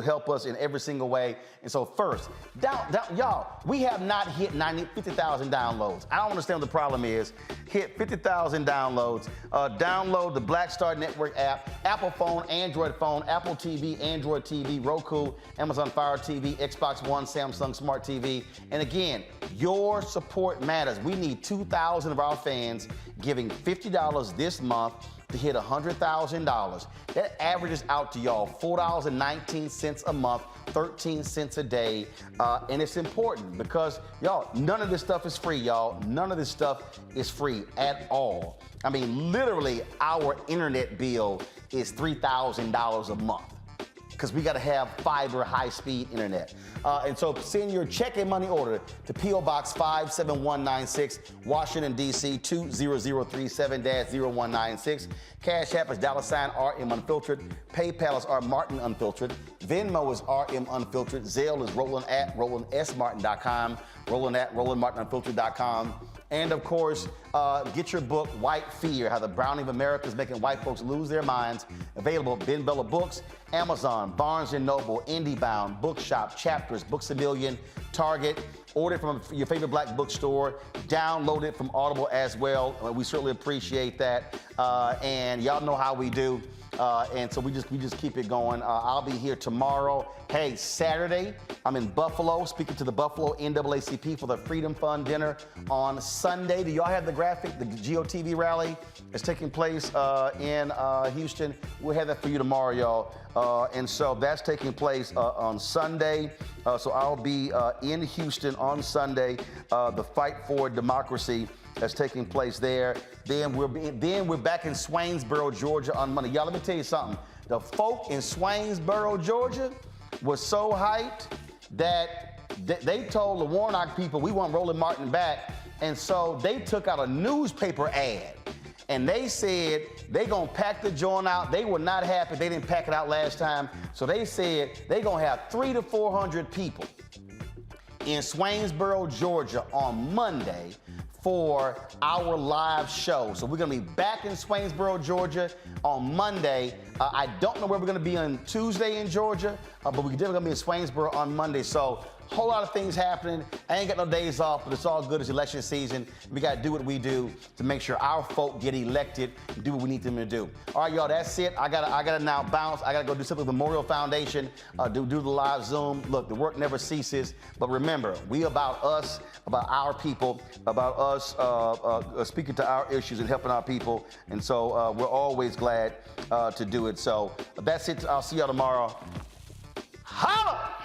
help us in every single way. And so first, y'all, we have not hit 50,000 downloads. I don't understand what the problem is. Hit 50,000 downloads. Download the Black Star Network app, Apple phone, Android phone, Apple TV, Android TV, Roku, Amazon Fire TV, Xbox One, Samsung Smart TV. And again, your support matters. We need 2,000 of our fans giving $50 this month to hit $100,000. That averages out to y'all $4.19 a month, 13 cents a day. And it's important because, y'all, none of this stuff is free, y'all. None of this stuff is free at all. I mean, literally, our internet bill is $3,000 a month. because we got to have fiber, high-speed internet. And so send your check and money order to P.O. Box 57196, Washington, D.C. 20037-0196. Cash App is $RM Unfiltered. PayPal is R Martin Unfiltered. Venmo is RM Unfiltered. Zelle is Roland@RolandSMartin.com. Roland@RolandMartinUnfiltered.com. And of course, get your book, White Fear, How the Browning of America is Making White Folks Lose Their Minds. Available at Ben Bella Books, Amazon, Barnes & Noble, IndieBound, Bookshop, Chapters, Books A Million, Target. Order it from your favorite black bookstore. Download it from Audible as well. We certainly appreciate that. And y'all know how we do. And so we just keep it going. I'll be here tomorrow. Hey, Saturday, I'm in Buffalo, speaking to the Buffalo NAACP for the Freedom Fund dinner. On Sunday, do y'all have the graphic? The GOTV rally is taking place in Houston. We'll have that for you tomorrow, y'all. And so that's taking place on Sunday. So I'll be in Houston on Sunday. The Fight for Democracy that's taking place there. Then we're back in Swainsboro, Georgia on Monday. Y'all, let me tell you something. The folk in Swainsboro, Georgia was so hyped that they told the Warnock people, we want Roland Martin back. And so they took out a newspaper ad. And they said they gonna pack the joint out. They were not happy they didn't pack it out last time. So they said they gonna have 300 to 400 people in Swainsboro, Georgia on Monday for our live show. So we're gonna be back in Swainsboro, Georgia on Monday. I don't know where we're gonna be on Tuesday in Georgia, but we're definitely gonna be in Swainsboro on Monday. So whole lot of things happening. I ain't got no days off, but it's all good. It's election season. We got to do what we do to make sure our folk get elected and do what we need them to do. All right, y'all, that's it. I gotta now bounce. I got to go do something with the Memorial Foundation, do the live Zoom. Look, the work never ceases. But remember, we about us, about our people, about us speaking to our issues and helping our people. And so we're always glad to do it. So that's it. I'll see y'all tomorrow. Holla!